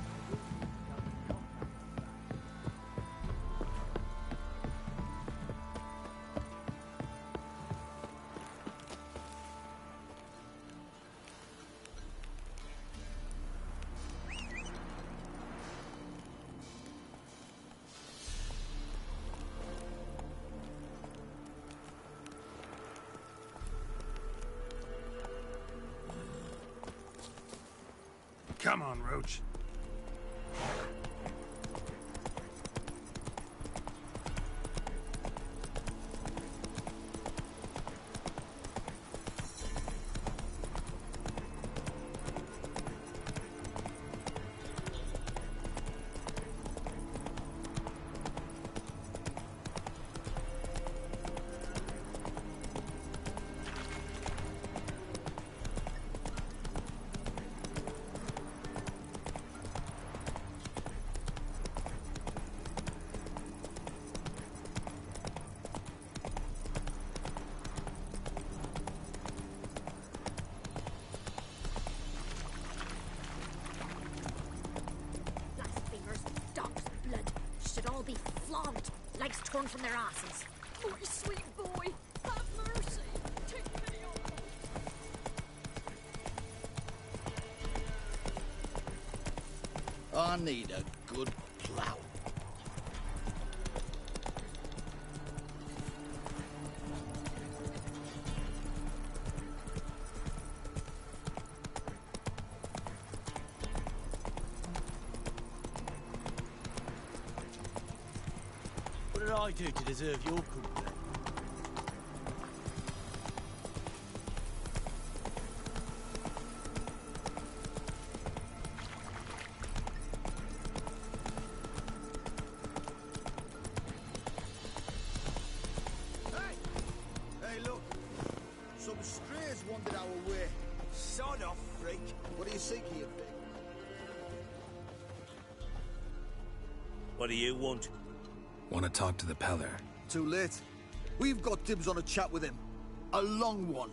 Come on, Roach. Be flogged, legs torn from their asses. Oh, sweet boy, have mercy. Take me on. I need a good plough. What did I do to deserve your company? Hey, look. Some strays wandered our way. Sod off, freak. What do you seek here, Vic? What do you want? Want to talk to the Peller? Too late. We've got dibs on a chat with him. A long one.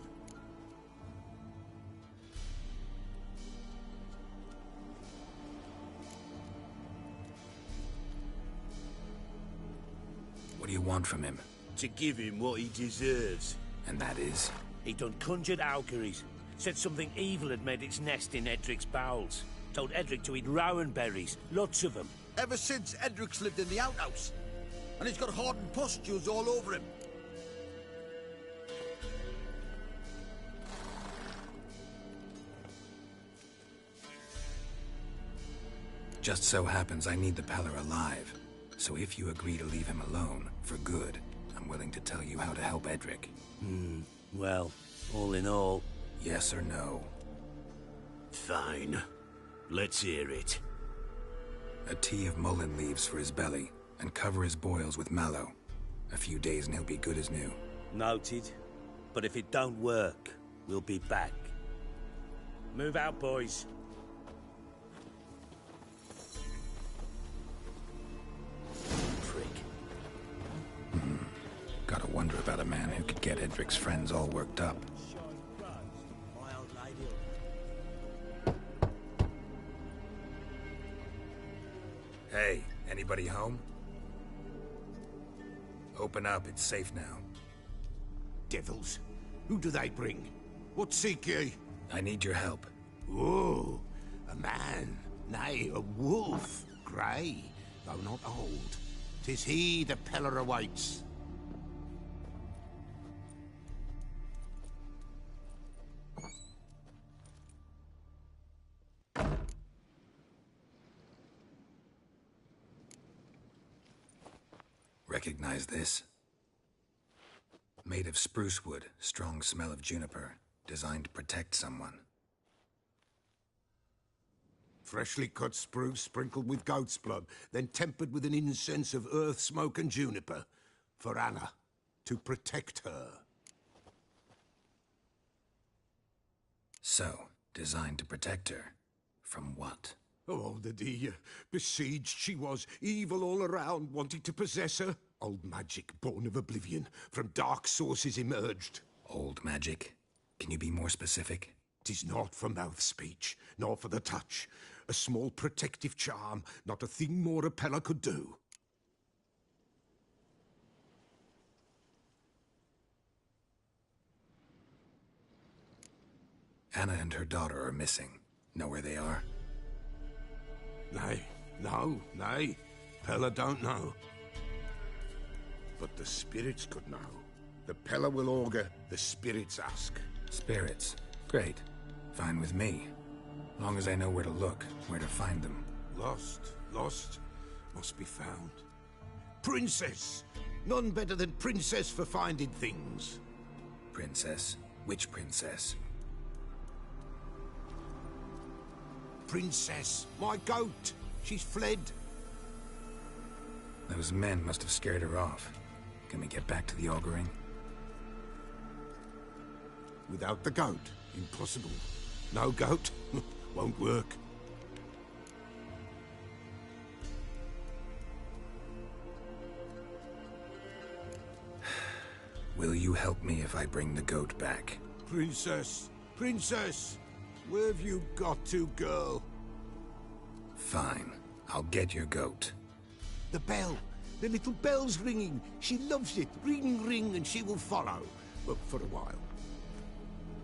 What do you want from him? To give him what he deserves. And that is? He done conjured Alkeries. Said something evil had made its nest in Edric's bowels. Told Edric to eat rowan berries. Lots of them. Ever since Edric's lived in the outhouse. And he's got hardened pustules all over him. Just so happens I need the Peller alive. So if you agree to leave him alone, for good, I'm willing to tell you how to help Edric. Well, all in all... Yes or no? Fine. Let's hear it. A tea of mullein leaves for his belly, and cover his boils with mallow. A few days and he'll be good as new. Noted. But if it don't work, we'll be back. Move out, boys. Prick. Gotta wonder about a man who could get Edric's friends all worked up. Hey, anybody home? Open up, it's safe now. Devils. Who do they bring? What seek ye? I need your help. Oh, a man, nay, a wolf. Grey, though not old. 'Tis he the Peller awaits. Recognize this? Made of spruce wood, strong smell of juniper, designed to protect someone. Freshly cut spruce sprinkled with goat's blood, then tempered with an incense of earth, smoke, and juniper. For Anna, to protect her. So, designed to protect her. From what? Oh, the dear. Besieged she was, evil all around, wanting to possess her. Old magic, born of oblivion, from dark sources emerged. Old magic? Can you be more specific? 'Tis not for mouth speech, nor for the touch. A small protective charm, not a thing more a Peller could do. Anna and her daughter are missing. Know where they are? Nay, nay. Peller don't know. But the spirits could know. The Peller will augur, the spirits ask. Spirits. Great. Fine with me. Long as I know where to look, where to find them. Lost, must be found. Princess! None better than Princess for finding things. Princess? Which princess? Princess, my goat! She's fled. Those men must have scared her off. Can we get back to the auguring? Without the goat, impossible. No goat, won't work. Will you help me if I bring the goat back? Princess! Princess! Where have you got to, girl? Fine. I'll get your goat. The bell! The little bell's ringing. She loves it. Ring, ring, and she will follow. But for a while.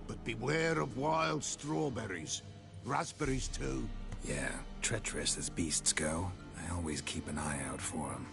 But beware of wild strawberries. Raspberries, too. Yeah, treacherous as beasts go. I always keep an eye out for them.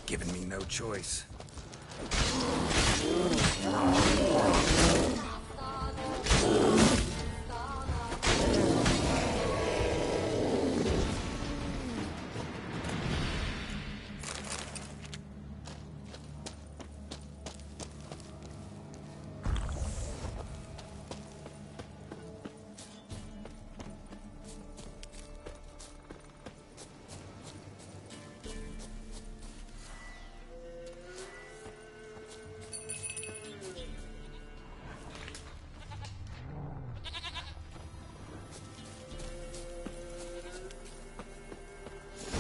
Given me no choice.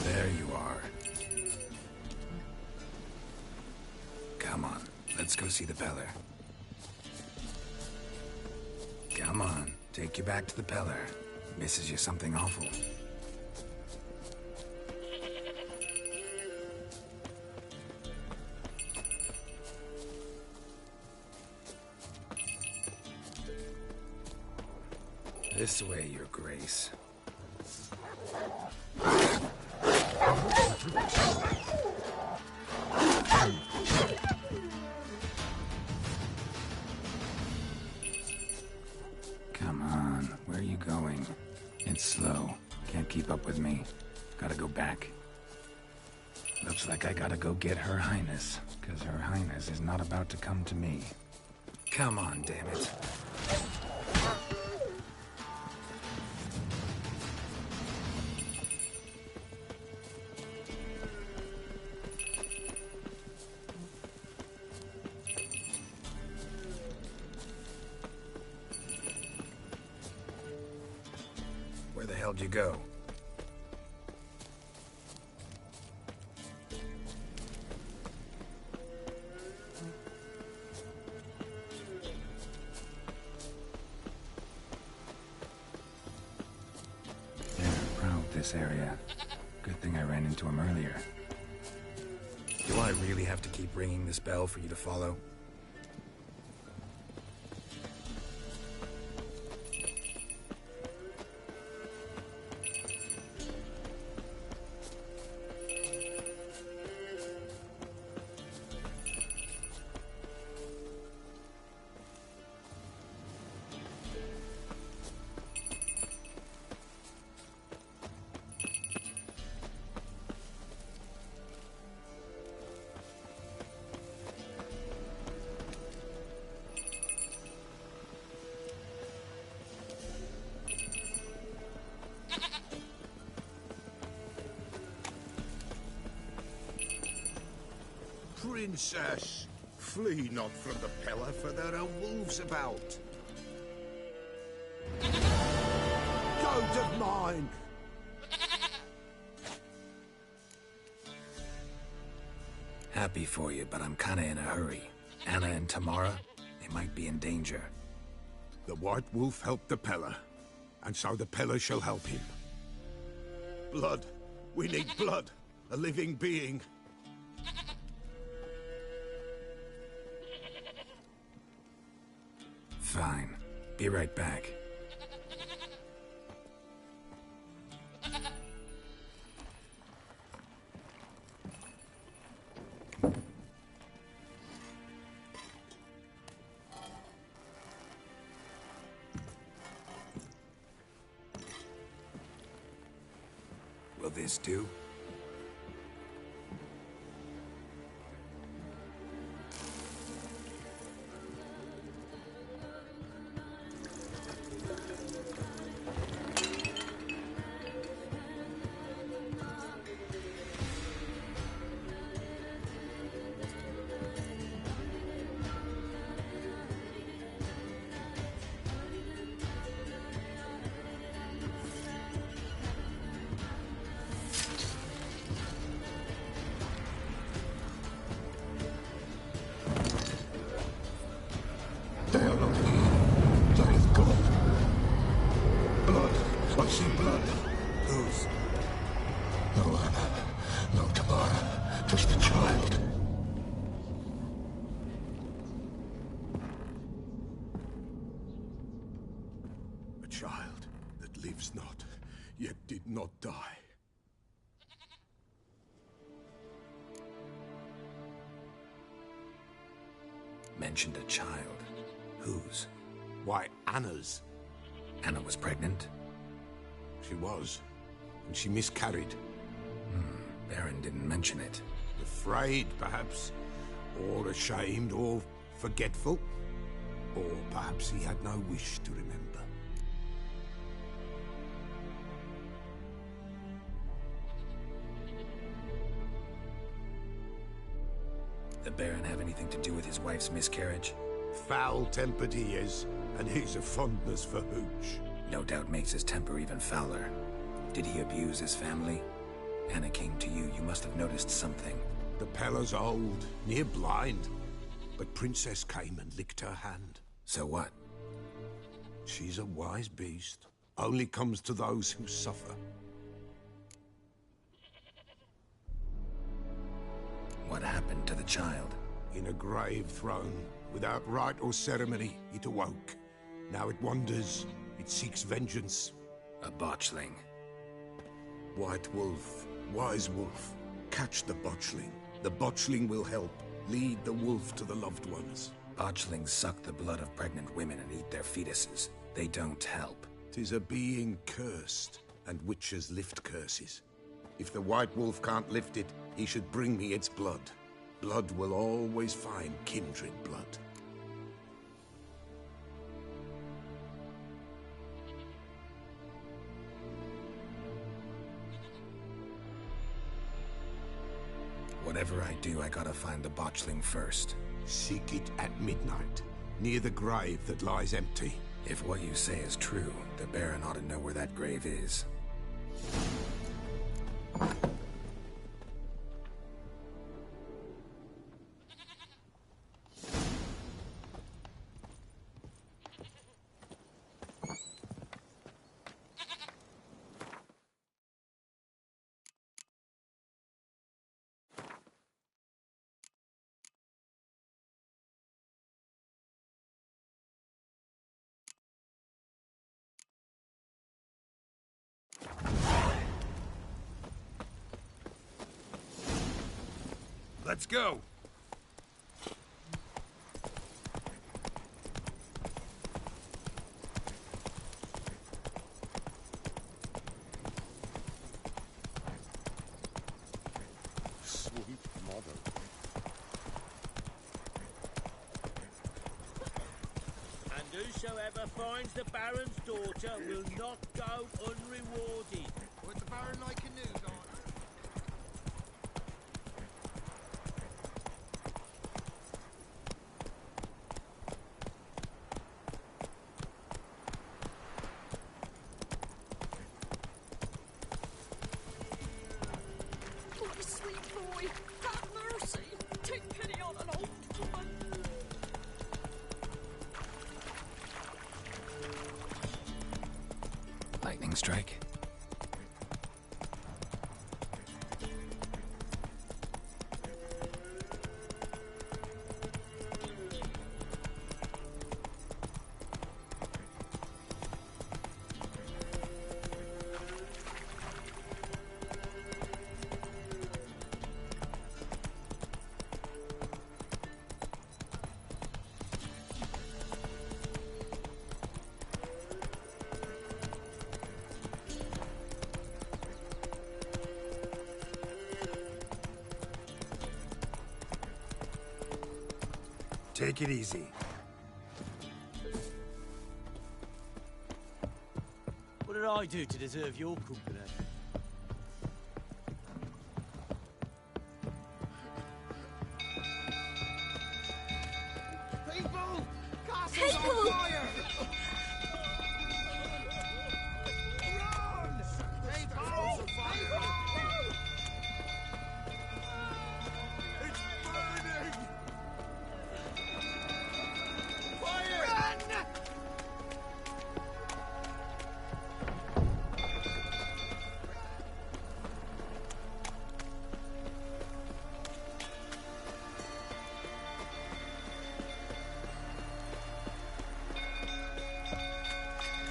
There you are. Come on, let's go see the Peller. Come on, take you back to the Peller. Misses you something awful. This way, Your Grace. Come on, where are you going? It's slow. Can't keep up with me. Gotta go back. Looks like I gotta go get Her Highness, because Her Highness is not about to come to me. Come on, damn it. Where the hell'd you go? They're proud of this area. Good thing I ran into him earlier. Do I really have to keep ringing this bell for you to follow? princess. Flee not from the pillar, for there are wolves about. Goat of mine! Happy for you, but I'm kinda in a hurry. Anna and Tamara, they might be in danger. The White Wolf helped the Peller, and so the Peller shall help him. Blood. We need blood. A living being. Fine. Be right back. Will this do? Child that lives not, yet did not die. Mentioned a child. Whose? Why, Anna's. Anna was pregnant? She was, and she miscarried. Baron didn't mention it. Afraid, perhaps, or ashamed, or forgetful. Or perhaps he had no wish to remember. The Baron have anything to do with his wife's miscarriage? Foul-tempered he is, and he's a fondness for hooch. No doubt makes his temper even fouler. Did he abuse his family? Anna came to you. You must have noticed something. The Peller's old, near blind. But Princess came and licked her hand. So what? She's a wise beast. Only comes to those who suffer. What happened to the child? In a grave thrown, without rite or ceremony, it awoke. Now it wanders, it seeks vengeance. A botchling. White Wolf, wise wolf, catch the botchling. The botchling will help. Lead the wolf to the loved ones. Botchlings suck the blood of pregnant women and eat their fetuses. They don't help. 'Tis a being cursed, and witches lift curses. If the White Wolf can't lift it, he should bring me its blood. Blood will always find kindred blood. Whatever I do, I gotta find the botchling first. Seek it at midnight, near the grave that lies empty. If what you say is true, the Baron ought to know where that grave is. Let's go! Sweet mother. And whosoever finds the Baron's daughter will not go unrewarded. Would the Baron like a news on? strike? Take it easy. What did I do to deserve your company? People! Castle's on fire! Run! Castle's on fire! It's burning! Fire! Run!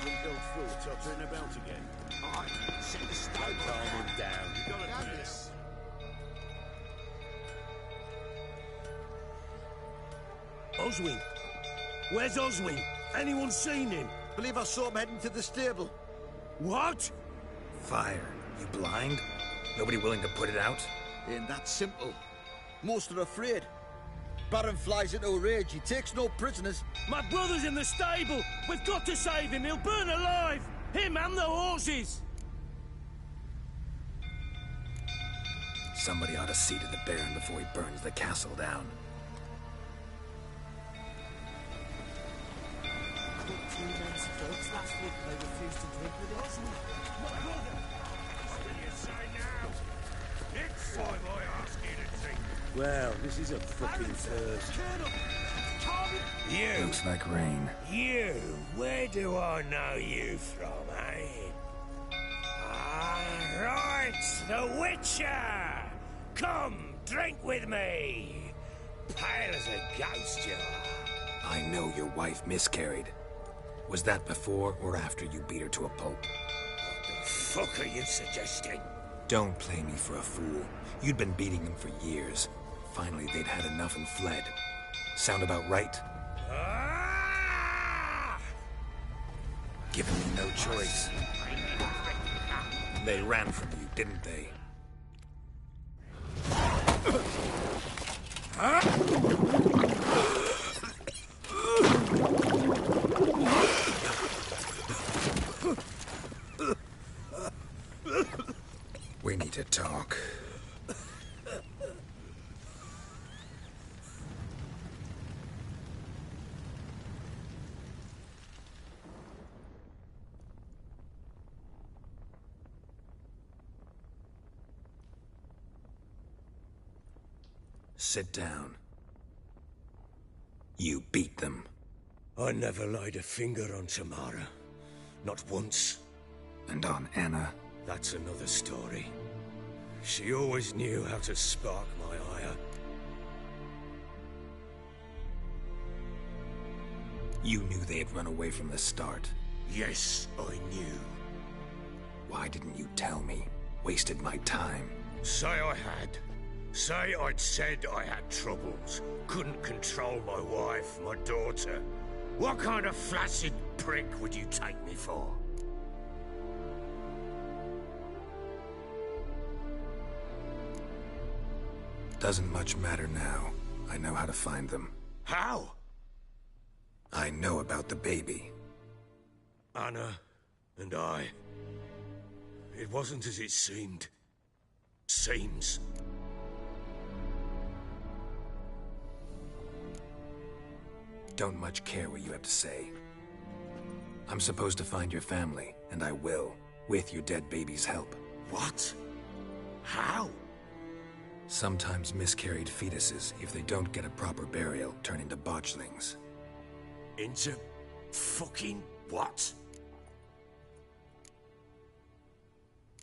We'll go through tottering about again. Alright, set the stone. Calm him down. You gotta do this. Oswin? Where's Oswin? Anyone seen him? Believe I saw him heading to the stable. What? Fire. You blind? Nobody willing to put it out? Ain't that simple. Most are afraid. Baron flies into a rage. He takes no prisoners. My brother's in the stable. We've got to save him. He'll burn alive. Him and the horses. Somebody ought to see to the Baron before he burns the castle down. Two men's folks last week they refused to drink with us. My brother! What do you say now? Next time I ask you to drink. Well, this is a fucking first. You! Looks like rain. You! Where do I know you from, eh? Ah, right! The Witcher! Come, drink with me! Pale as a ghost, you are. I know your wife miscarried. Was that before or after you beat her to a pulp? What the fuck are you suggesting? Don't play me for a fool. You'd been beating them for years. Finally, they'd had enough and fled. Sound about right? Given me no choice. They ran from you, didn't they? We need to talk. Sit down. You beat them. I never laid a finger on Tamara. Not once. And on Anna? That's another story. She always knew how to spark my ire. You knew they had run away from the start. Yes, I knew. Why didn't you tell me? Wasted my time. Say I had. Say I'd said I had troubles. Couldn't control my wife, my daughter. What kind of flaccid prick would you take me for? Doesn't much matter now. I know how to find them. How? I know about the baby. Anna and I. It wasn't as it seemed. Seems. Don't much care what you have to say. I'm supposed to find your family, and I will, with your dead baby's help. What? How? Sometimes miscarried fetuses, if they don't get a proper burial, turn into botchlings. Into fucking what?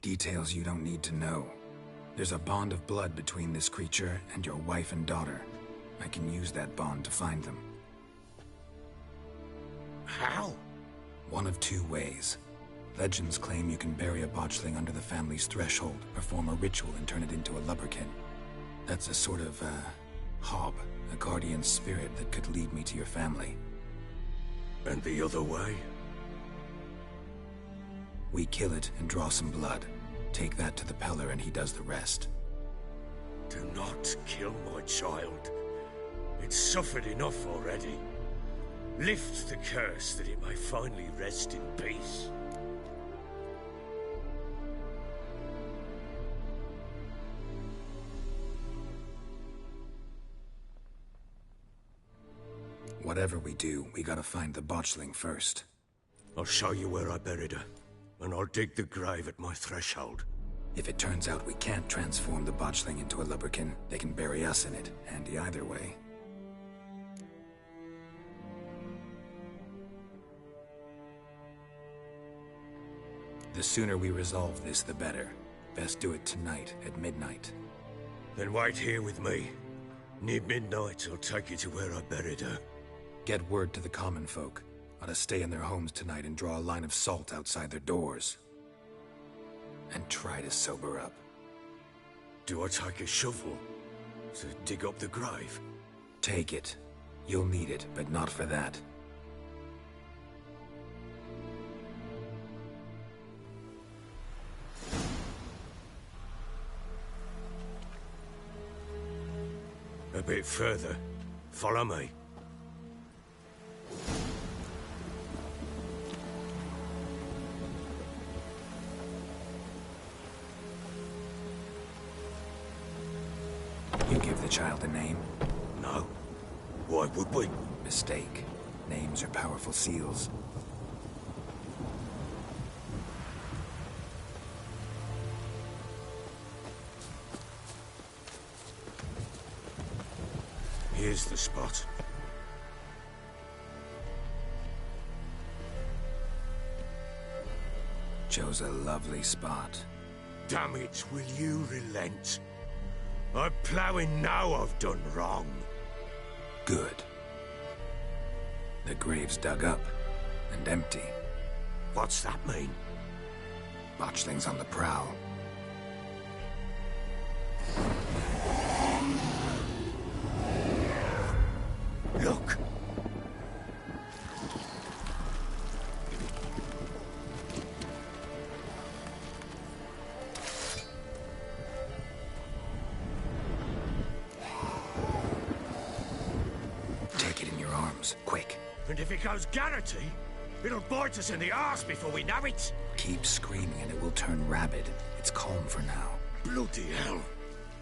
Details you don't need to know. There's a bond of blood between this creature and your wife and daughter. I can use that bond to find them. How? One of two ways. Legends claim you can bury a botchling under the family's threshold, perform a ritual, and turn it into a lubberkin. That's a sort of, hob, a guardian spirit that could lead me to your family. And the other way? We kill it and draw some blood. Take that to the Peller and he does the rest. Do not kill my child. It's suffered enough already. Lift the curse that it may finally rest in peace. Whatever we do, we gotta find the botchling first. I'll show you where I buried her, and I'll dig the grave at my threshold. If it turns out we can't transform the botchling into a lubberkin, they can bury us in it. Handy either way. The sooner we resolve this, the better. Best do it tonight, at midnight. Then wait here with me. Near midnight, I'll take you to where I buried her. Get word to the common folk. Ought to stay in their homes tonight and draw a line of salt outside their doors. And try to sober up. Do I take a shovel to dig up the grave? Take it. You'll need it, but not for that. A bit further. Follow me. You give the child a name? No. Why would we? Mistake. Names are powerful seals. Here's the spot. Chose a lovely spot. Damn it, will you relent? I'm ploughing now I've done wrong. Good. The grave's dug up and empty. What's that mean? Botchling's on the prowl. Look! Take it in your arms, quick. And if it goes Garrity, it'll bite us in the arse before we know it. Keep screaming and it will turn rabid. It's calm for now. Bloody hell.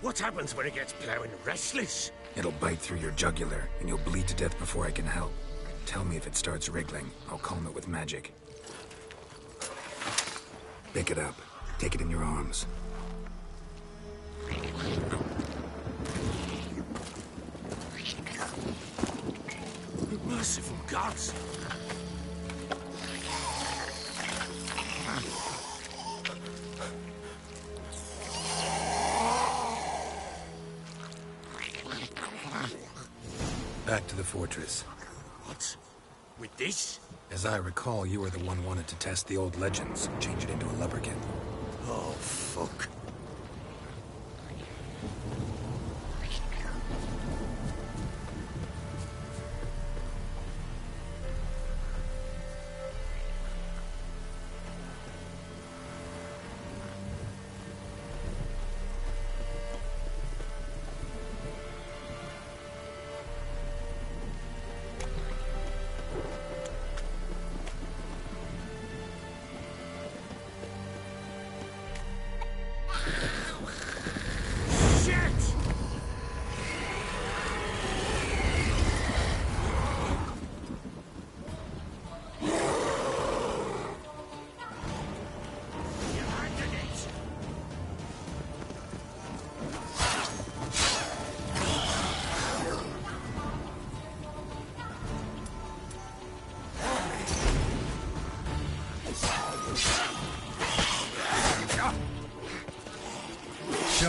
What happens when it gets ploughing restless? It'll bite through your jugular, and you'll bleed to death before I can help. Tell me if it starts wriggling. I'll calm it with magic. Pick it up. Take it in your arms. Merciful gods! Back to the fortress. What? With this? As I recall, you were the one wanted to test the old legends, change it into a lubberkin. Oh, fuck.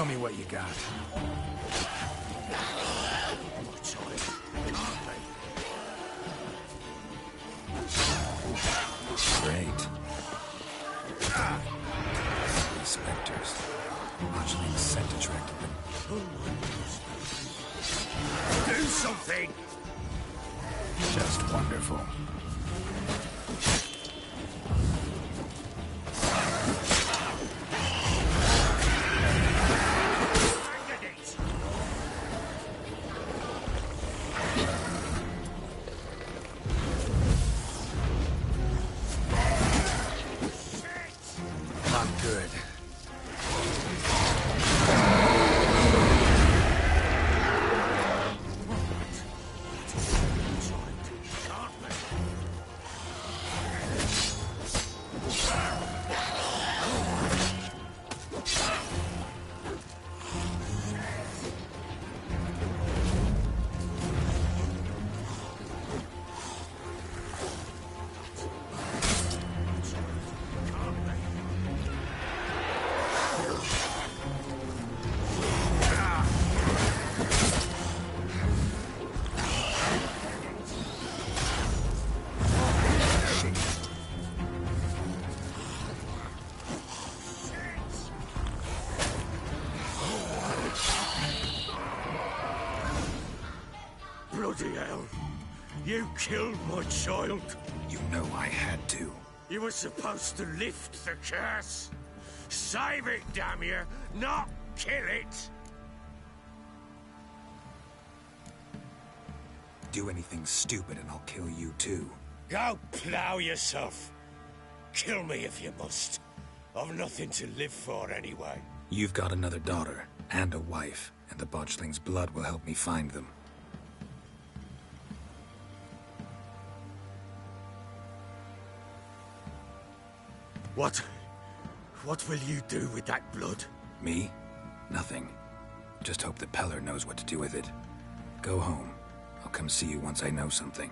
me what you got. Great. These specters. Botchling's scent attracted them. Do something! Just wonderful. Not good. Bloody hell! You killed my child! You know I had to. You were supposed to lift the curse! Save it, damn you! Not kill it! Do anything stupid and I'll kill you too. Go plough yourself! Kill me if you must. I've nothing to live for anyway. You've got another daughter and a wife, and the botchling's blood will help me find them. What will you do with that blood? Me? Nothing. Just hope that Peller knows what to do with it. Go home. I'll come see you once I know something.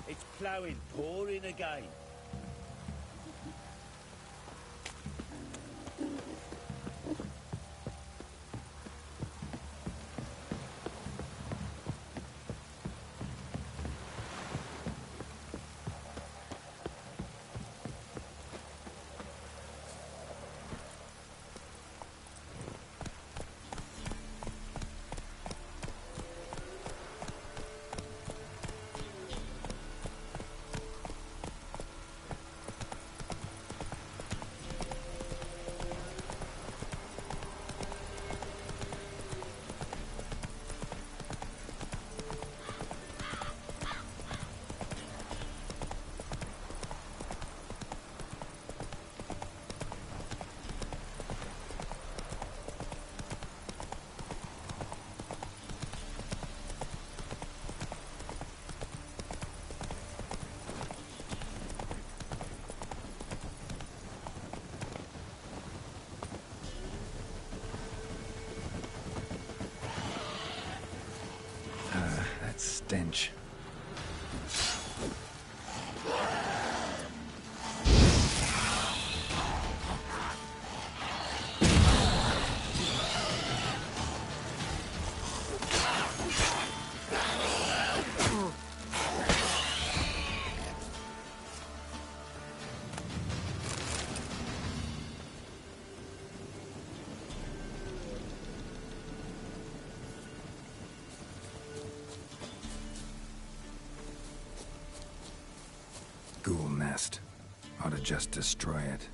It's ploughing, pouring again. That stench. just destroy it.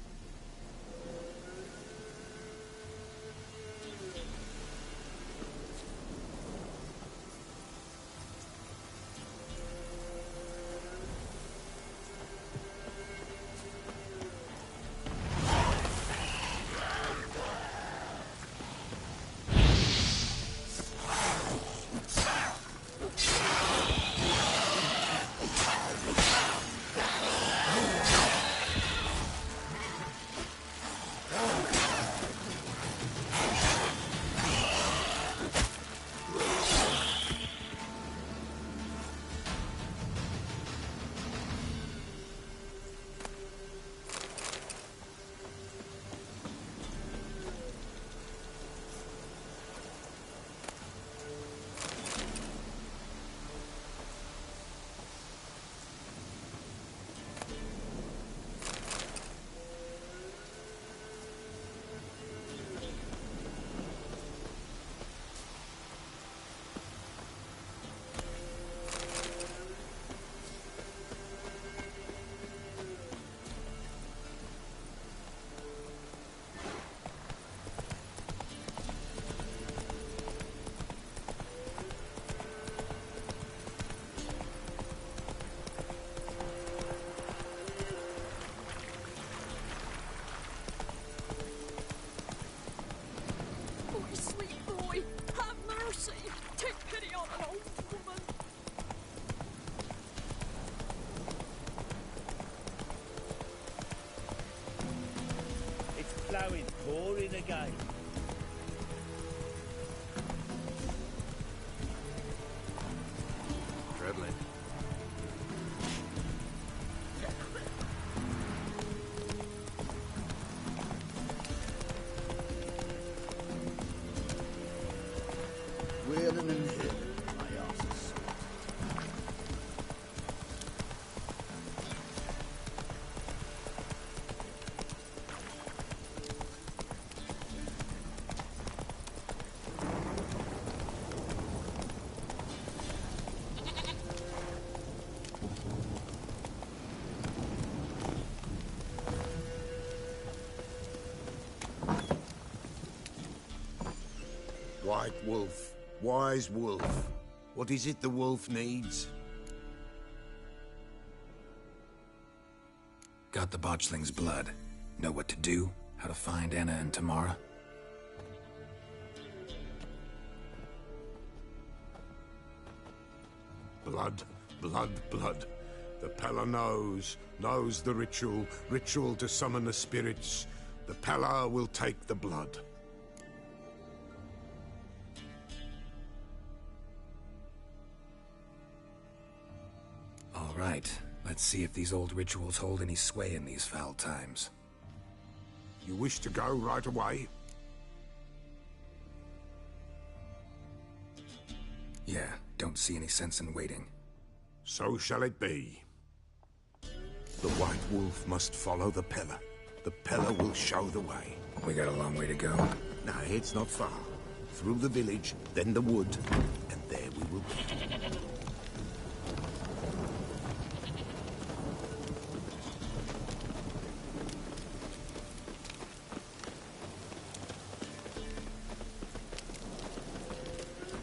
Flowing, pouring again. Trebling. Wheeling and dealing, my asses. White wolf, wise wolf. What is it the wolf needs? Got the botchling's blood. Know what to do? How to find Anna and Tamara? Blood, blood, blood. The Pella knows the ritual to summon the spirits. The Pella will take the blood. All right, let's see if these old rituals hold any sway in these foul times. You wish to go right away? Yeah, don't see any sense in waiting. So shall it be. The White Wolf must follow the Pella. The Pella will show the way. We got a long way to go. No, it's not far. Through the village, then the wood, and there we will be.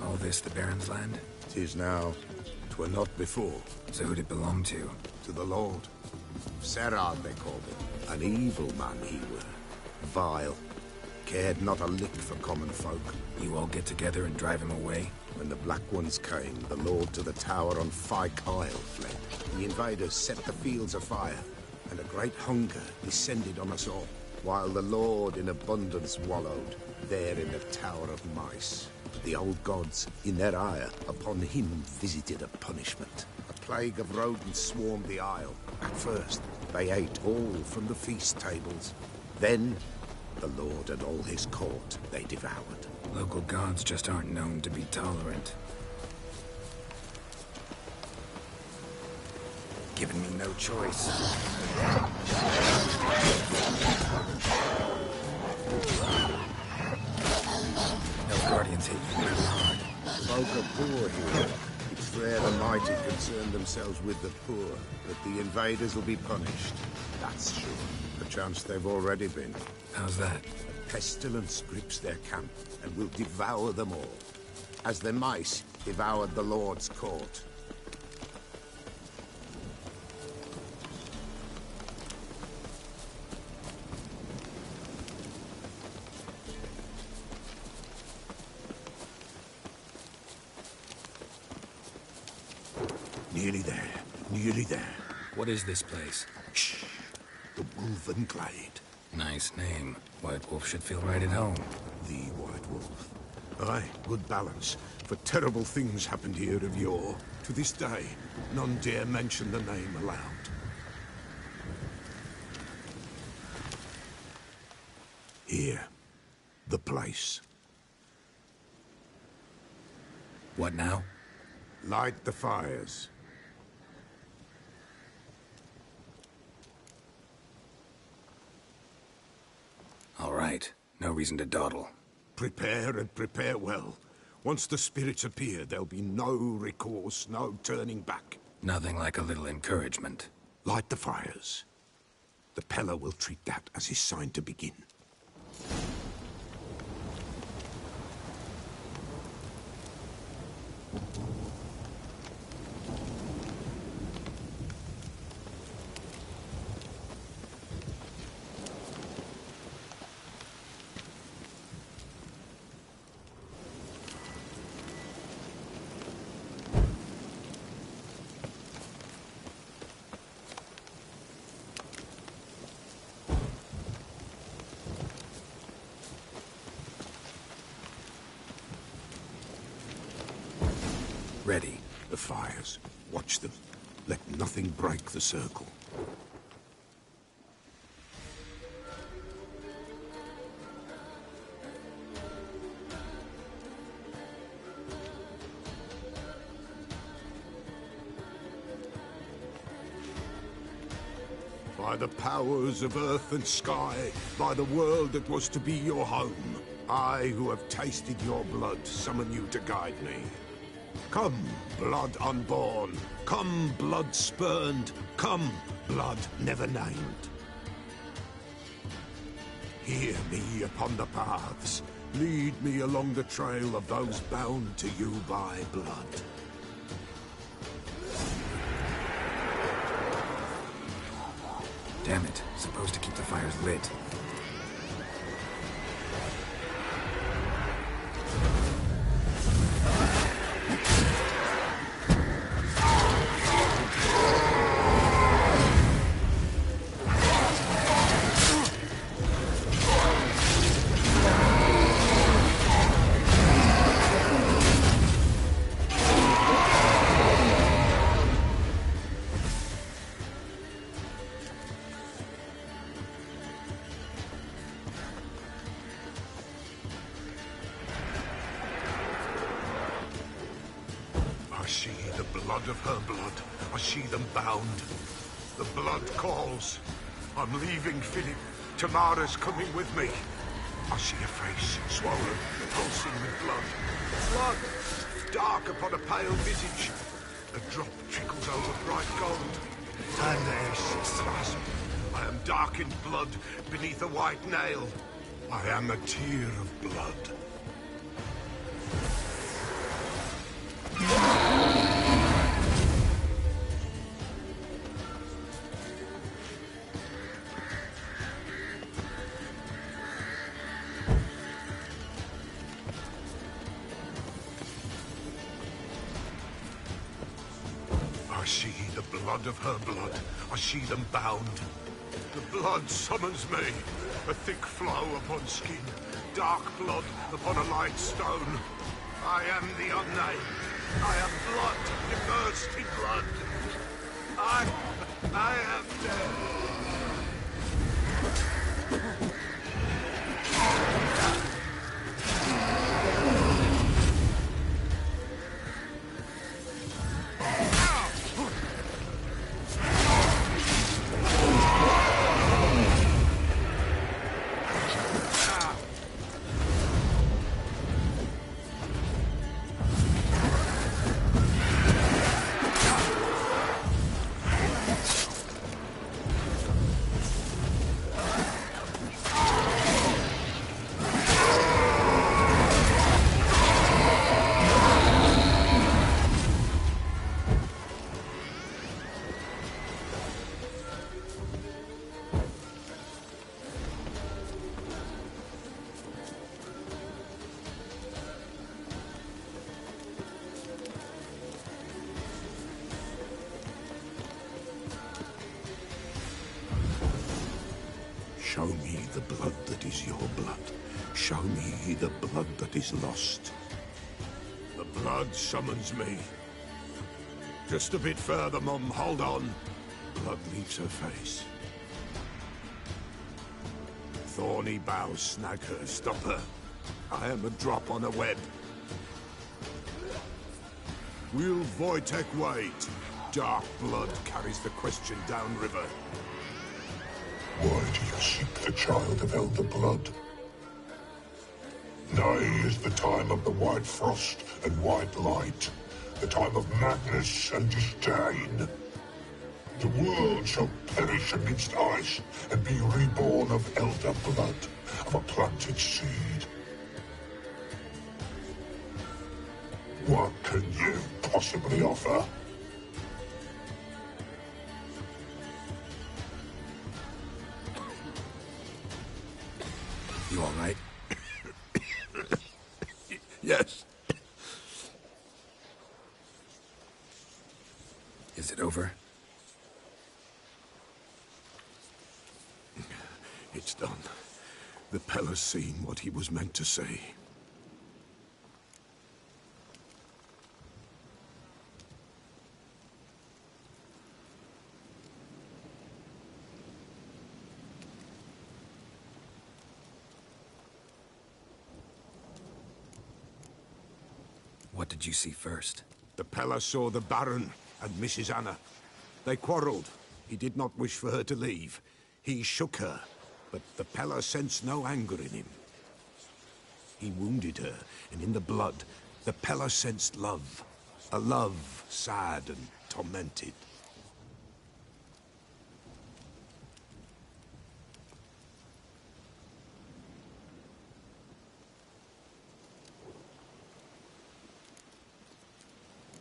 All this the Baron's land? 'Tis now. 'Twere not before. So who'd it belong to? To the Lord. Serad, they called him. An evil man he were. Vile. Cared not a lick for common folk. You all get together and drive him away? When the Black Ones came, the Lord to the tower on Fyke Isle fled. The invaders set the fields afire, and a great hunger descended on us all, while the Lord in abundance wallowed, there in the Tower of Mice. But the old gods, in their ire, upon him visited a punishment. A plague of rodents swarmed the isle. At first, they ate all from the feast tables. Then, the Lord and all his court they devoured. Local gods just aren't known to be tolerant. Giving me no choice. Guardians hate you really hard. Folk are poor here. It's rare the mighty concern themselves with the poor, but the invaders will be punished. That's sure. Perchance they've already been. How's that? A pestilence grips their camp and will devour them all, as the mice devoured the Lord's court. Nearly there. Nearly there. What is this place? Shh. The Wolven Glade. Nice name. White Wolf should feel right at home. The White Wolf. Aye, good balance. For terrible things happened here of yore. To this day, none dare mention the name aloud. Here. The place. What now? Light the fires. All right. No reason to dawdle. Prepare and prepare well. Once the spirits appear, there'll be no recourse, no turning back. Nothing like a little encouragement. Light the fires. The Peller will treat that as his sign to begin. Ready. The fires. Watch them. Let nothing break the circle. By the powers of earth and sky, by the world that was to be your home, I, who have tasted your blood, summon you to guide me. Come, blood unborn. Come, blood spurned. Come, blood never named. Hear me upon the paths. Lead me along the trail of those bound to you by blood. Damn it. Supposed to keep the fires lit. Of her blood. I see them bound. The blood calls. I'm leaving Philip. Tamara's coming with me. I see a face, swollen, pulsing with blood. Blood! Dark upon a pale visage. A drop trickles over bright gold. And there sits the rasp. I am dark in blood beneath a white nail. I am a tear of blood. I see the blood of her blood. I see them bound. The blood summons me. A thick flow upon skin. Dark blood upon a light stone. I am the unnamed. I am blood immersed in blood. I am dead. Show me the blood that is your blood. Show me the blood that is lost. The blood summons me. Just a bit further, Mum. Hold on. Blood leaves her face. Thorny boughs snag her. Stop her. I am a drop on a web. Will Wojtek wait? Dark blood carries the question downriver. Why do you seek the child of Elder Blood? Now is the time of the white frost and white light, the time of madness and disdain. The world shall perish amidst ice and be reborn of Elder Blood, of a planted seed. What can you possibly offer? You all right? Yes. Is it over? It's done. The Pella's seen what he was meant to say. What did you see first? The Pella saw the Baron and Mrs. Anna. They quarreled. He did not wish for her to leave. He shook her, but the Pella sensed no anger in him. He wounded her, and in the blood, the Pella sensed love. A love sad and tormented.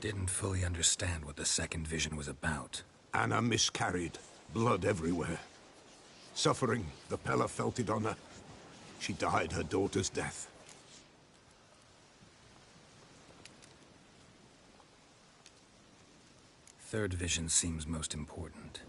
Didn't fully understand what the second vision was about. Anna miscarried. Blood everywhere. Suffering, the Pella felt it on her. She died her daughter's death. Third vision seems most important.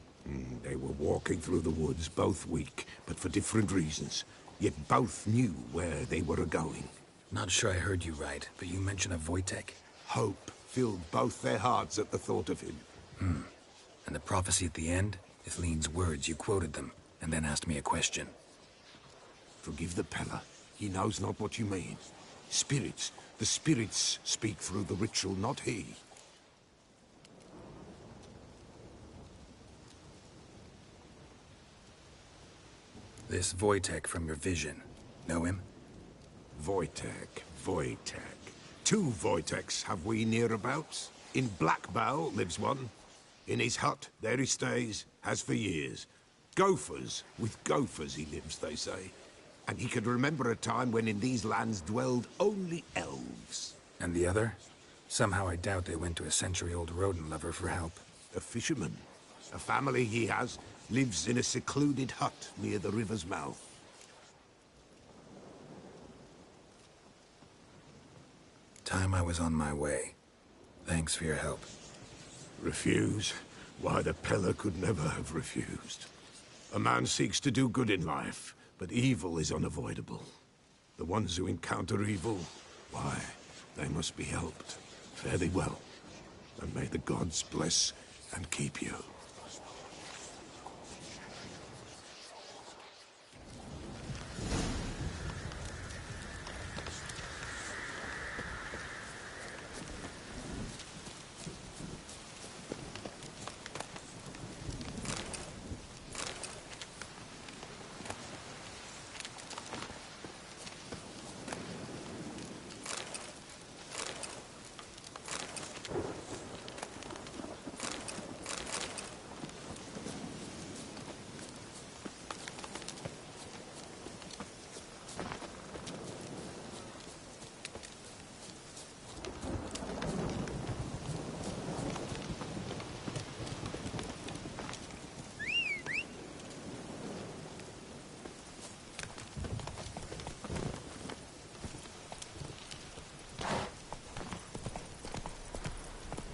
They were walking through the woods, both weak, but for different reasons. Yet both knew where they were going. Not sure I heard you right, but you mentioned a Wojtek. Hope filled both their hearts at the thought of him. And the prophecy at the end? Ithlin's words, you quoted them, and then asked me a question. Forgive the Pella. He knows not what you mean. Spirits. The spirits speak through the ritual, not he. This Wojtek from your vision. Know him? Wojtek. Two Wojteks have we nearabouts. In Blackbow lives one. In his hut, there he stays, has for years. Gophers, with gophers he lives, they say. And he could remember a time when in these lands dwelled only elves. And the other? Somehow I doubt they went to a century-old rodent lover for help. A fisherman. A family he has lives in a secluded hut near the river's mouth. Time I was on my way. Thanks for your help. Refuse? Why, the Pella could never have refused. A man seeks to do good in life, but evil is unavoidable. The ones who encounter evil, why, they must be helped. Fare thee well, and may the gods bless and keep you.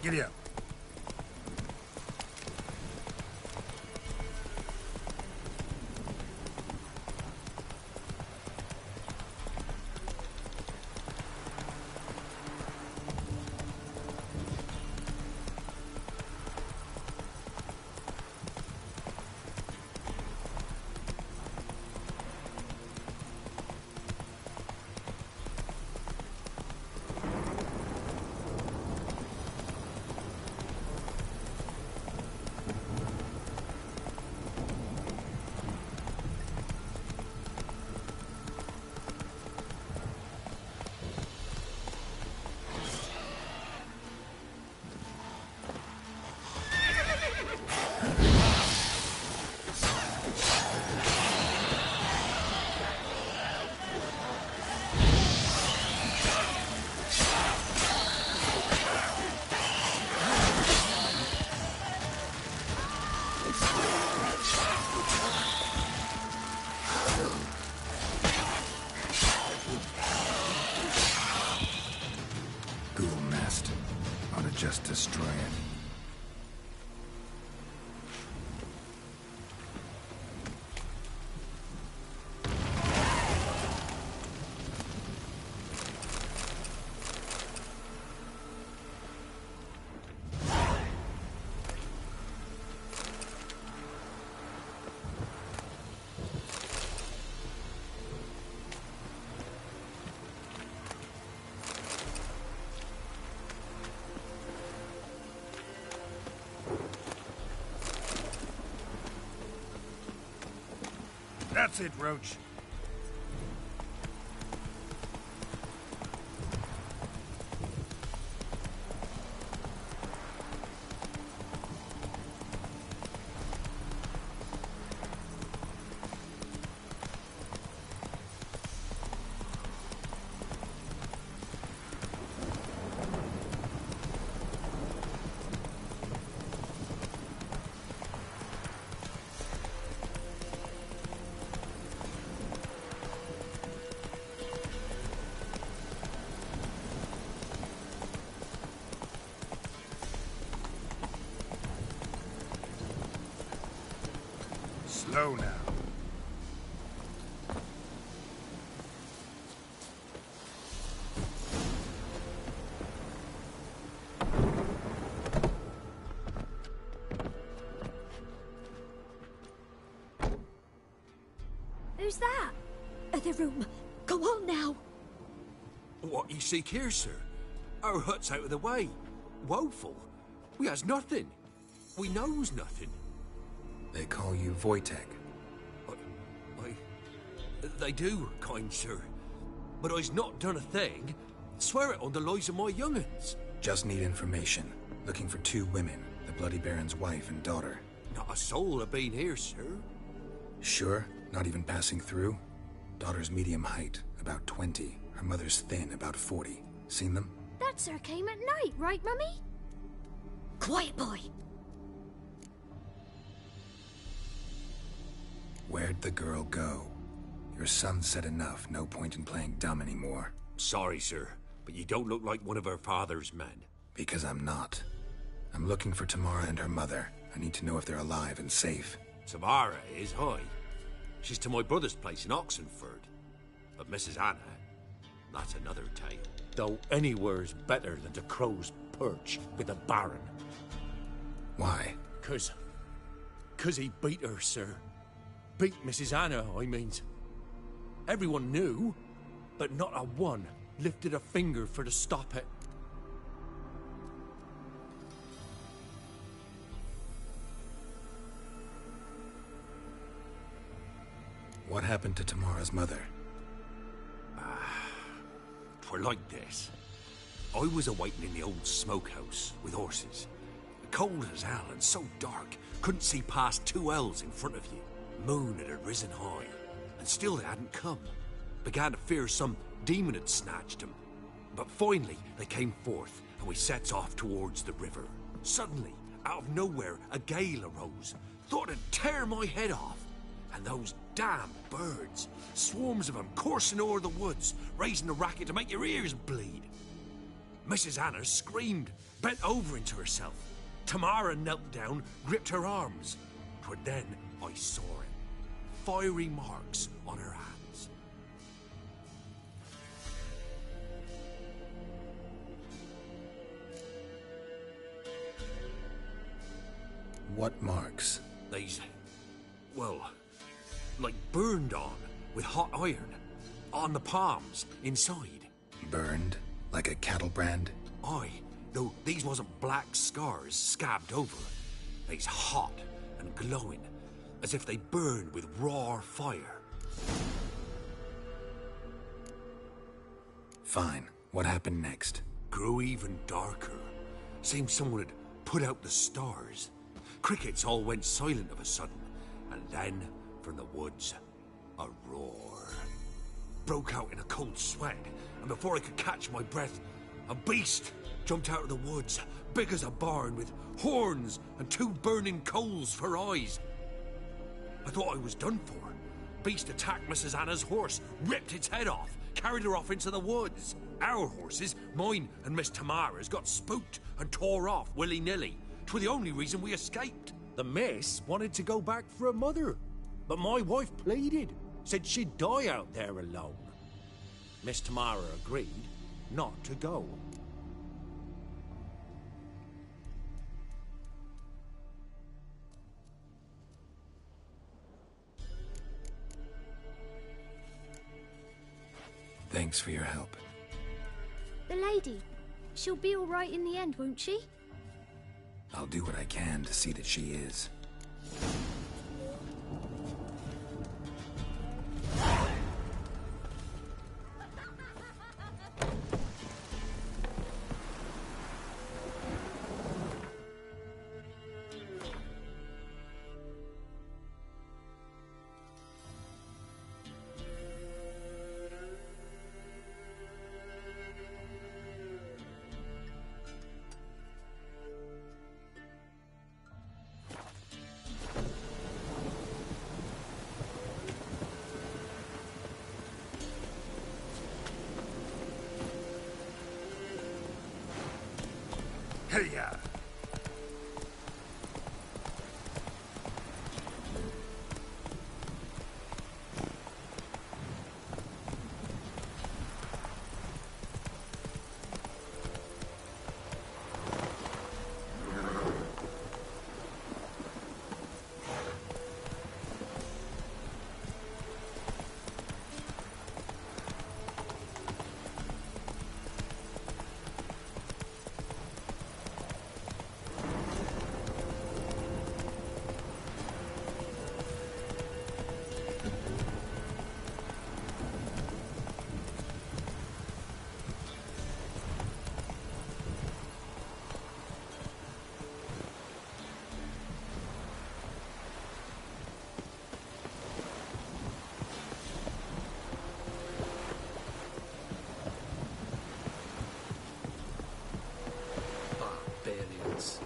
Giddy up. That's it, Roach. Slow now. Who's that? The room. Go on now. What you seek here, sir? Our hut's out of the way. Woeful. We has nothing. We knows nothing. They call you Wojtek. They do, kind sir. But I's not done a thing. Swear it on the lives of my young'uns. Just need information. Looking for 2 women, the Bloody Baron's wife and daughter. Not a soul have been here, sir. Sure? Not even passing through? Daughter's medium height, about 20. Her mother's thin, about 40. Seen them? That sir came at night, right, Mummy? Quiet, boy. Where'd the girl go? Your son said enough. No point in playing dumb anymore. Sorry, sir, but you don't look like one of her father's men. Because I'm not. I'm looking for Tamara and her mother. I need to know if they're alive and safe. Tamara is, hi. She's to my brother's place in Oxenford. But Mrs. Anna, that's another tale. Though anywhere's better than to Crow's Perch with the Baron. Why? 'Cause he beat her, sir. Beat Mrs. Anna, I means. Everyone knew, but not a one lifted a finger for to stop it. What happened to Tamara's mother? 'Twere like this. I was awaiting in the old smokehouse with horses. Cold as hell and so dark, couldn't see past 2 ells in front of you. Moon had risen high, and still they hadn't come. Began to fear some demon had snatched them. But finally they came forth, and we sets off towards the river. Suddenly, out of nowhere, a gale arose. Thought it'd tear my head off. And those damn birds, swarms of them coursing o'er the woods, raising a racket to make your ears bleed. Mrs. Anna screamed, bent over into herself. Tamara knelt down, gripped her arms. 'Twere then I saw it. Fiery marks on her hands. What marks? These, well, like burned on with hot iron. On the palms, inside. Burned? Like a cattle brand? Aye, though these wasn't black scars scabbed over. They's hot and glowing, as if they burned with raw fire. Fine. What happened next? Grew even darker. Seemed someone had put out the stars. Crickets all went silent of a sudden, and then, from the woods, a roar. Broke out in a cold sweat, and before I could catch my breath, a beast jumped out of the woods, big as a barn, with horns and 2 burning coals for eyes. I thought I was done for. Beast attacked Mrs. Anna's horse, ripped its head off, carried her off into the woods. Our horses, mine and Miss Tamara's, got spooked and tore off willy-nilly. 'Twere the only reason we escaped. The miss wanted to go back for her mother, but my wife pleaded, said she'd die out there alone. Miss Tamara agreed not to go. Thanks for your help. The lady. She'll be all right in the end, won't she? I'll do what I can to see that she is. Hey-ya! Barbarians.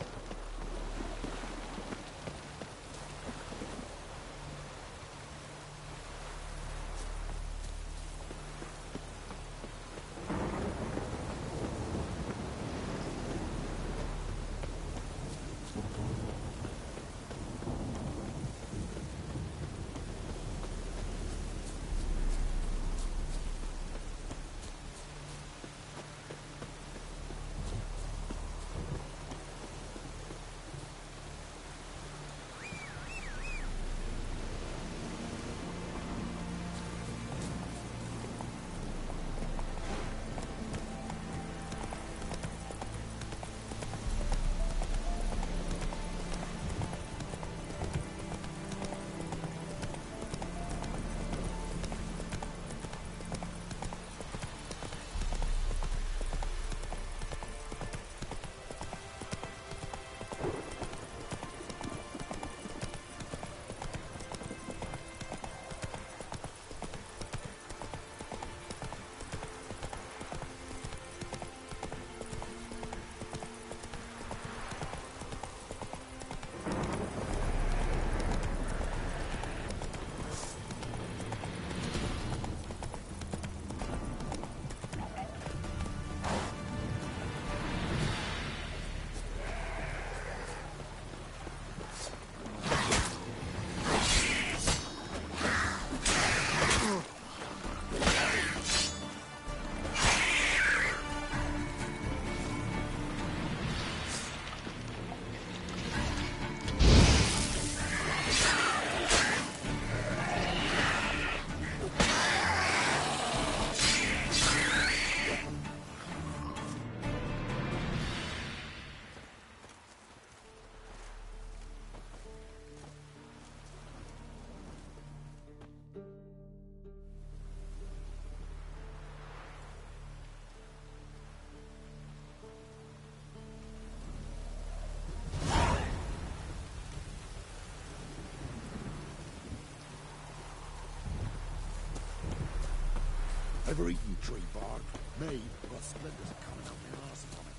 Ever eaten tree bark? Me, got splinters are coming up my arse upon it.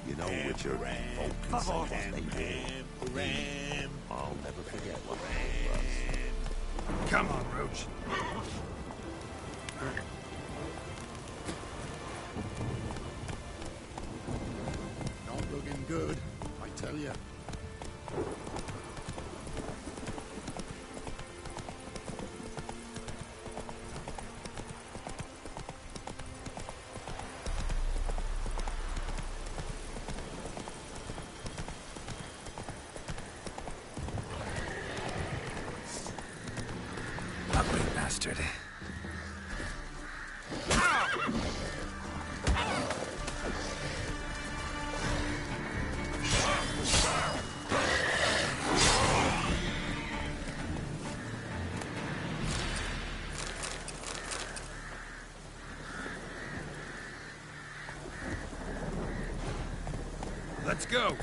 You know, Richard, folk can say what they will. I'll never forget what it was. Come on, Roach. Not looking good, I tell you. Ugly bastard. Let's go.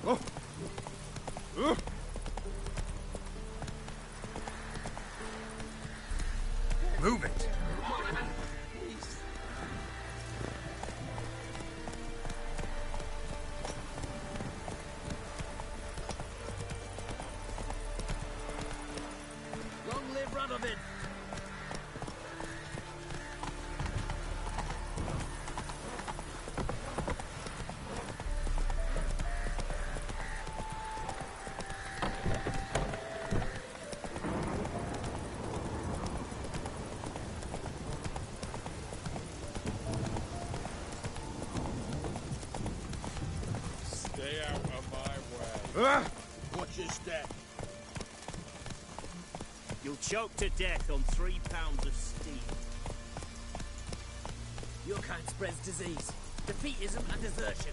Move it. Long live Radovid! Stay out of my way. Watch your step. You'll choke to death on 3 pounds of steam. Your kind spreads disease, defeatism and desertion.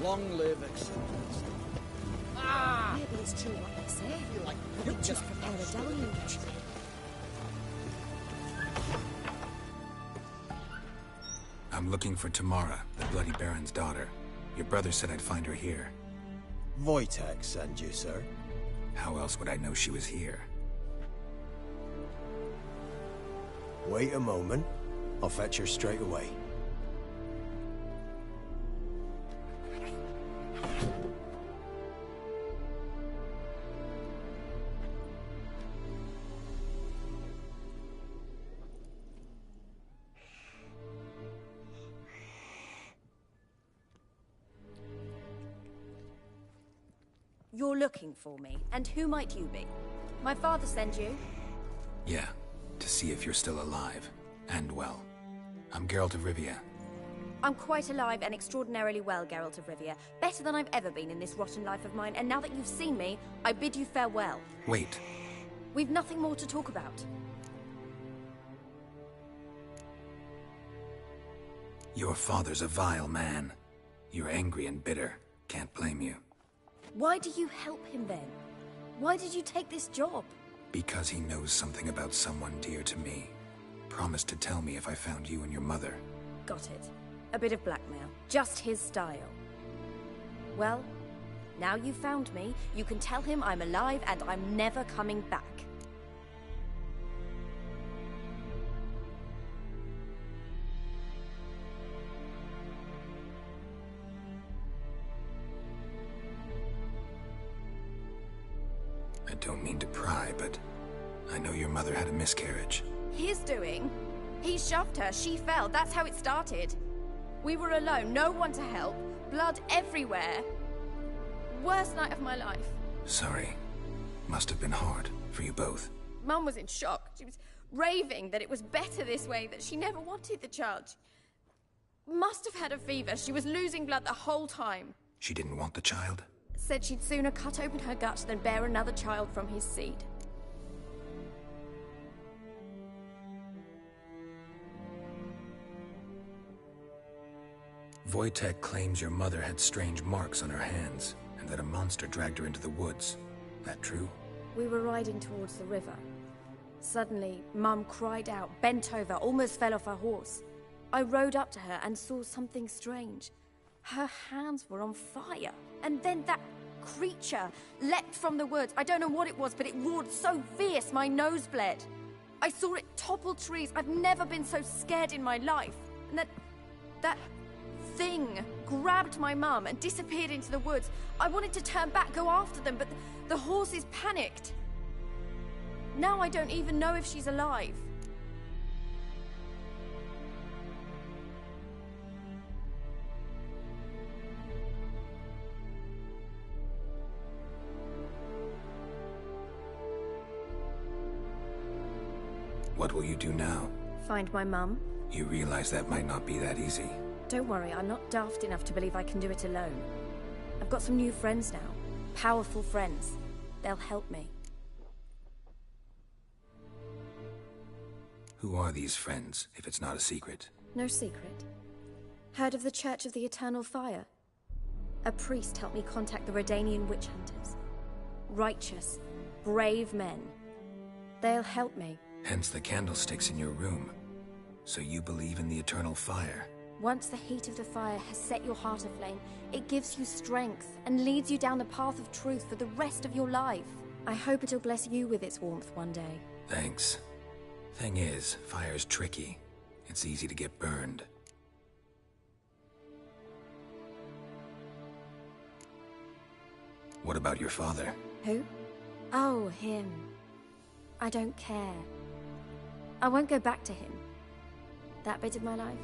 Long live acceptance. Ah! Maybe it's true what they say. You just prepare a deluge. I'm looking for Tamara, the Bloody Baron's daughter. Your brother said I'd find her here. Wojtek sent you, sir. How else would I know she was here? Wait a moment. I'll fetch her straight away. You're looking for me, and who might you be? My father sent you? Yeah, to see if you're still alive. And well. I'm Geralt of Rivia. I'm quite alive and extraordinarily well, Geralt of Rivia. Better than I've ever been in this rotten life of mine, and now that you've seen me, I bid you farewell. Wait. We've nothing more to talk about. Your father's a vile man. You're angry and bitter. Can't blame you. Why do you help him then? Why did you take this job? Because he knows something about someone dear to me. Promised to tell me if I found you and your mother. Got it. A bit of blackmail. Just his style. Well, now you've found me, you can tell him I'm alive and I'm never coming back. I don't mean to pry, but I know your mother had a miscarriage. His doing? He shoved her, she fell, that's how it started. We were alone, no one to help, blood everywhere. Worst night of my life. Sorry. Must have been hard for you both. Mum was in shock. She was raving that it was better this way, that she never wanted the child. Must have had a fever. She was losing blood the whole time. She didn't want the child? Said she'd sooner cut open her gut than bear another child from his seed. Wojtek claims your mother had strange marks on her hands, and that a monster dragged her into the woods. That true? We were riding towards the river. Suddenly, Mum cried out, bent over, almost fell off her horse. I rode up to her and saw something strange. Her hands were on fire. And then that creature leapt from the woods. I don't know what it was, but it roared so fierce my nose bled. I saw it topple trees. I've never been so scared in my life. And that thing grabbed my mum and disappeared into the woods. I wanted to turn back, go after them, but the horses panicked. Now I don't even know if she's alive. What will you do now? Find my mum. You realize that might not be that easy. Don't worry, I'm not daft enough to believe I can do it alone. I've got some new friends now. Powerful friends. They'll help me. Who are these friends, if it's not a secret? No secret. Heard of the Church of the Eternal Fire? A priest helped me contact the Redanian witch hunters. Righteous, brave men. They'll help me. Hence the candlesticks in your room. So you believe in the eternal fire? Once the heat of the fire has set your heart aflame, it gives you strength and leads you down the path of truth for the rest of your life. I hope it'll bless you with its warmth one day. Thanks. Thing is, fire's tricky. It's easy to get burned. What about your father? Who? Oh, him. I don't care. I won't go back to him. That bit of my life?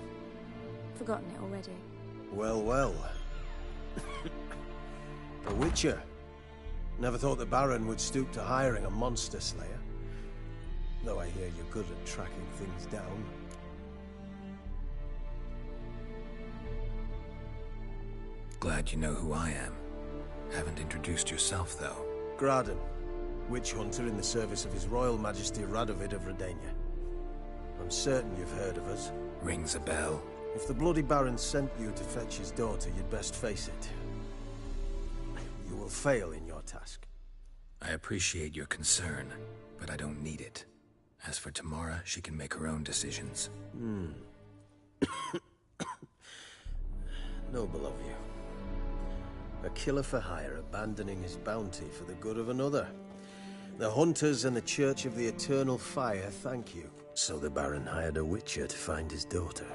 Forgotten it already. Well, well. A witcher. Never thought the Baron would stoop to hiring a monster slayer. Though I hear you're good at tracking things down. Glad you know who I am. Haven't introduced yourself, though. Graden, witch hunter in the service of His Royal Majesty Radovid of Redania. I'm certain you've heard of us. Rings a bell. If the Bloody Baron sent you to fetch his daughter, you'd best face it. You will fail in your task. I appreciate your concern, but I don't need it. As for Tamara, she can make her own decisions. Noble of you. A killer for hire abandoning his bounty for the good of another. The hunters and the Church of the Eternal Fire thank you. So the Baron hired a witcher to find his daughter.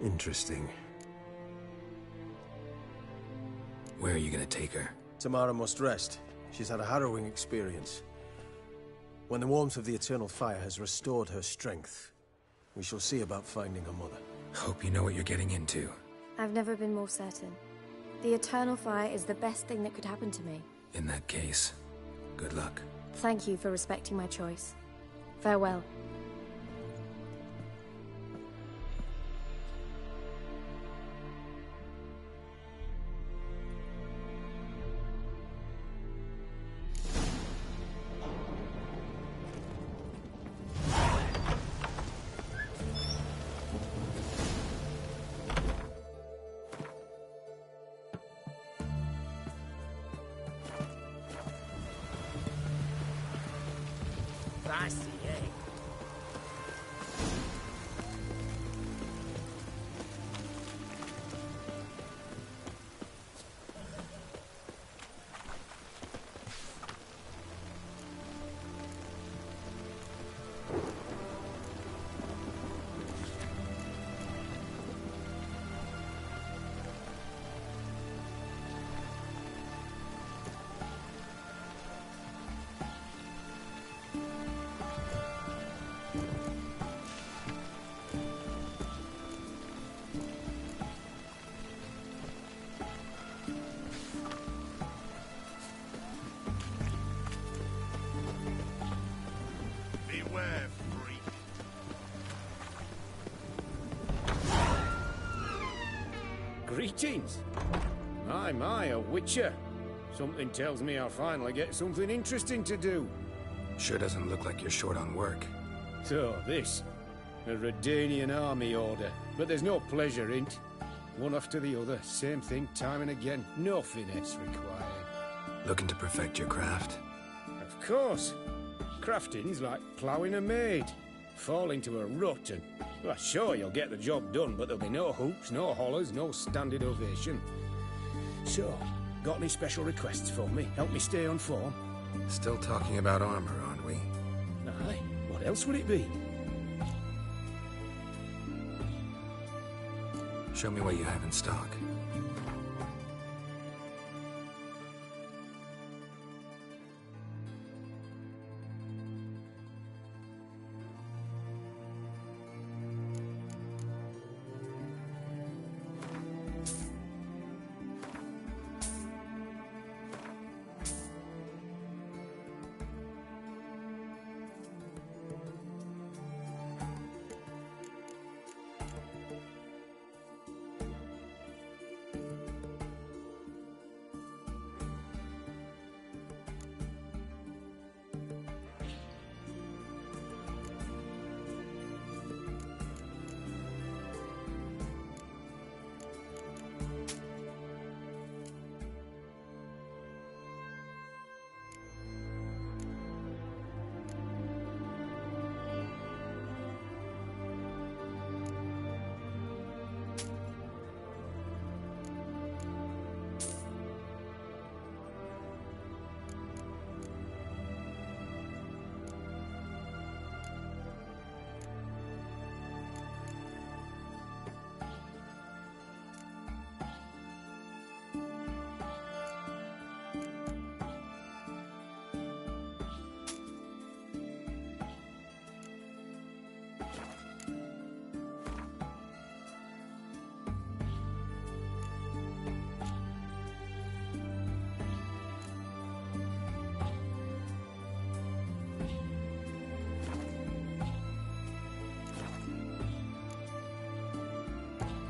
Interesting. Where are you gonna take her? Tamara must rest. She's had a harrowing experience. When the warmth of the Eternal Fire has restored her strength, we shall see about finding her mother. Hope you know what you're getting into. I've never been more certain. The Eternal Fire is the best thing that could happen to me. In that case, good luck. Thank you for respecting my choice. Farewell. Greetings. My, a witcher. Something tells me I'll finally get something interesting to do. Sure doesn't look like you're short on work. So, this. A Redanian army order. But there's no pleasure in't. One after the other, same thing time and again. No finesse required. Looking to perfect your craft? Of course. Crafting's like ploughing a maid. Fall into a rut and... Well, sure, you'll get the job done, but there'll be no hoops, no hollers, no standing ovation. So, got any special requests for me? Help me stay on form? Still talking about armor, aren't we? Aye. What else would it be? Show me what you have in stock.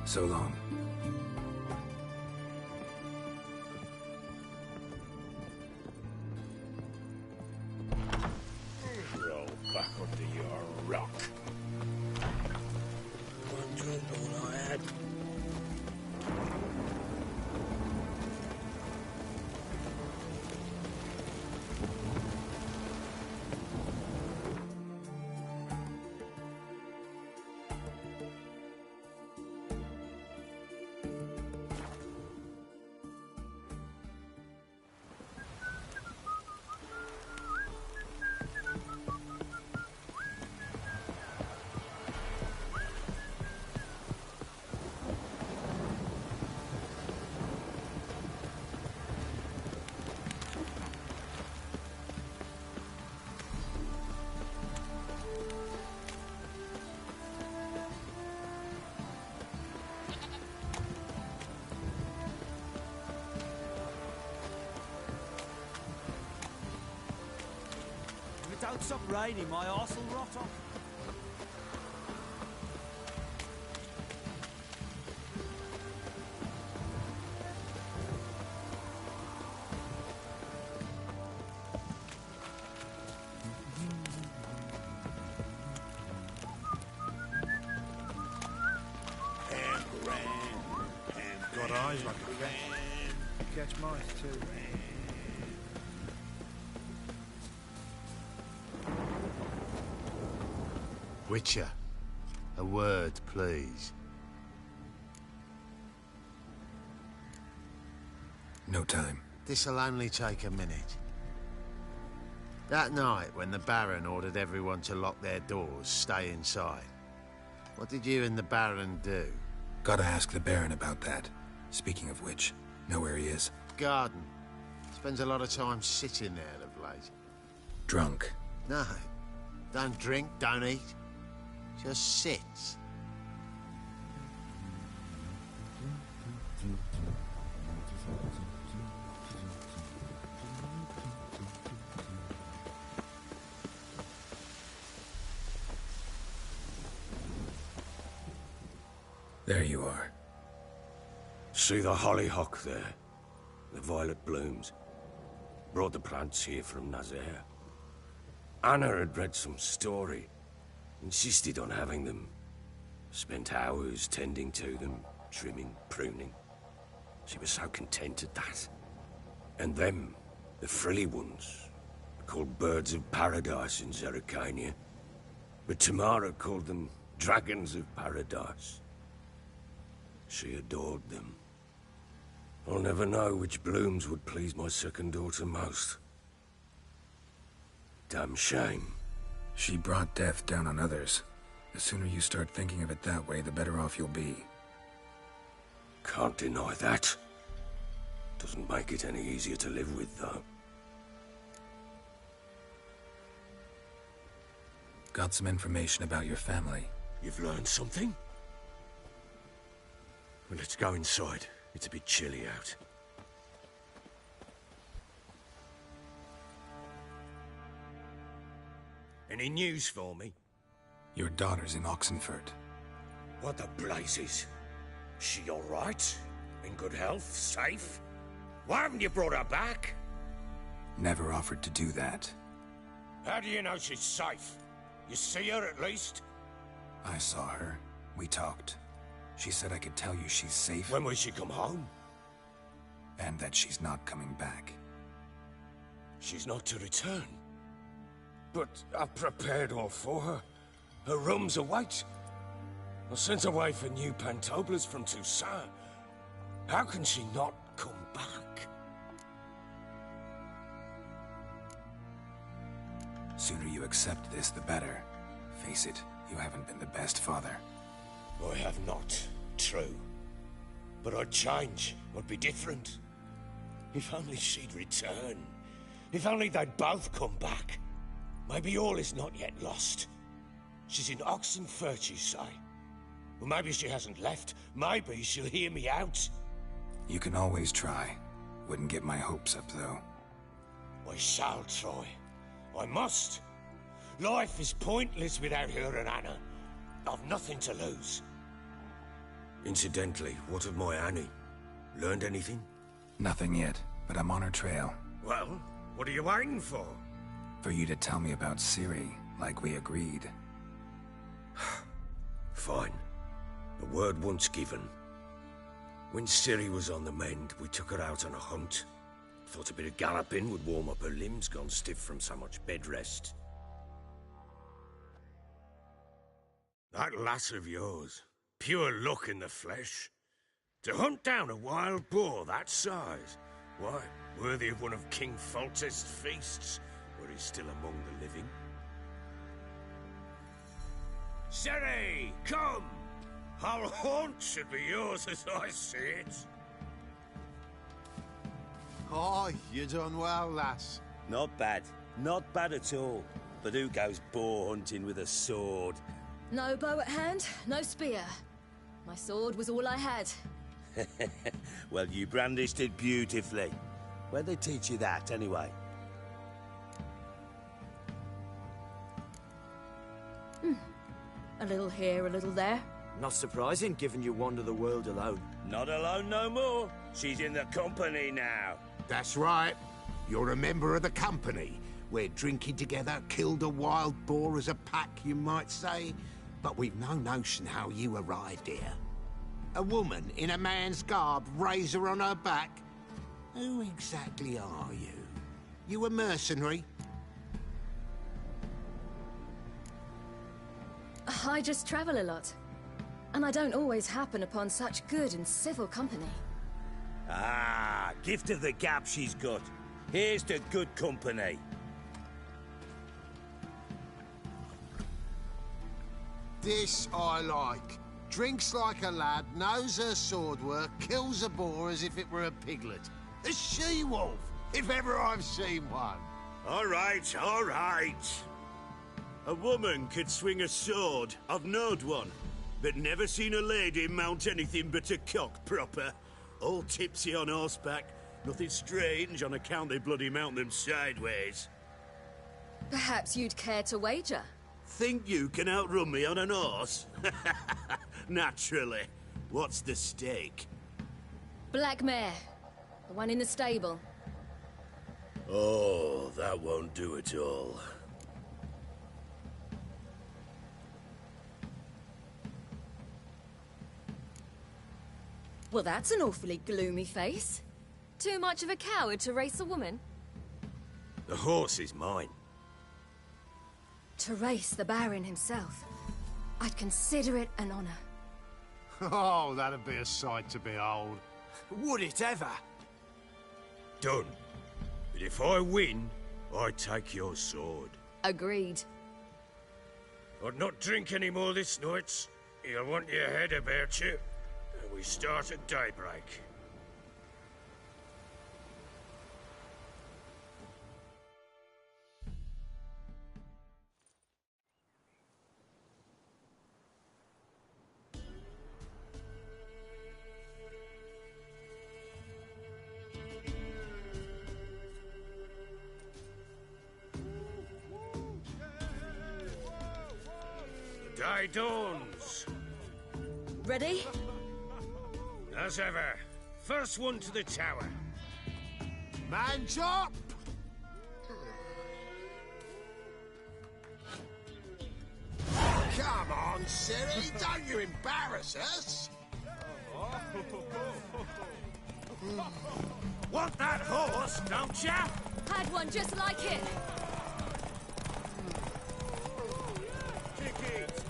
So long. Roll back under your rock. One drink, all I had. If it don't stop raining, my arse will rot off. Got eyes like a cat. Catch mice too. Witcher, a word, please. No time. This'll only take a minute. That night, when the Baron ordered everyone to lock their doors, stay inside, what did you and the Baron do? Gotta ask the Baron about that. Speaking of which, know where he is? Garden. Spends a lot of time sitting there of late. Drunk. No. Don't drink, don't eat. Just sits. There you are. See the hollyhock there? The violet blooms. Brought the plants here from Nazaire. Anna had read some story. Insisted on having them. Spent hours tending to them, trimming, pruning. She was so content at that. And them, the frilly ones, called birds of paradise in Zerrikania. But Tamara called them dragons of paradise. She adored them. I'll never know which blooms would please my second daughter most. Damn shame. She brought death down on others. The sooner you start thinking of it that way, the better off you'll be. Can't deny that. Doesn't make it any easier to live with, though. Got some information about your family. You've learned something? Well, let's go inside. It's a bit chilly out. Any news for me? Your daughter's in Oxenfurt. What the blazes? She all right? In good health? Safe? Why haven't you brought her back? Never offered to do that. How do you know she's safe? You see her at least? I saw her. We talked. She said I could tell you she's safe. When will she come home? And that she's not coming back. She's not to return. But I've prepared all for her. Her room's await. I sent away for new pantoblas from Toussaint. How can she not come back? Sooner you accept this, the better. Face it, you haven't been the best father. I have not, true. But I'd change, I'd be different. If only she'd return. If only they'd both come back. Maybe all is not yet lost. She's in Oxenfurt, you say? Well, maybe she hasn't left. Maybe she'll hear me out. You can always try. Wouldn't get my hopes up, though. I shall try. I must. Life is pointless without her and Anna. I've nothing to lose. Incidentally, what of my Annie? Learned anything? Nothing yet, but I'm on her trail. Well, what are you waiting for? For you to tell me about Ciri, like we agreed. Fine. The word once given. When Ciri was on the mend, we took her out on a hunt. Thought a bit of galloping would warm up her limbs, gone stiff from so much bed rest. That lass of yours, pure luck in the flesh. To hunt down a wild boar that size, why, worthy of one of King Foltest's feasts, where he's still among the living. Ciri, come! Our haunt should be yours as I see it. Oh, you done well, lass. Not bad. Not bad at all. But who goes boar hunting with a sword? No bow at hand, no spear. My sword was all I had. Well, you brandished it beautifully. Where'd they teach you that, anyway? A little here, a little there. Not surprising, given you wander the world alone. Not alone no more. She's in the company now. That's right. You're a member of the company. We're drinking together, killed a wild boar as a pack, you might say. But we've no notion how you arrived here. A woman in a man's garb, razor on her back. Who exactly are you? You a mercenary? I just travel a lot. And I don't always happen upon such good and civil company. Ah, gift of the gab she's got. Here's to good company. This I like. Drinks like a lad, knows her sword work, kills a boar as if it were a piglet. A she-wolf, if ever I've seen one. All right, all right. A woman could swing a sword. I've knowed one. But never seen a lady mount anything but a cock proper. All tipsy on horseback. Nothing strange on account they bloody mount them sideways. Perhaps you'd care to wager? Think you can outrun me on an horse? Naturally. What's the stake? Black mare. The one in the stable. Oh, that won't do it all. Well, that's an awfully gloomy face. Too much of a coward to race a woman? The horse is mine. To race the Baron himself. I'd consider it an honor. Oh, that'd be a sight to behold. Would it ever? Done. But if I win, I take your sword. Agreed. I'd not drink any more this night. You'll want your head about you. And we start at daybreak. The day dawns. Ready? As ever. First one to the tower. Man chop! Come on, Siri, don't you embarrass us! Want that horse, don't ya? Had one just like it. Kick it.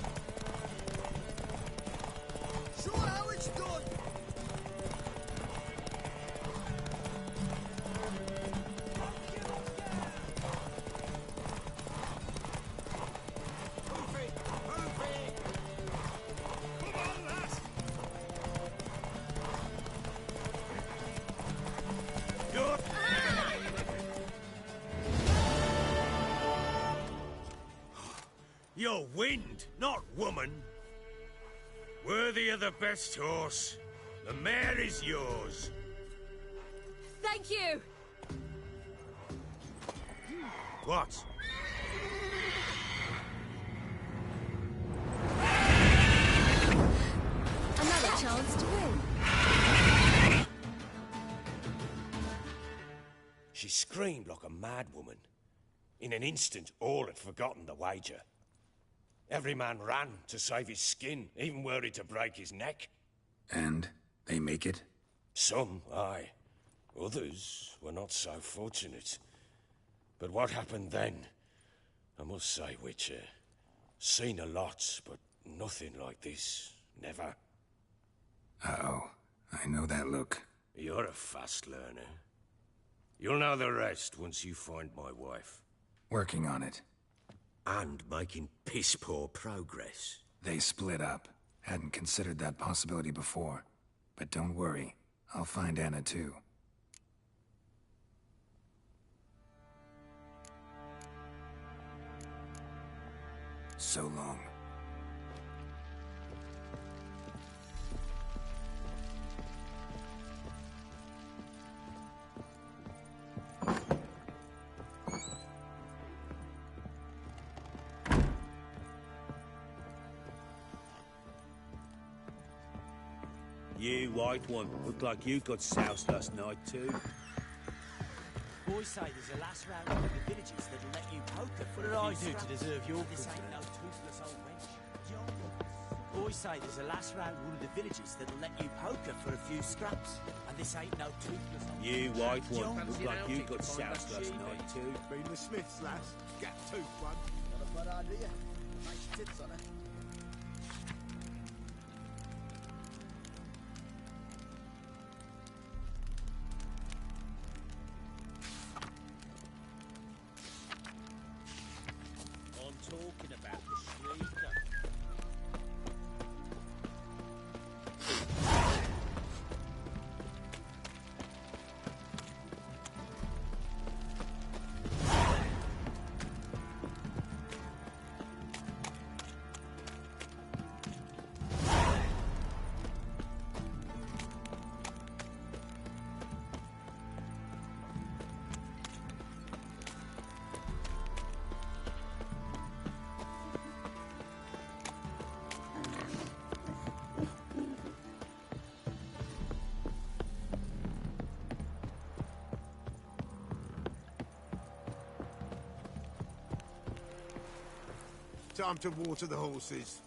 Show how it's done! Move it! Move it! Come on, lass! You're wind, not woman. Worthy of the best horse. The mare is yours. Thank you! What? Another chance to win. She screamed like a mad woman. In an instant, all had forgotten the wager. Every man ran to save his skin, even worried to break his neck. And they make it? Some, aye. Others were not so fortunate. But what happened then? I must say, Witcher, seen a lot, but nothing like this. Never. Uh-oh. I know that look. You're a fast learner. You'll know the rest once you find my wife. Working on it. And making piss-poor progress. They split up. Hadn't considered that possibility before. But don't worry. I'll find Anna too. So long. You, white one, look like you got soused last night too. Boys say there's a last round in the villages that'll let you poker for What did I a few do to scraps. deserve your This ain't no confidence? toothless old wench. Boys say there's a last round rule of the villages that'll let you poker for a few scraps. And this ain't no toothless old You, white one, Jones, look you like know, you take got the point soused that last she night made. too. Been the Smiths, lass. Gap tooth one. Not a bad idea. Nice tits on her. I'm talking about the shrieker. Time to water the horses.